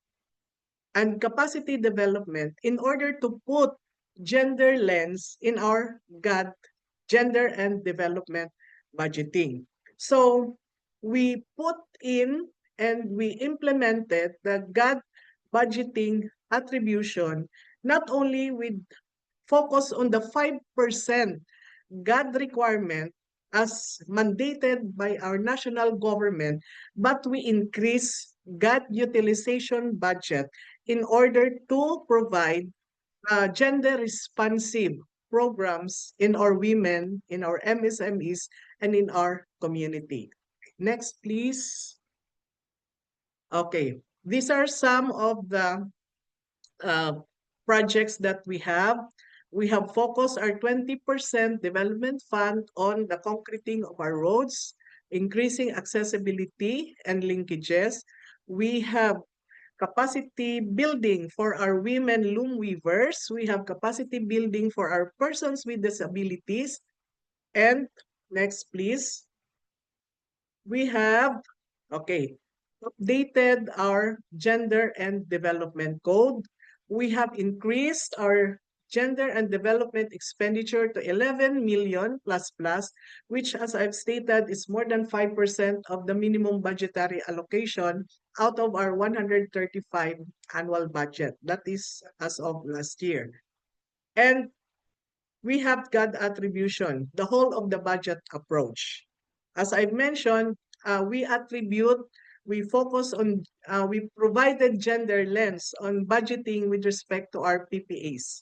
and capacity development in order to put gender lens in our GAT, gender and development budgeting. So we put in and we implemented the GAT budgeting attribution, not only with focus on the 5% GAD requirement as mandated by our national government, but we increase GAD utilization budget in order to provide gender responsive programs in our women, in our MSMEs, and in our community. Next, please. Okay, these are some of the projects that we have. We have focused our 20% development fund on the concreting of our roads, increasing accessibility and linkages. We have capacity building for our women loom weavers. We have capacity building for our persons with disabilities. And next, please. We have, okay, updated our gender and development code. We have increased our gender and development expenditure to 11 million plus, which, as I've stated, is more than 5% of the minimum budgetary allocation out of our 135 annual budget. That is as of last year. And we have God attribution, the whole of the budget approach. As I've mentioned, we focus on, we provided gender lens on budgeting with respect to our PPAs.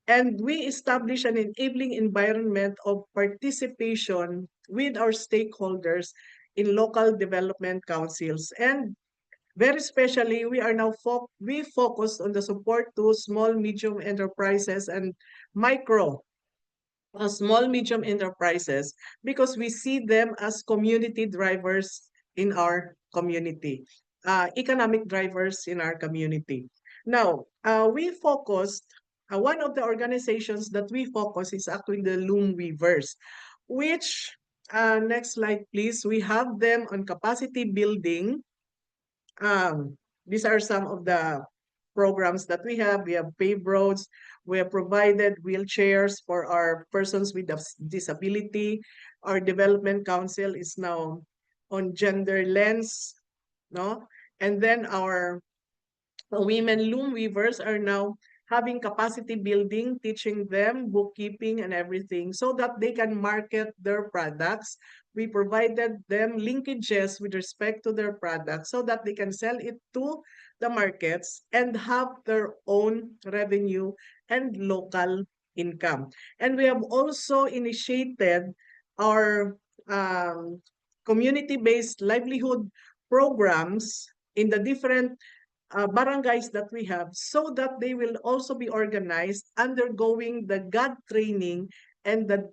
And we establish an enabling environment of participation with our stakeholders in local development councils. And very especially, we are now we focus on the support to small, medium enterprises and micro, small, medium enterprises, because we see them as community drivers in our community, economic drivers in our community. Now, we focused, one of the organizations that we focus is actually the loom weavers, which, next slide please, we have them on capacity building. These are some of the programs that we have. We have paved roads. We have provided wheelchairs for our persons with disability. Our development council is now on gender lens, no? And then our women loom weavers are now having capacity building, teaching them bookkeeping and everything so that they can market their products. We provided them linkages with respect to their products so that they can sell it to the markets and have their own revenue and local income. And we have also initiated our community-based livelihood programs in the different barangays that we have, so that they will also be organized, undergoing the God training and the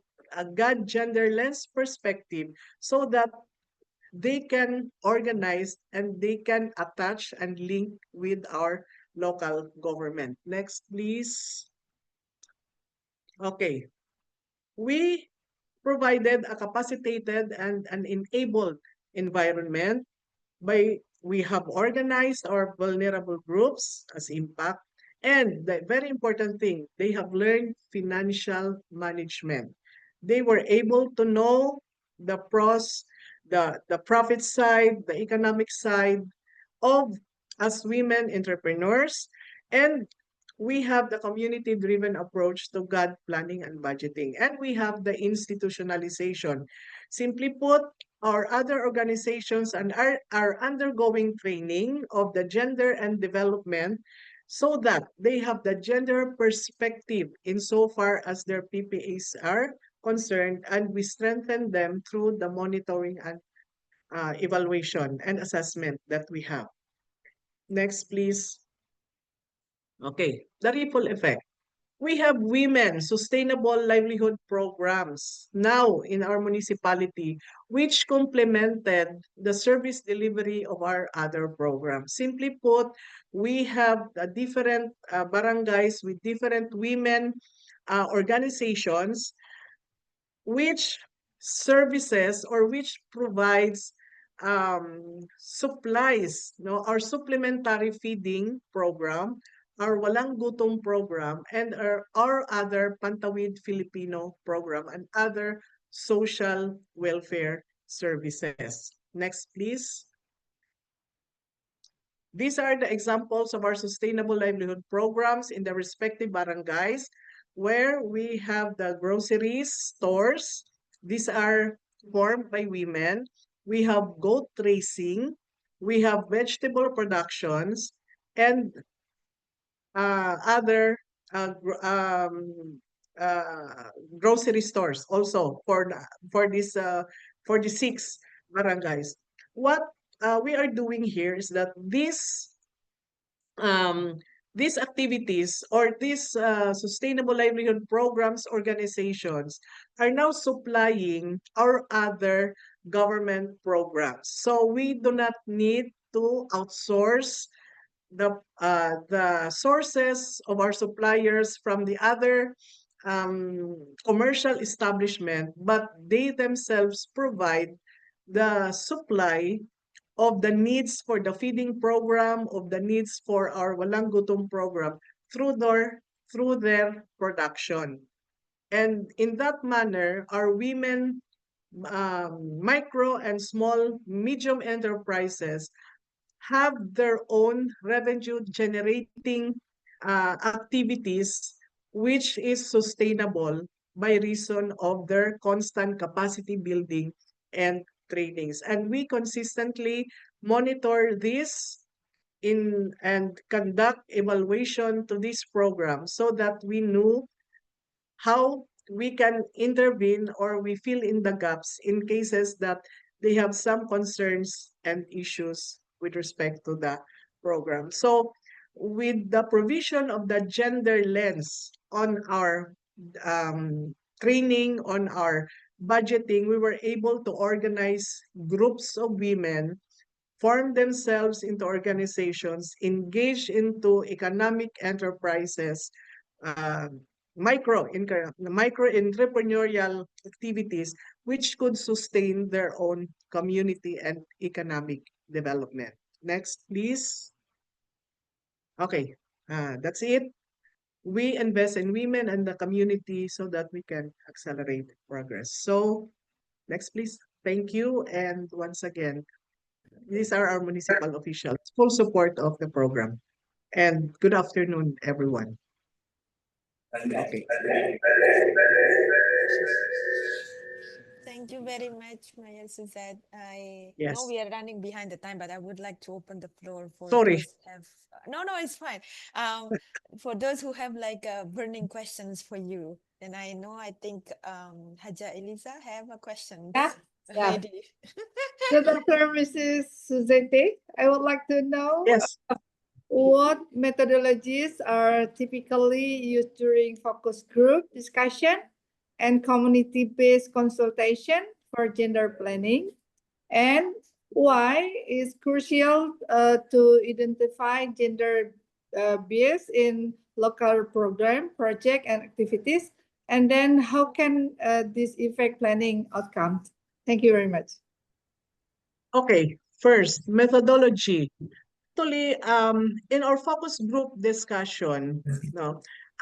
God gender lens perspective, so that they can organize and they can attach and link with our local government. Next, please. Okay. We provided a capacitated and an enabled environment by we have organized our vulnerable groups as impact. And the very important thing, they have learned financial management. They were able to know the pros, the profit side, the economic side of as women entrepreneurs. And we have the community-driven approach to God planning and budgeting. And we have the institutionalization. Simply put, our other organizations and are undergoing training of the gender and development so that they have the gender perspective insofar as their PPAs are concerned, and we strengthen them through the monitoring and evaluation and assessment that we have. Next, please. Okay, the ripple effect. We have women sustainable livelihood programs now in our municipality, which complemented the service delivery of our other programs. Simply put, we have different barangays with different women organizations which services or which provides supplies, no, our supplementary feeding program, our Walang Gutom program, and our other Pantawid Filipino program and other social welfare services. Next, please. These are the examples of our sustainable livelihood programs in the respective barangays, where we have the groceries stores. These are formed by women. We have goat raising. We have vegetable productions and other grocery stores also for the 6 barangays. What we are doing here is that these activities or these sustainable livelihood programs organizations are now supplying our other government programs. So we do not need to outsource the sources of our suppliers from the other commercial establishment, but they themselves provide the supply of the needs for the feeding program, of the needs for our Walang Gutom program through their production. And in that manner, our women, micro and small, medium enterprises have their own revenue generating activities, which is sustainable by reason of their constant capacity building and trainings. And we consistently monitor this and conduct evaluation to this program so that we know how we can intervene or we fill in the gaps in cases that they have some concerns and issues with respect to the program. So with the provision of the gender lens on our training, on our budgeting, we were able to organize groups of women, form themselves into organizations, engage into economic enterprises, micro entrepreneurial activities, which could sustain their own community and economic development. Next, please. Okay, that's it. We invest in women and the community so that we can accelerate progress. So next, please. Thank you. And once again, these are our municipal officials, full support of the program. And good afternoon, everyone. Okay. Thank you very much, Mayor Suzette. I Yes. know we are running behind the time, but I would like to open the floor for Sorry. those who have. No, it's fine. For those who have like burning questions for you, and I think Haja Eliza have a question. Yeah. Ready. So Dr. Mrs. Suzette, I would like to know Yes. what methodologies are typically used during focus group discussion and community-based consultation for gender planning, and why is crucial to identify gender bias in local program, project, and activities, and then how can this affect planning outcomes? Thank you very much. Okay, first, methodology. Actually, in our focus group discussion,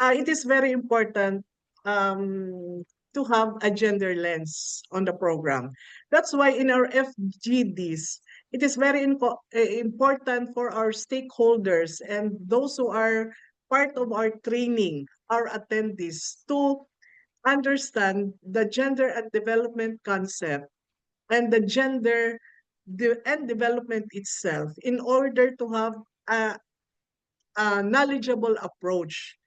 it is very important to have a gender lens on the program. That's why in our FGDs, it is very important for our stakeholders and those who are part of our training, our attendees, to understand the gender and development concept and the gender and development itself in order to have a knowledgeable approach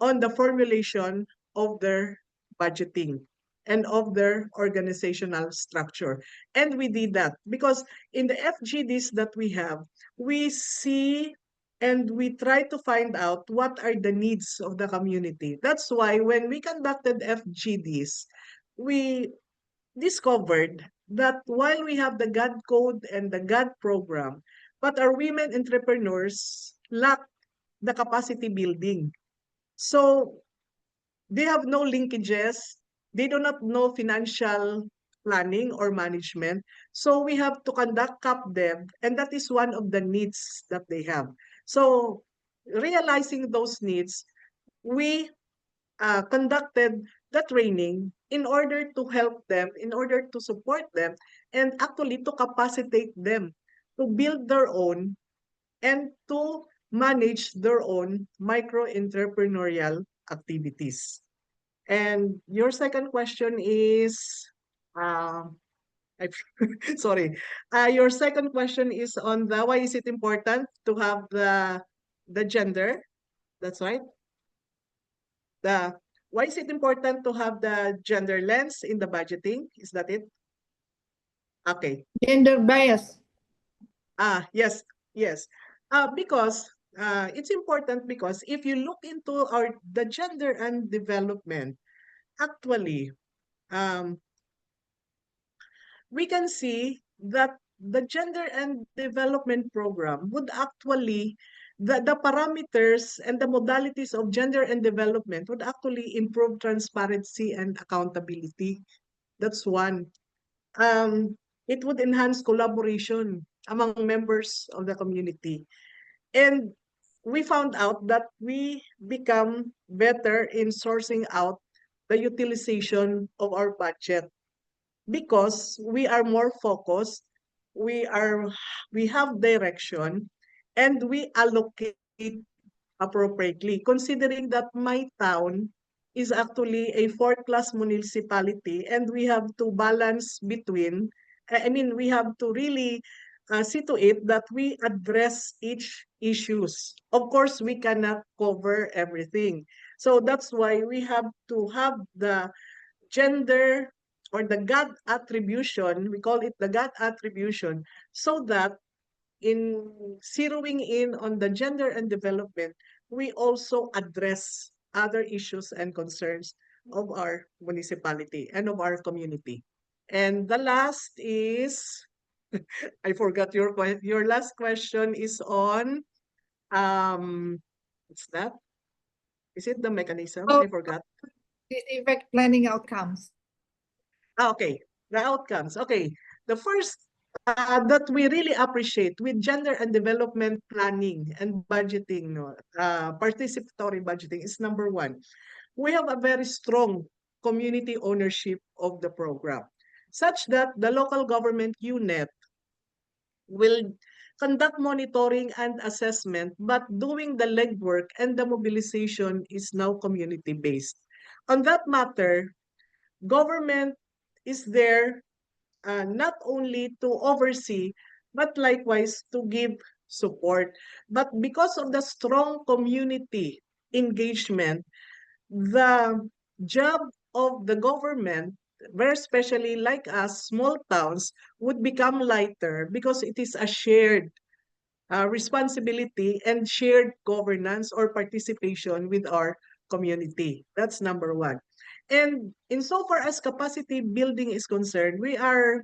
on the formulation of their budgeting. and of their organizational structure. And we did that because in the FGDs that we have, we see and we try to find out what are the needs of the community. That's why when we conducted FGDs, we discovered that while we have the God Code and the God program, but our women entrepreneurs lack the capacity building. So they have no linkages. They do not know financial planning or management. So we have to conduct CapDev, and that is one of the needs that they have. So realizing those needs, we conducted the training in order to help them, in order to support them, and actually to capacitate them to build their own and to manage their own micro-entrepreneurial activities. And your second question is, uh, sorry, your second question is on the why is it important to have the gender? That's right. The why is it important to have the gender lens in the budgeting? Is that it? Okay. Gender bias. Yes, yes. Because it's important because if you look into the gender and development, actually, we can see that the gender and development program would actually the parameters and the modalities of gender and development would actually improve transparency and accountability. That's one. It would enhance collaboration among members of the community. And we found out that we become better in sourcing out the utilization of our budget because we are more focused, we have direction, and we allocate appropriately, considering that my town is actually a fourth-class municipality, and we have to balance between, we have to really see to it that we address each issues. Of course, we cannot cover everything. So that's why we have to have the gender or the God attribution, we call it the God attribution, so that in zeroing in on the gender and development, we also address other issues and concerns of our municipality and of our community. And the last is, I forgot your last question is on, what's that? Is it the mechanism? I forgot. Effect planning outcomes. Okay, the outcomes. Okay, the first that we really appreciate with gender and development planning and budgeting, participatory budgeting is number one. We have a very strong community ownership of the program, such that the local government unit will conduct monitoring and assessment, but doing the legwork and the mobilization is now community-based. On that matter, government is there not only to oversee, but likewise to give support. But because of the strong community engagement, the job of the government, very especially like us, small towns, would become lighter because it is a shared responsibility and shared governance or participation with our community. That's number one. And insofar as capacity building is concerned, we are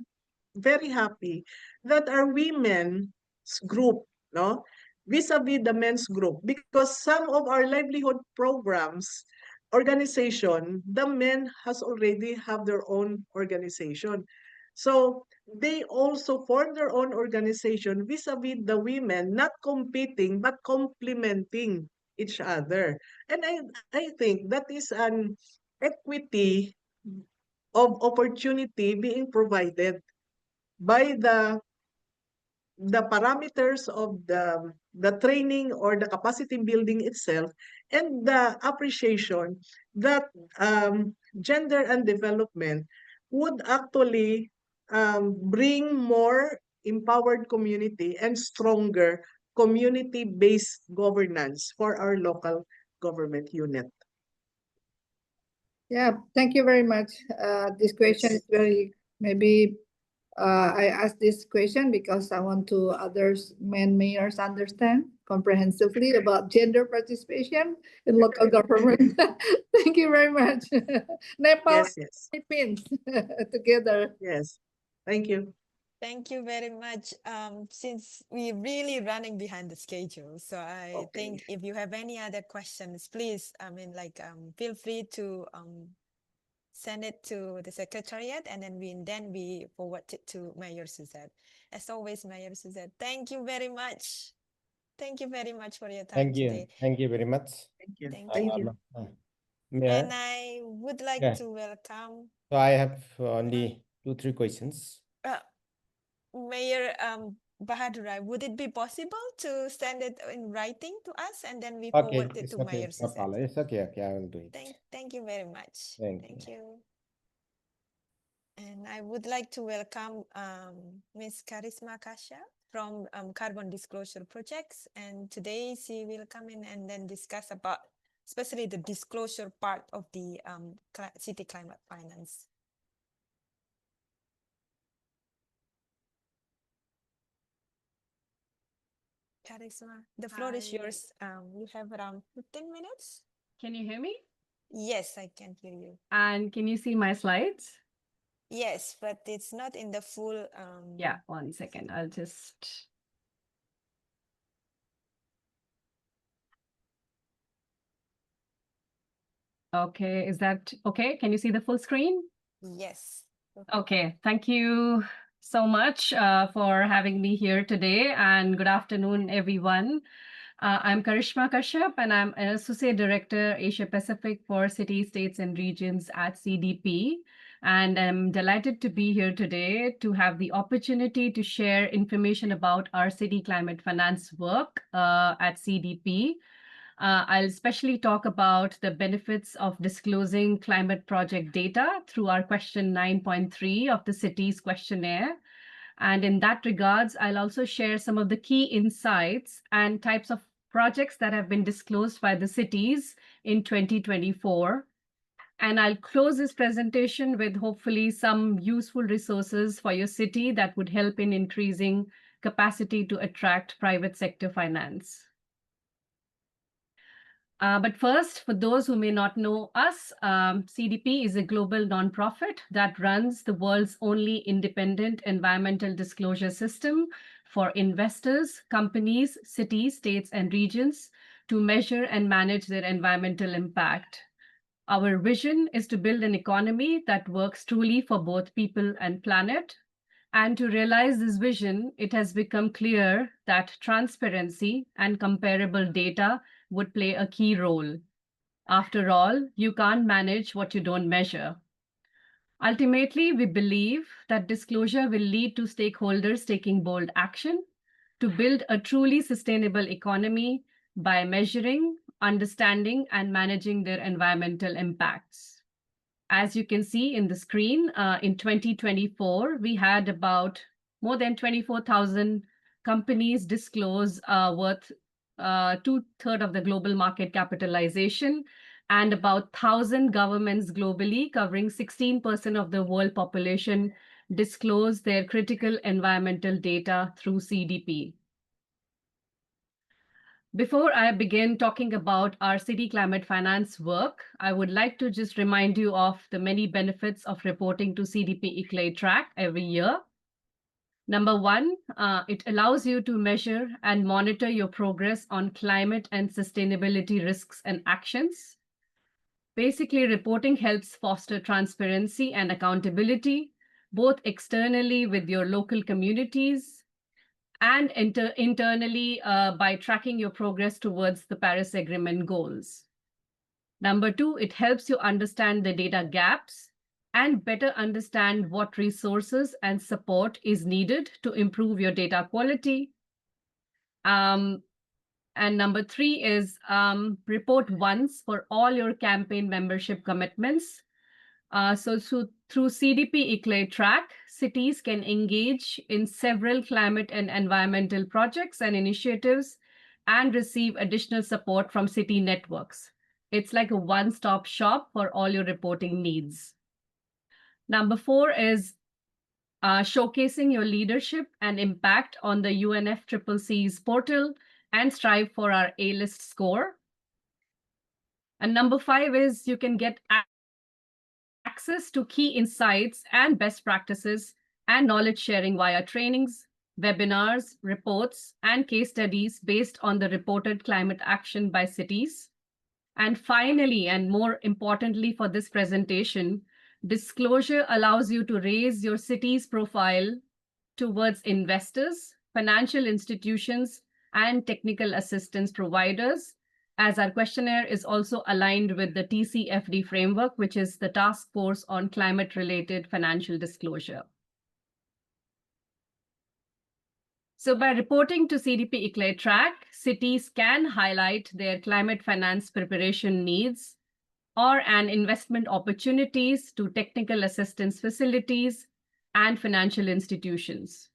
very happy that our women's group, no, vis-a-vis the men's group, because some of our livelihood programs, organization, the men has already have their own organization. So they also form their own organization vis-a-vis the women, not competing, but complementing each other. And I think that is an equity of opportunity being provided by the parameters of the training or the capacity building itself and the appreciation that gender and development would actually bring more empowered community and stronger community-based governance for our local government unit. Yeah, thank you very much. This question is very, maybe I asked this question because I want to others mayors understand comprehensively about gender participation in local government. Thank you very much. Nepal Yes, and yes, Philippines together. yes. Thank you. Thank you very much. Since we're really running behind the schedule, so I Okay. think if you have any other questions, please, feel free to send it to the secretariat, and then we forward it to Mayor Suzette. As always, Mayor Suzette, thank you very much. Thank you very much for your time Thank you. today. Thank you very much. Thank you. Thank Thank you. you. Mayor. And I would like Yeah. to welcome So I have only 2-3 questions. Mayor Bahadurai. Would it be possible to send it in writing to us, and then we Okay, forward it it's to okay. Mayor No Suzette? problem. It's okay. Okay, I will do it. Thank you very much. Thank you. you. And I would like to welcome Ms. Karisma Kasha from Carbon Disclosure Projects. And today she will come in and then discuss about especially the disclosure part of the city climate finance. Karisma, the floor is Hi. yours. You have around 15 minutes. Can you hear me? Yes, I can hear you. And can you see my slides? Yes, but it's not in the full. Yeah, 1 second. I'll just. Okay, is that okay? Can you see the full screen? Yes. Okay, thank you so much for having me here today, and good afternoon, everyone. I'm Karishma Kashyap, and I'm an Associate Director, Asia Pacific for Cities, States, and Regions at CDP. And I'm delighted to be here today to have the opportunity to share information about our city climate finance work at CDP. I'll especially talk about the benefits of disclosing climate project data through our question 9.3 of the city's questionnaire. And in that regards, I'll also share some of the key insights and types of projects that have been disclosed by the cities in 2024. And I'll close this presentation with hopefully some useful resources for your city that would help in increasing capacity to attract private sector finance. But first, for those who may not know us, CDP is a global nonprofit that runs the world's only independent environmental disclosure system for investors, companies, cities, states, and regions to measure and manage their environmental impact. Our vision is to build an economy that works truly for both people and planet. And to realize this vision, it has become clear that transparency and comparable data would play a key role. After all, you can't manage what you don't measure. Ultimately, we believe that disclosure will lead to stakeholders taking bold action to build a truly sustainable economy by measuring, understanding, and managing their environmental impacts. As you can see in the screen, in 2024, we had about more than 24,000 companies disclose worth 2/3 of the global market capitalization, and about 1,000 governments globally, covering 16% of the world population, disclose their critical environmental data through CDP. Before I begin talking about our city climate finance work, I would like to just remind you of the many benefits of reporting to CDP ICLAI track every year. Number one, it allows you to measure and monitor your progress on climate and sustainability risks and actions. Basically, reporting helps foster transparency and accountability, both externally with your local communities and internally by tracking your progress towards the Paris Agreement goals. Number two, it helps you understand the data gaps and better understand what resources and support is needed to improve your data quality. And number three is report once for all your campaign membership commitments. So through CDP ICLAI track, cities can engage in several climate and environmental projects and initiatives and receive additional support from city networks. It's like a one-stop shop for all your reporting needs. Number 4 is showcasing your leadership and impact on the UNFCCC's portal and strive for our A-list score. And number 5 is you can get access to key insights and best practices and knowledge sharing via trainings, webinars, reports, and case studies based on the reported climate action by cities. And finally, and more importantly for this presentation, disclosure allows you to raise your city's profile towards investors, financial institutions, and technical assistance providers, as our questionnaire is also aligned with the TCFD framework, which is the Task Force on Climate-Related Financial Disclosure. So by reporting to CDP ICLAI track, cities can highlight their climate finance preparation needs or an investment opportunities to technical assistance facilities and financial institutions.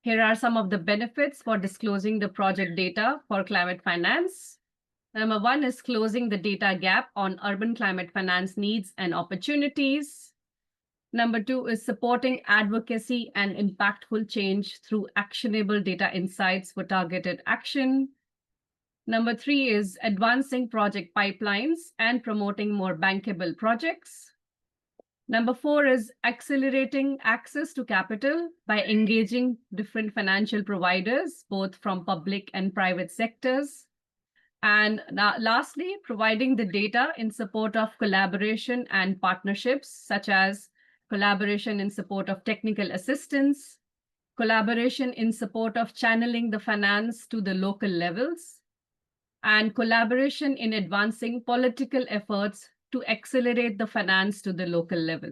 Here are some of the benefits for disclosing the project data for climate finance. Number 1 is closing the data gap on urban climate finance needs and opportunities. Number 2 is supporting advocacy and impactful change through actionable data insights for targeted action. Number 3 is advancing project pipelines and promoting more bankable projects. Number 4 is accelerating access to capital by engaging different financial providers, both from public and private sectors. And lastly, providing the data in support of collaboration and partnerships, such as collaboration in support of technical assistance, collaboration in support of channeling the finance to the local levels, and collaboration in advancing political efforts to accelerate the finance to the local level.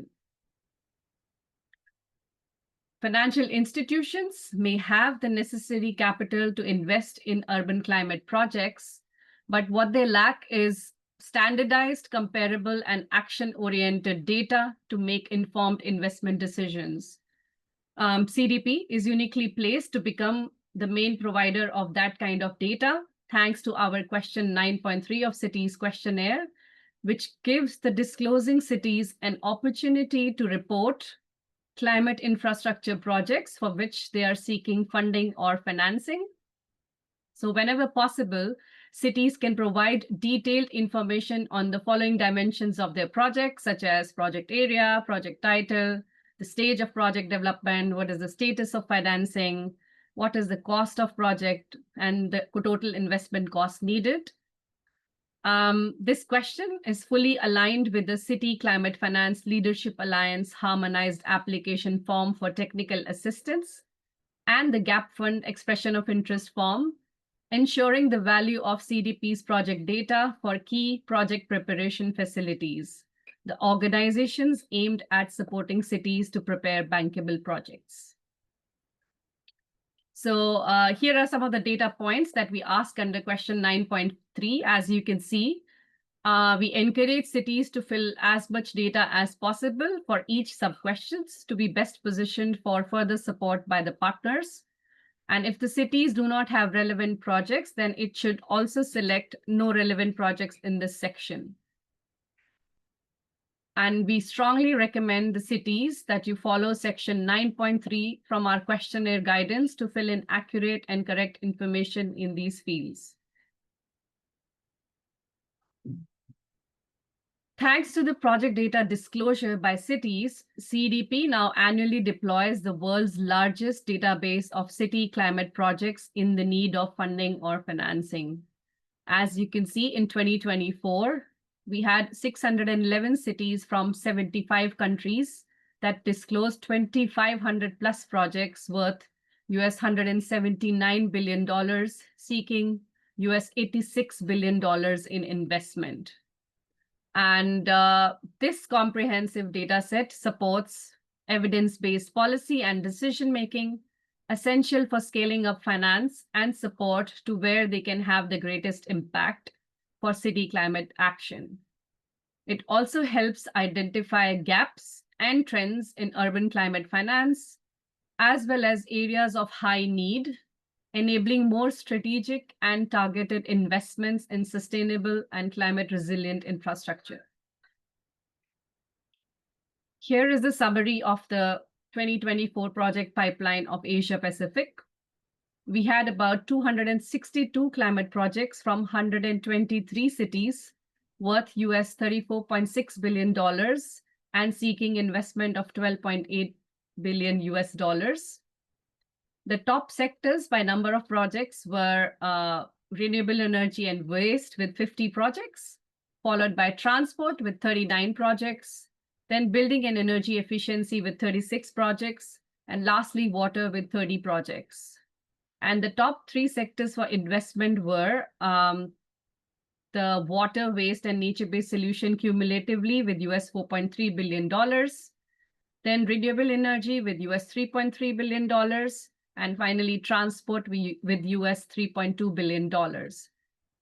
Financial institutions may have the necessary capital to invest in urban climate projects, but what they lack is standardized, comparable, and action-oriented data to make informed investment decisions. CDP is uniquely placed to become the main provider of that kind of data, thanks to our question 9.3 of cities questionnaire, which gives the disclosing cities an opportunity to report climate infrastructure projects for which they are seeking funding or financing. So whenever possible, cities can provide detailed information on the following dimensions of their project, such as project area, project title, the stage of project development, what is the status of financing, what is the cost of project, and the total investment cost needed. This question is fully aligned with the City Climate Finance Leadership Alliance Harmonized Application Form for Technical Assistance and the Gap Fund Expression of Interest Form, ensuring the value of CDP's project data for key project preparation facilities, the organizations aimed at supporting cities to prepare bankable projects. So here are some of the data points that we ask under question 9.3. As you can see, we encourage cities to fill as much data as possible for each sub-questions to be best positioned for further support by the partners. And if the cities do not have relevant projects, then it should also select no relevant projects in this section. And we strongly recommend the cities that you follow section 9.3 from our questionnaire guidance to fill in accurate and correct information in these fields. Thanks to the project data disclosure by cities, CDP now annually deploys the world's largest database of city climate projects in the need of funding or financing. As you can see, in 2024, we had 611 cities from 75 countries that disclosed 2,500 plus projects worth US $179 billion, seeking US $86 billion in investment. And this comprehensive data set supports evidence-based policy and decision-making, essential for scaling up finance and support to where they can have the greatest impact for city climate action. It also helps identify gaps and trends in urban climate finance, as well as areas of high need, enabling more strategic and targeted investments in sustainable and climate resilient infrastructure. Here is the summary of the 2024 project pipeline of Asia Pacific. We had about 262 climate projects from 123 cities worth US $34.6 billion and seeking investment of $12.8 billion US dollars. The top sectors by number of projects were renewable energy and waste with 50 projects, followed by transport with 39 projects, then building and energy efficiency with 36 projects, and lastly, water with 30 projects. And the top 3 sectors for investment were the water, waste, and nature-based solution cumulatively with US $4.3 billion, then renewable energy with US $3.3 billion, and finally transport with US $3.2 billion.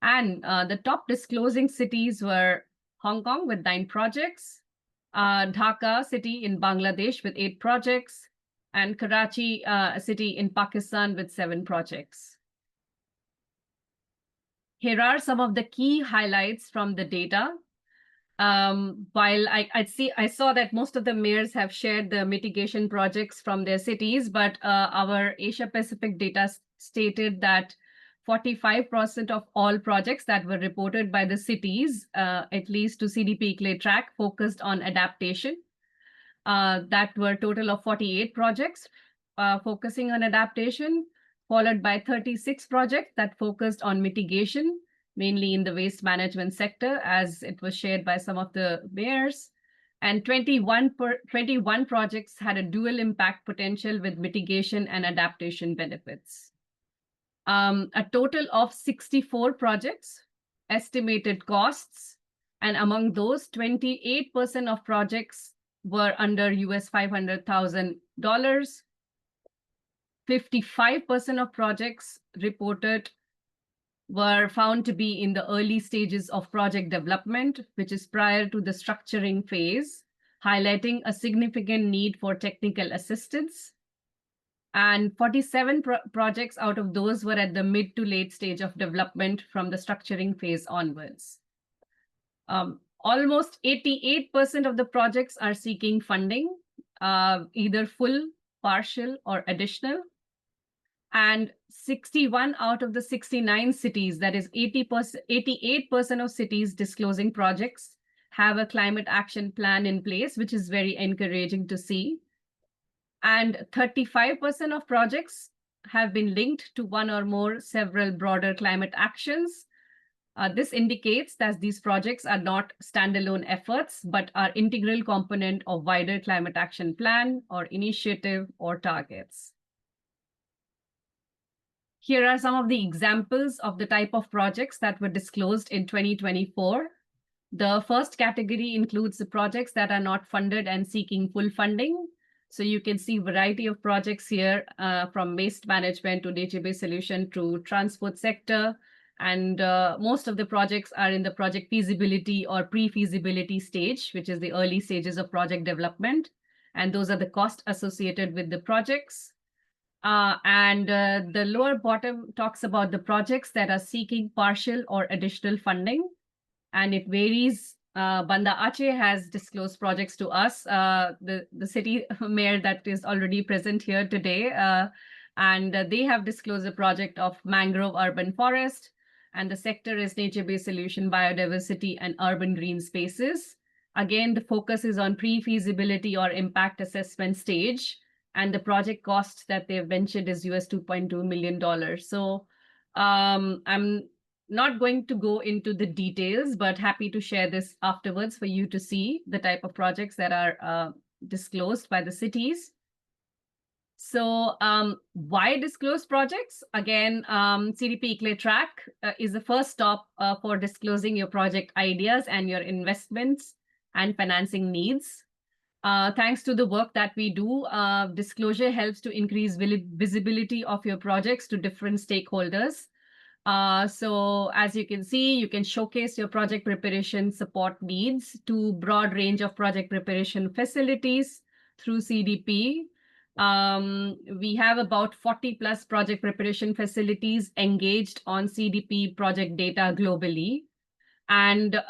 And the top disclosing cities were Hong Kong with 9 projects, Dhaka city in Bangladesh with 8 projects, and Karachi city in Pakistan with 7 projects. Here are some of the key highlights from the data. While I saw that most of the mayors have shared the mitigation projects from their cities, but our Asia Pacific data stated that 45% of all projects that were reported by the cities, at least to CDP ICLEI track, focused on adaptation. That were a total of 48 projects focusing on adaptation, followed by 36 projects that focused on mitigation, mainly in the waste management sector, as it was shared by some of the mayors. And 21 projects had a dual impact potential with mitigation and adaptation benefits. A total of 64 projects, estimated costs, and among those, 28% of projects were under US $500,000. 55% of projects reported were found to be in the early stages of project development, which is prior to the structuring phase, highlighting a significant need for technical assistance. And 47 projects out of those were at the mid to late stage of development from the structuring phase onwards. Almost 88% of the projects are seeking funding, either full, partial, or additional. And 61 out of the 69 cities, that is 88% of cities disclosing projects, have a climate action plan in place, which is very encouraging to see. And 35% of projects have been linked to one or more several broader climate actions. This indicates that these projects are not standalone efforts, but are integral component of wider climate action plan or initiative or targets. Here are some of the examples of the type of projects that were disclosed in 2024. The first category includes the projects that are not funded and seeking full funding. So you can see a variety of projects here from waste management to nature-based solution to transport sector. And most of the projects are in the project feasibility or pre-feasibility stage, which is the early stages of project development. And those are the costs associated with the projects. The lower bottom talks about the projects that are seeking partial or additional funding. And it varies. Banda Aceh has disclosed projects to us, the city mayor that is already present here today. And they have disclosed a project of mangrove urban forest. And the sector is nature-based solution, biodiversity, and urban green spaces. Again, the focus is on pre-feasibility or impact assessment stage. And the project cost that they've mentioned is US $2.2 million. So I'm not going to go into the details, but happy to share this afterwards for you to see the type of projects that are disclosed by the cities. So why disclose projects? Again, CDP ICLEI track is the first stop for disclosing your project ideas and your investments and financing needs. Thanks to the work that we do, disclosure helps to increase visibility of your projects to different stakeholders. So as you can see, you can showcase your project preparation support needs to broad range of project preparation facilities through CDP. We have about 40 plus project preparation facilities engaged on CDP project data globally. And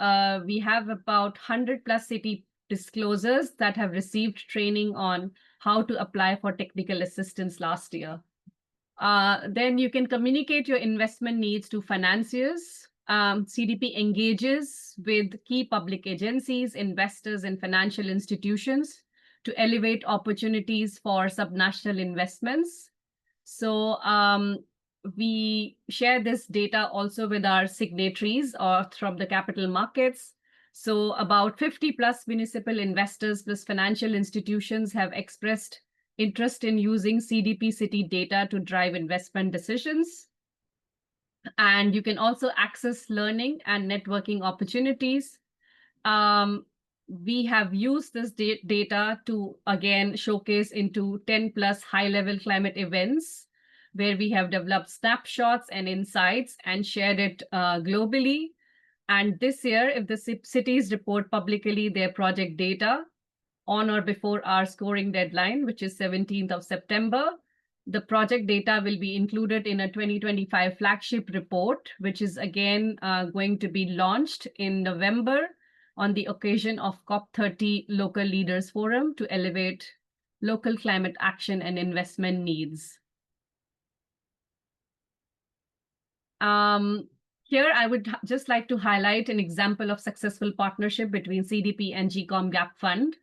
we have about 100 plus city disclosures that have received training on how to apply for technical assistance last year. Then you can communicate your investment needs to financiers. CDP engages with key public agencies, investors, and financial institutions to elevate opportunities for subnational investments. So we share this data also with our signatories or from the capital markets. So about 50 plus municipal investors plus financial institutions have expressed interest in using CDP city data to drive investment decisions. And you can also access learning and networking opportunities. We have used this data to, again, showcase into 10 plus high-level climate events, where we have developed snapshots and insights and shared it globally. And this year, if the cities report publicly their project data on or before our scoring deadline, which is 17th of September, the project data will be included in a 2025 flagship report, which is again going to be launched in November on the occasion of COP30 Local Leaders Forum to elevate local climate action and investment needs. Here, I would just like to highlight an example of successful partnership between CDP and GCOM Gap Fund.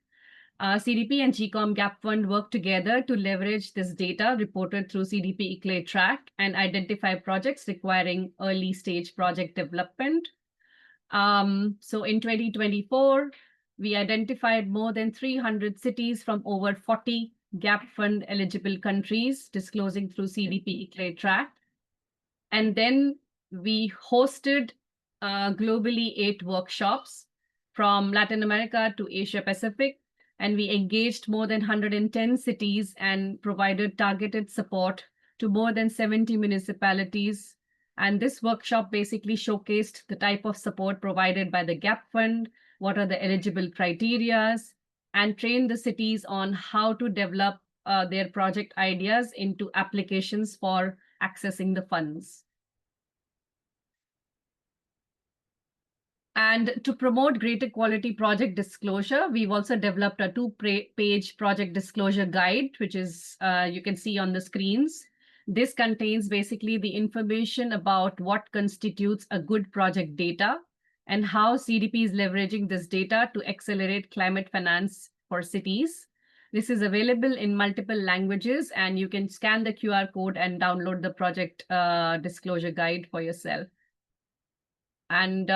CDP and GCOM Gap Fund work together to leverage this data reported through CDP ICLAI track and identify projects requiring early stage project development. So in 2024, we identified more than 300 cities from over 40 Gap Fund eligible countries disclosing through CDP ICLAI track. And then we hosted globally 8 workshops from Latin America to Asia Pacific. And we engaged more than 110 cities and provided targeted support to more than 70 municipalities. And this workshop basically showcased the type of support provided by the Gap Fund, what are the eligible criteria, and trained the cities on how to develop their project ideas into applications for accessing the funds. And to promote greater quality project disclosure, we've also developed a 2-page project disclosure guide, which is you can see on the screens. This contains basically the information about what constitutes a good project data and how CDP is leveraging this data to accelerate climate finance for cities. This is available in multiple languages, and you can scan the QR code and download the project disclosure guide for yourself. And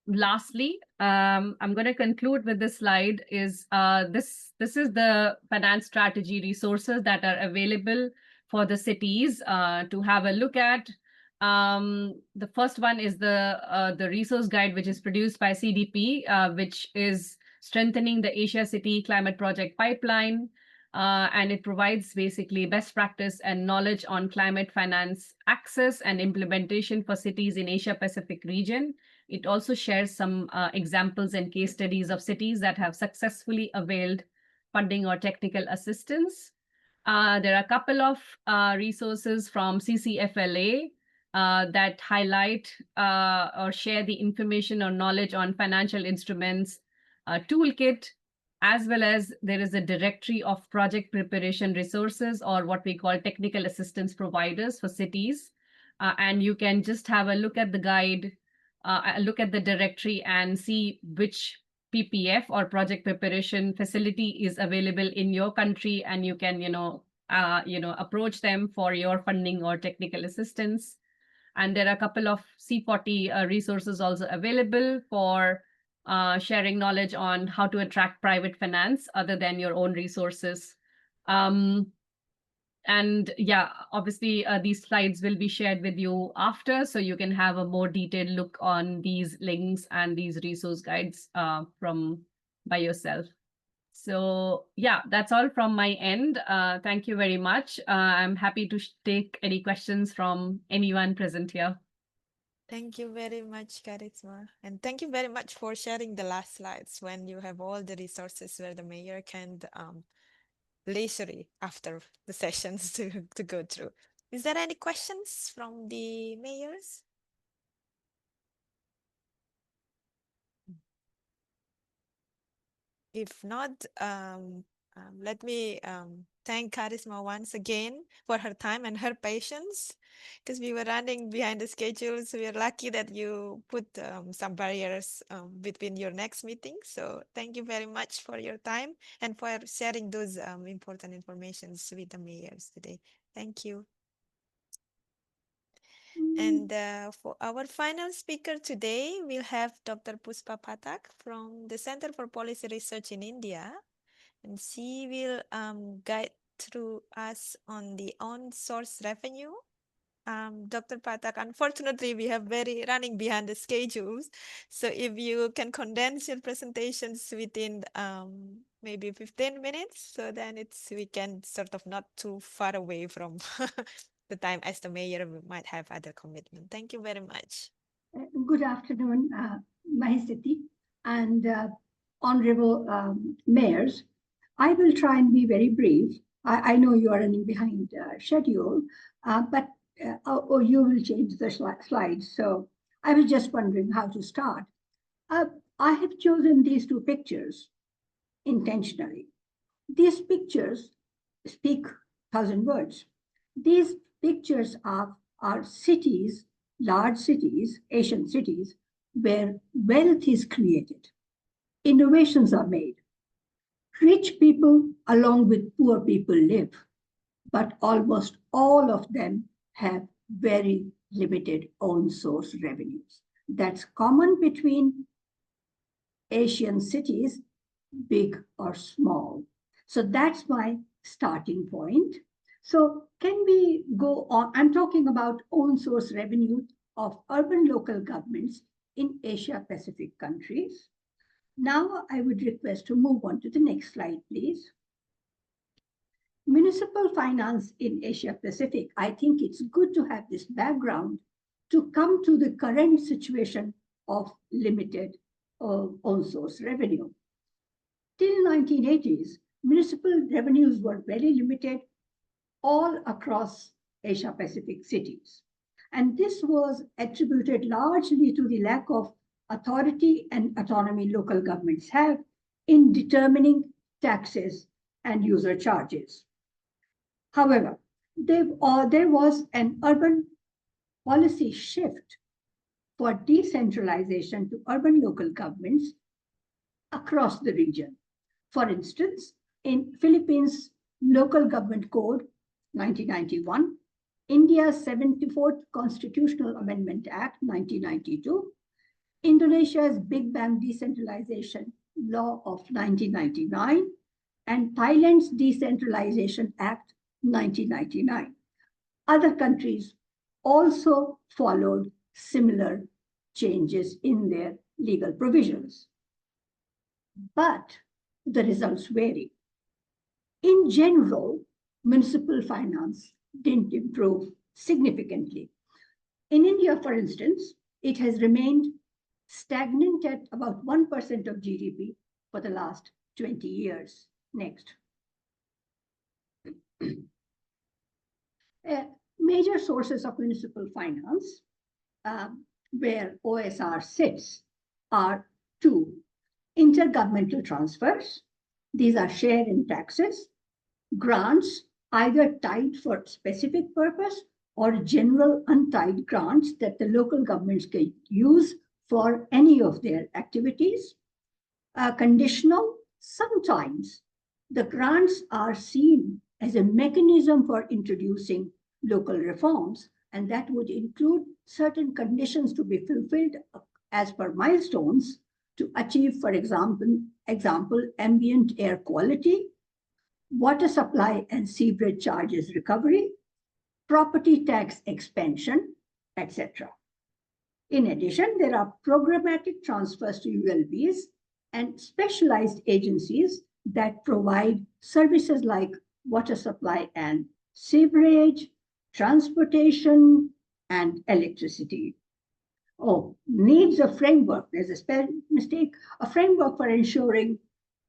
lastly, I'm going to conclude with this slide is this is the finance strategy resources that are available for the cities to have a look at. The first one is the resource guide, which is produced by CDP, which is strengthening the Asia City Climate Project Pipeline. And it provides basically best practice and knowledge on climate finance access and implementation for cities in Asia Pacific region. It also shares some examples and case studies of cities that have successfully availed funding or technical assistance. There are a couple of resources from CCFLA that highlight or share the information or knowledge on financial instruments toolkit, as well as there is a directory of project preparation resources or what we call technical assistance providers for cities. And you can just have a look at the guide, look at the directory and see which PPF or project preparation facility is available in your country, and you can, approach them for your funding or technical assistance. And there are a couple of C40 resources also available for sharing knowledge on how to attract private finance other than your own resources. And yeah, obviously these slides will be shared with you after, so you can have a more detailed look on these links and these resource guides by yourself. So yeah, that's all from my end. Thank you very much. I'm happy to take any questions from anyone present here. Thank you very much, Karisma. And thank you very much for sharing the last slides when you have all the resources where the mayor can leisurely after the sessions to go through. Is there any questions from the mayors? If not, let me thank Karisma once again for her time and her patience, because we were running behind the schedule. So we are lucky that you put some barriers between your next meeting. So thank you very much for your time and for sharing those important informations with the mayors today. Thank you. And for our final speaker today, we'll have Dr. Puspa Pathak from the Center for Policy Research in India. And she will guide through us on the on-source revenue. Dr. Pathak, unfortunately, we have very running behind the schedules. So if you can condense your presentations within maybe 15 minutes, so then we can sort of not too far away from the time as the mayor might have other commitment. Thank you very much. Good afternoon, Mahesati and honorable mayors. I will try and be very brief. I know you are running behind schedule, but you will change the slides. So I was just wondering how to start. I have chosen these two pictures intentionally. These pictures speak 1,000 words. These pictures are cities, large cities, Asian cities, where wealth is created, innovations are made. Rich people along with poor people live, but almost all of them have very limited own source revenues. That's common between Asian cities, big or small. So that's my starting point. So can we go on? I'm talking about own source revenue of urban local governments in Asia Pacific countries. Now I would request to move on to the next slide, please. Municipal finance in Asia Pacific, I think it's good to have this background to come to the current situation of limited own source revenue. Till 1980s, municipal revenues were very limited all across Asia Pacific cities. And this was attributed largely to the lack of authority and autonomy local governments have in determining taxes and user charges. However, there was an urban policy shift for decentralization to urban local governments across the region. For instance, in Philippines Local Government Code 1991, India's 74th Constitutional Amendment Act 1992, Indonesia's Big Bang Decentralization Law of 1999, and Thailand's Decentralization Act 1999. Other countries also followed similar changes in their legal provisions. But the results vary. In general, municipal finance didn't improve significantly. In India, for instance, it has remained stagnant at about 1% of GDP for the last 20 years. Next. Major sources of municipal finance where OSR sits are two: intergovernmental transfers. These are share in taxes, grants either tied for specific purpose or general untied grants that the local governments can use for any of their activities. Conditional, sometimes the grants are seen as a mechanism for introducing local reforms, and that would include certain conditions to be fulfilled as per milestones to achieve, for example, ambient air quality, water supply and sewerage charges recovery, property tax expansion, etc. In addition, there are programmatic transfers to ULBs and specialized agencies that provide services like water supply and sewerage, transportation, and electricity. Needs a framework. There's a spelling mistake. A framework for ensuring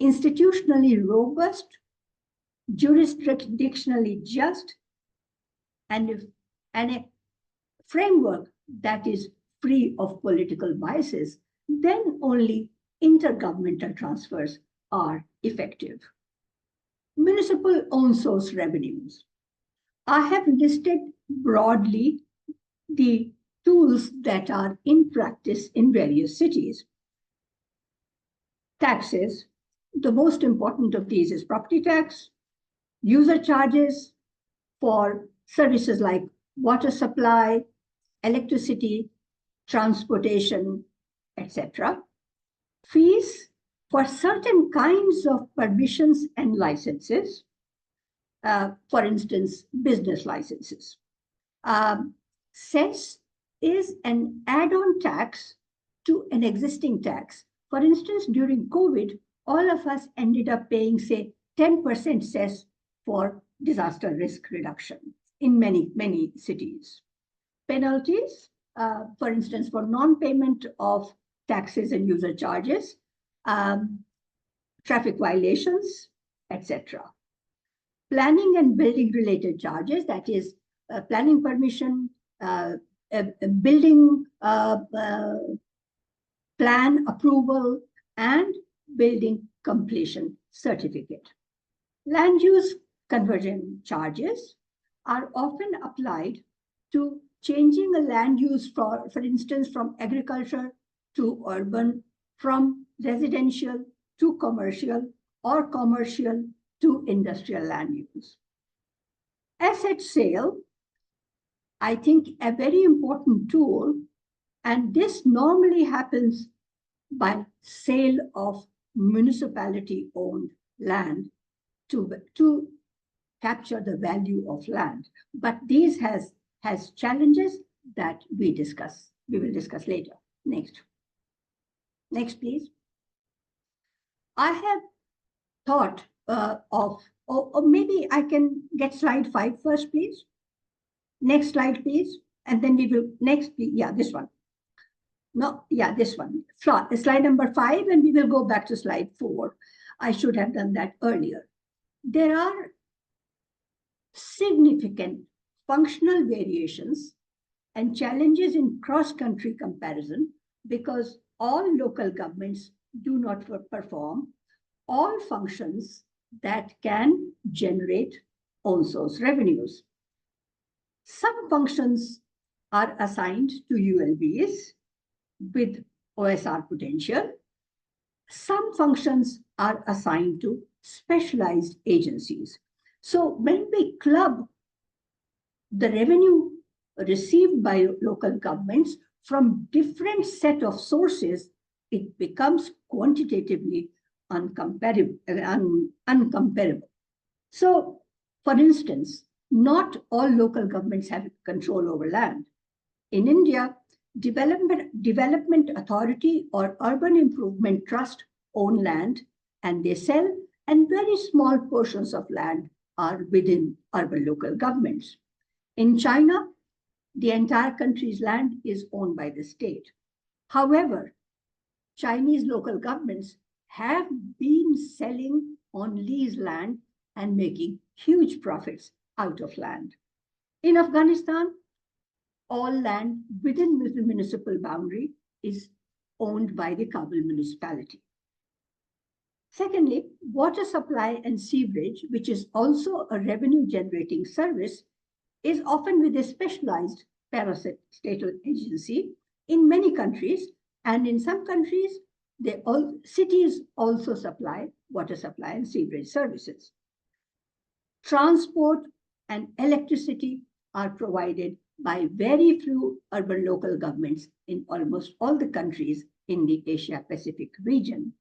institutionally robust, jurisdictionally just, and a framework that is free of political biases, then only intergovernmental transfers are effective. Municipal own source revenues. I have listed broadly the tools that are in practice in various cities. Taxes. The most important of these is property tax, user charges for services like water supply, electricity, transportation, etc. Fees for certain kinds of permissions and licenses, for instance, business licenses. Cess is an add-on tax to an existing tax. For instance, during COVID, all of us ended up paying, say, 10% cess for disaster risk reduction in many, many cities. Penalties, for instance, for non-payment of taxes and user charges, traffic violations, etc. Planning and building related charges, that is planning permission, building plan approval, and building completion certificate. Land use conversion charges are often applied to changing a land use, for instance, from agriculture to urban, from residential to commercial, or commercial to industrial land use. Asset sale, I think a very important tool, and this normally happens by sale of municipality-owned land to capture the value of land. But these has challenges that we will discuss later. Next, please. I have thought or maybe I can get slide 5 first, please. Next slide, please. And then we will, next, please. Yeah, this one. No, yeah, this one. Slide number 5, and we will go back to slide 4. I should have done that earlier. There are significant functional variations and challenges in cross-country comparison because all local governments do not perform all functions that can generate own source revenues. Some functions are assigned to ULBs with OSR potential. Some functions are assigned to specialized agencies. So when we club the revenue received by local governments from different set of sources, it becomes quantitatively uncomparable. So, for instance, not all local governments have control over land. In India, Development Authority or Urban Improvement Trust own land and they sell, and very small portions of land are within urban local governments. In China, the entire country's land is owned by the state. However, Chinese local governments have been selling on lease land and making huge profits out of land. In Afghanistan, all land within the municipal boundary is owned by the Kabul municipality. Secondly, water supply and sewerage, which is also a revenue-generating service, is often with a specialized parastatal agency in many countries, and in some countries, cities also supply water supply and sewerage services. Transport and electricity are provided by very few urban local governments in almost all the countries in the Asia-Pacific region.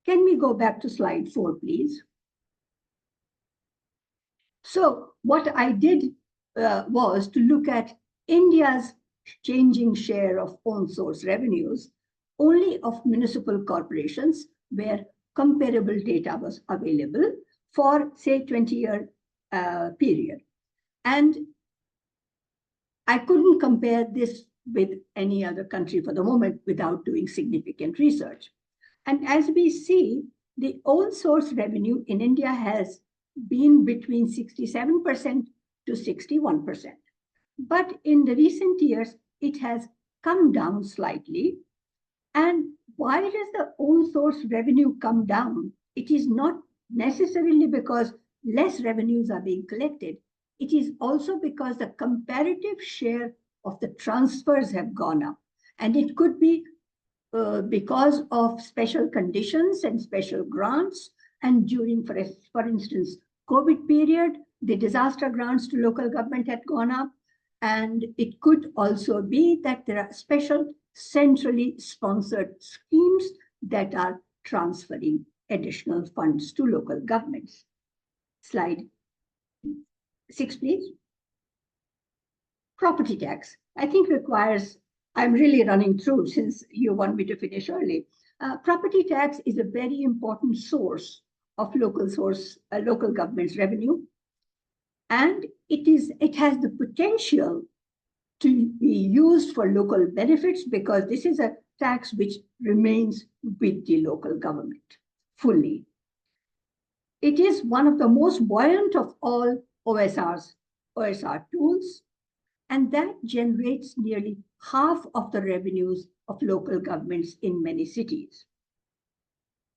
Can we go back to slide 4, please? So what I did was to look at India's changing share of own source revenues only of municipal corporations where comparable data was available for, say, 20-year period. And I couldn't compare this with any other country for the moment without doing significant research. And as we see, the own source revenue in India has been between 67% to 61%. But in the recent years, it has come down slightly. And why does the own source revenue come down? It is not necessarily because less revenues are being collected. It is also because the comparative share of the transfers have gone up. And it could be because of special conditions and special grants. And during, for instance, COVID period, the disaster grants to local government had gone up. And it could also be that there are special centrally sponsored schemes that are transferring additional funds to local governments. Slide 6, please. Property tax, I think requires, I'm really running through since you want me to finish early. Property tax is a very important source of local government's revenue. And it has the potential to be used for local benefits because this is a tax which remains with the local government fully. It is one of the most buoyant of all OSR tools, and that generates nearly half of the revenues of local governments in many cities.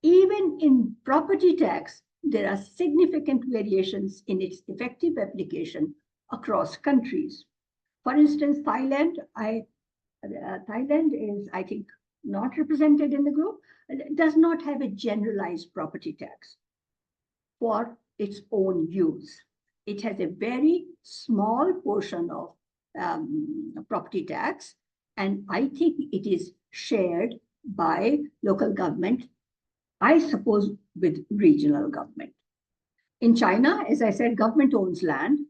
Even in property tax, there are significant variations in its effective application across countries. For instance, Thailand is, I think, not represented in the group, does not have a generalized property tax for its own use. It has a very small portion of property tax, and I think it is shared by local government, I suppose, with regional government. In China, as I said, government owns land.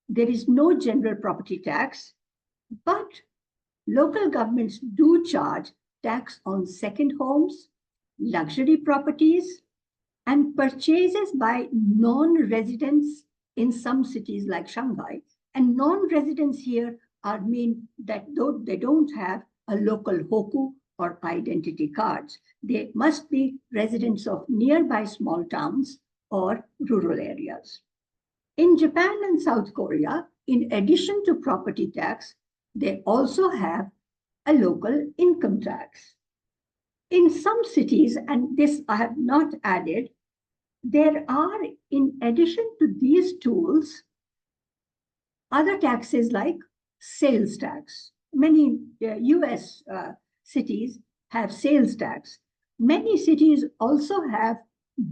There is no general property tax, but local governments do charge tax on second homes, luxury properties, and purchases by non-residents in some cities like Shanghai. And non-residents here mean that they don't have a local hoku or identity cards. They must be residents of nearby small towns or rural areas. In Japan and South Korea, in addition to property tax, they also have a local income tax. In some cities, and this I have not added, there are, in addition to these tools, other taxes like sales tax. Many US cities have sales tax. Many cities also have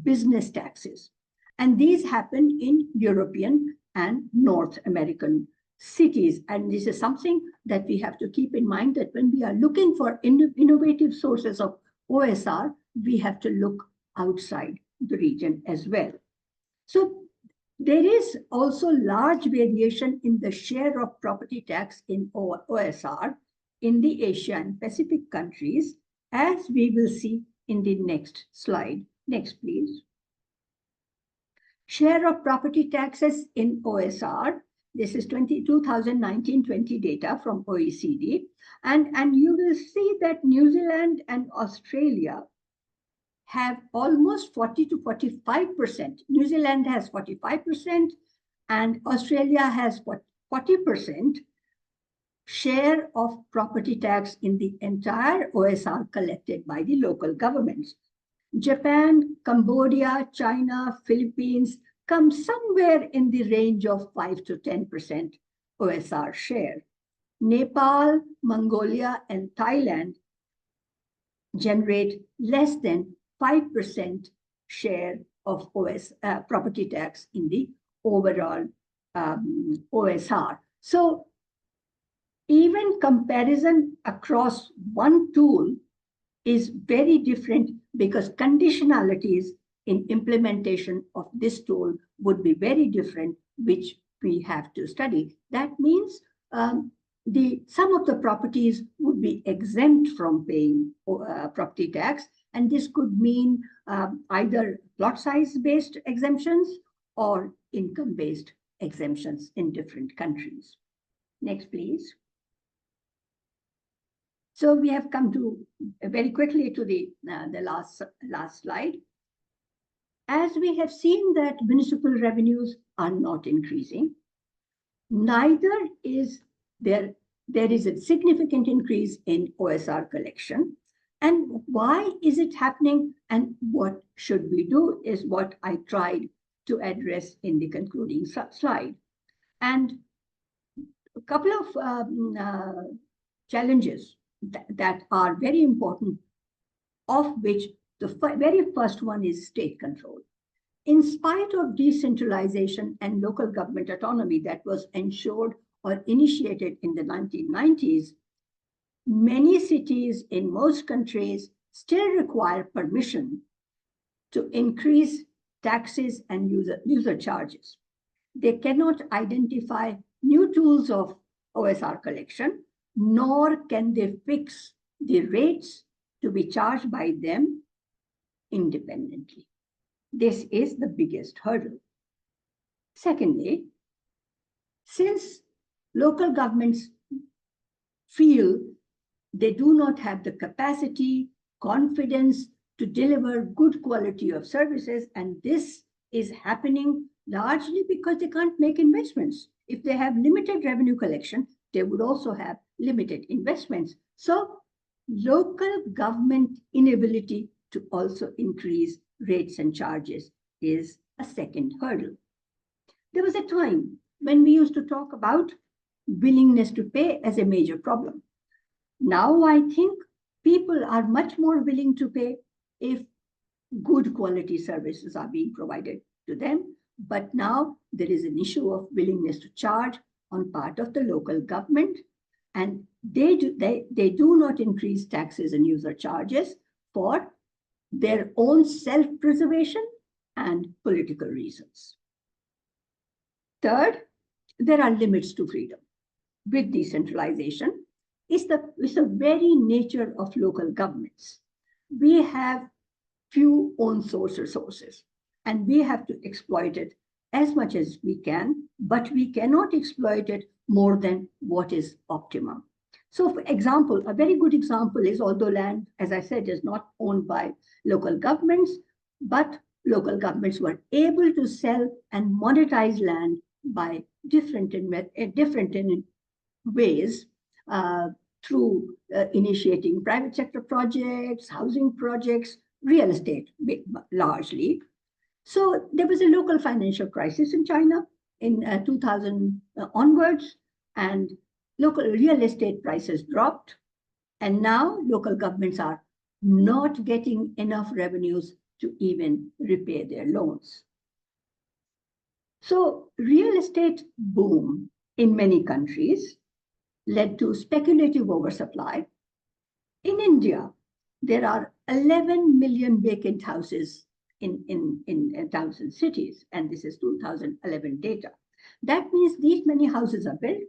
business taxes. And these happen in European and North American cities. And this is something that we have to keep in mind, that when we are looking for innovative sources of OSR, we have to look outside the region as well. So there is also large variation in the share of property tax in OSR in the Asia and Pacific countries, as we will see in the next slide. Next, please. Share of property taxes in OSR. This is 2019-20 data from OECD. And you will see that New Zealand and Australia have almost 40 to 45%. New Zealand has 45% and Australia has 40% share of property tax in the entire OSR collected by the local governments. Japan, Cambodia, China, Philippines come somewhere in the range of 5 to 10% OSR share. Nepal, Mongolia, and Thailand generate less than 5% share of property tax in the overall OSR. So even comparison across one tool is very different because conditionalities in implementation of this tool would be very different, which we have to study. That means some of the properties would be exempt from paying property tax, and this could mean either lot size based exemptions or income based exemptions in different countries. Next, please. So we have come to very quickly to the last slide. as we have seen that municipal revenues are not increasing, neither is there is a significant increase in OSR collection. And why is it happening and what should we do is what I tried to address in the concluding slide. And a couple of challenges that are very important, of which the very first one is state control. In spite of decentralization and local government autonomy that was ensured or initiated in the 1990s, many cities in most countries still require permission to increase taxes and user charges. They cannot identify new tools of OSR collection, nor can they fix the rates to be charged by them independently. This is the biggest hurdle. Secondly, since local governments feel they do not have the capacity, confidence to deliver good quality of services, and this is happening largely because they can't make investments. If they have limited revenue collection, they would also have limited investments. So local government inability to also increase rates and charges is a second hurdle. There was a time when we used to talk about willingness to pay as a major problem. Now I think people are much more willing to pay if good quality services are being provided to them. But now there is an issue of willingness to charge on part of the local government, and they do not increase taxes and user charges for their own self-preservation and political reasons. Third, there are limits to freedom. With decentralization, it's the very nature of local governments. We have few own source resources, and we have to exploit it as much as we can, but we cannot exploit it more than what is optimum. So for example, a very good example is, although land, as I said, is not owned by local governments, but local governments were able to sell and monetize land by different ways through initiating private sector projects, housing projects, real estate largely. So there was a local financial crisis in China in 2000 onwards, and local real estate prices dropped. And now local governments are not getting enough revenues to even repay their loans. So real estate boom in many countries led to speculative oversupply. In India, there are 11 million vacant houses in towns and cities, and this is 2011 data. That means these many houses are built,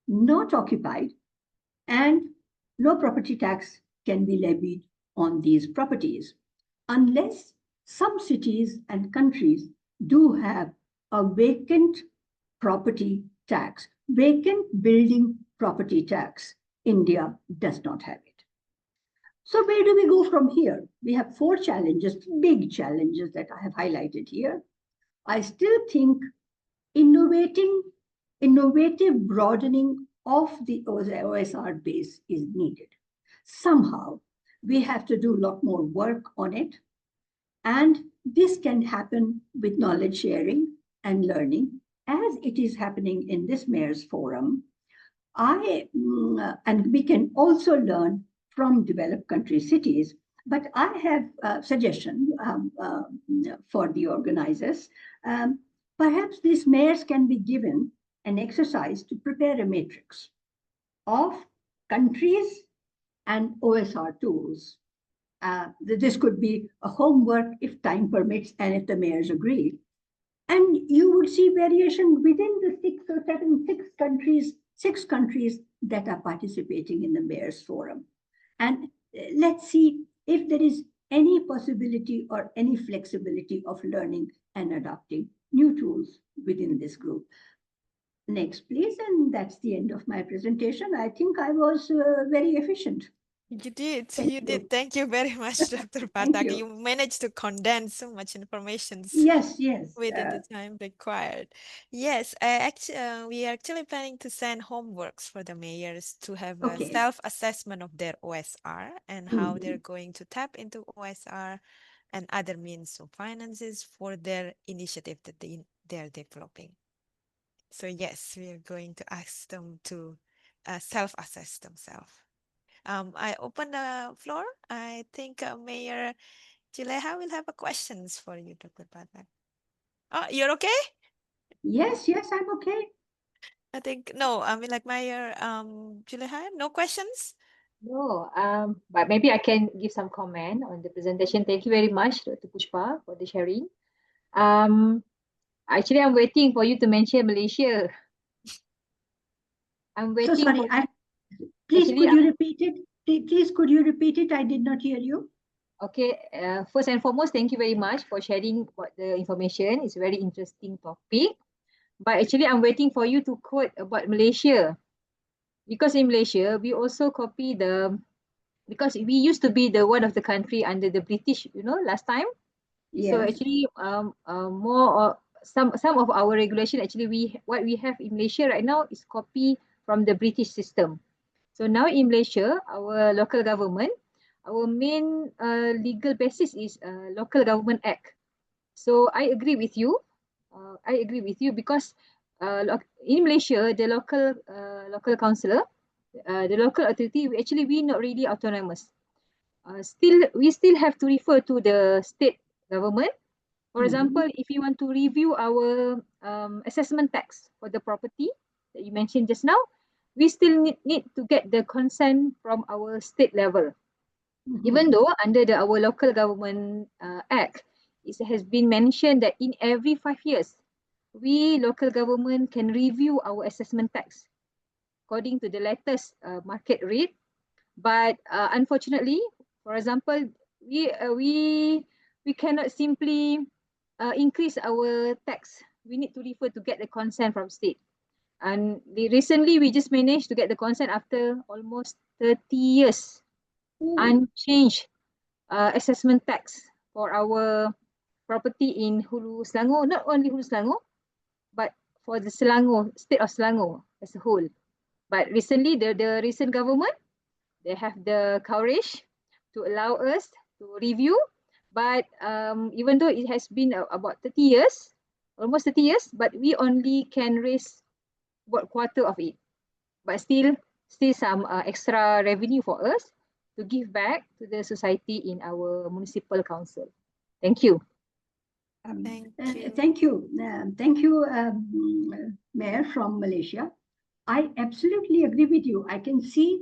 not occupied, and no property tax can be levied on these properties, unless some cities and countries do have a vacant property tax, vacant building property tax. India does not have it. So where do we go from here? We have 4 challenges, big challenges that I have highlighted here. I still think innovative broadening of the OSR base is needed. Somehow, we have to do a lot more work on it. And this can happen with knowledge sharing and learning, as it is happening in this Mayor's Forum. And we can also learn from developed country cities. But I have a suggestion for the organizers. Perhaps these mayors can be given an exercise to prepare a matrix of countries and OSR tools. This could be a homework if time permits and if the mayors agree. And you would see variation within the 6 countries that are participating in the Mayors Forum. And let's see if there is any possibility or any flexibility of learning and adopting new tools within this group. Next, please. And that's the end of my presentation. I think I was very efficient. You did. Thank You you. did. Thank you very much, Dr. Thank Patak. you. You managed to condense so much information Yes, yes. within the time required. Yes, we are actually planning to send homeworks for the mayors to have a Okay. self-assessment of their OSR and how Mhm. they're going to tap into OSR and other means of finances for their initiative that they're developing. So yes, we are going to ask them to self-assess themselves. I open the floor. I think Mayor Juleha will have a questions for you, Dr. Patak. Oh, you're okay? Yes, yes, I'm okay. I think no. I mean, like Mayor Juleha, no questions. No, but maybe I can give some comment on the presentation. Thank you very much, Dr. Pushpa, for the sharing. Actually, I'm waiting for you to mention Malaysia. I'm So waiting sorry, for please Actually, could you repeat it? Please could you repeat it? I did not hear you. Okay, first and foremost, thank you very much for sharing about the information. It's a very interesting topic. But actually, I'm waiting for you to quote about Malaysia. Because in Malaysia, we also copy because we used to be the one of the country under the British, last time. So Yes. actually, some of our regulation, actually, what we have in Malaysia right now is copy from the British system. So now in Malaysia, our local government, our main legal basis is Local Government Act. So I agree with you. I agree with you because in Malaysia, the local councillor, the local authority, we not really autonomous. We still have to refer to the state government. For example, if you want to review our assessment tax for the property that you mentioned just now, we still need to get the consent from our state level. Even though under our local government act, it has been mentioned that in every 5 years, we local government can review our assessment tax according to the latest market rate. But unfortunately, for example, we cannot simply increase our tax. We need to refer to get the consent from state. And recently, we just managed to get the consent after almost 30 years unchanged assessment tax for our property in Hulu Selangor. Not only Hulu Selangor, but for the Selangor, state of Selangor as a whole. But recently, the recent government, they have the courage to allow us to review. But even though it has been about 30 years, almost 30 years, but we only can raise about quarter of it. But still some extra revenue for us to give back to the society in our municipal council. Thank you. Thank you. Thank you, Mayor from Malaysia. I absolutely agree with you. I can see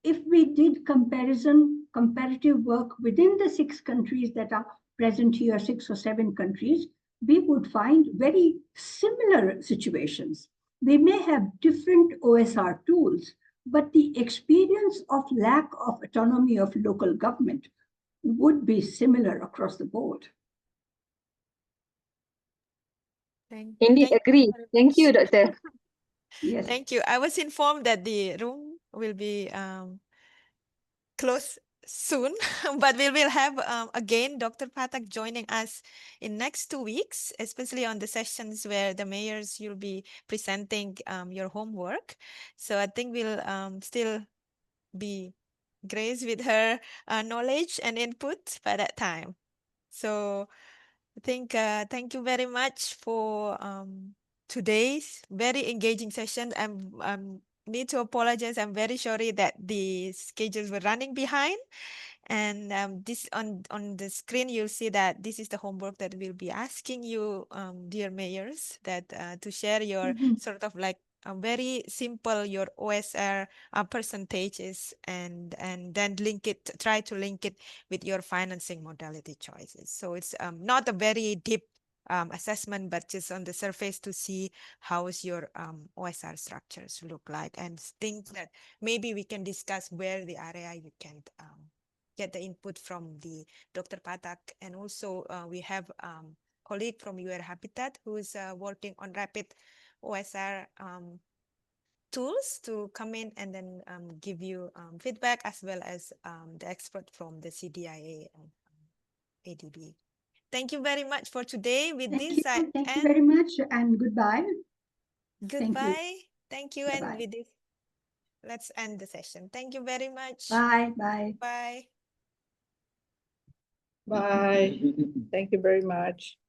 if we did comparative work within the 6 countries that are present here, 6 or 7 countries, we would find very similar situations. They may have different OSR tools, but the experience of lack of autonomy of local government would be similar across the board. Indeed, agree. Thank you, Doctor. Yes. Thank you. I was informed that the room will be closed soon, but we will have again Dr. Patak joining us in next 2 weeks, especially on the sessions where the mayors you'll be presenting your homework. So I think we'll still be graced with her knowledge and input by that time. So I think thank you very much for today's very engaging session. I'm need to apologize. I'm very sorry that the schedules were running behind. And this on the screen, you'll see that this is the homework that we'll be asking you, dear mayors, that to share your sort of like a very simple your OSR percentages and then try to link it with your financing modality choices. So it's not a very deep assessment, but just on the surface to see how is your OSR structures look like, and think that maybe we can discuss where the area you can get the input from the Dr. Patak, and also we have colleague from UR Habitat who is working on rapid OSR tools to come in and then give you feedback, as well as the expert from the CDIA and ADB. Thank you very much for today. With Thank this, you. I Thank you end. very much and goodbye. Goodbye. Thank you. And Bye-bye. with this, let's end the session. Thank you very much. Bye. Bye. Bye. Bye. Thank you very much.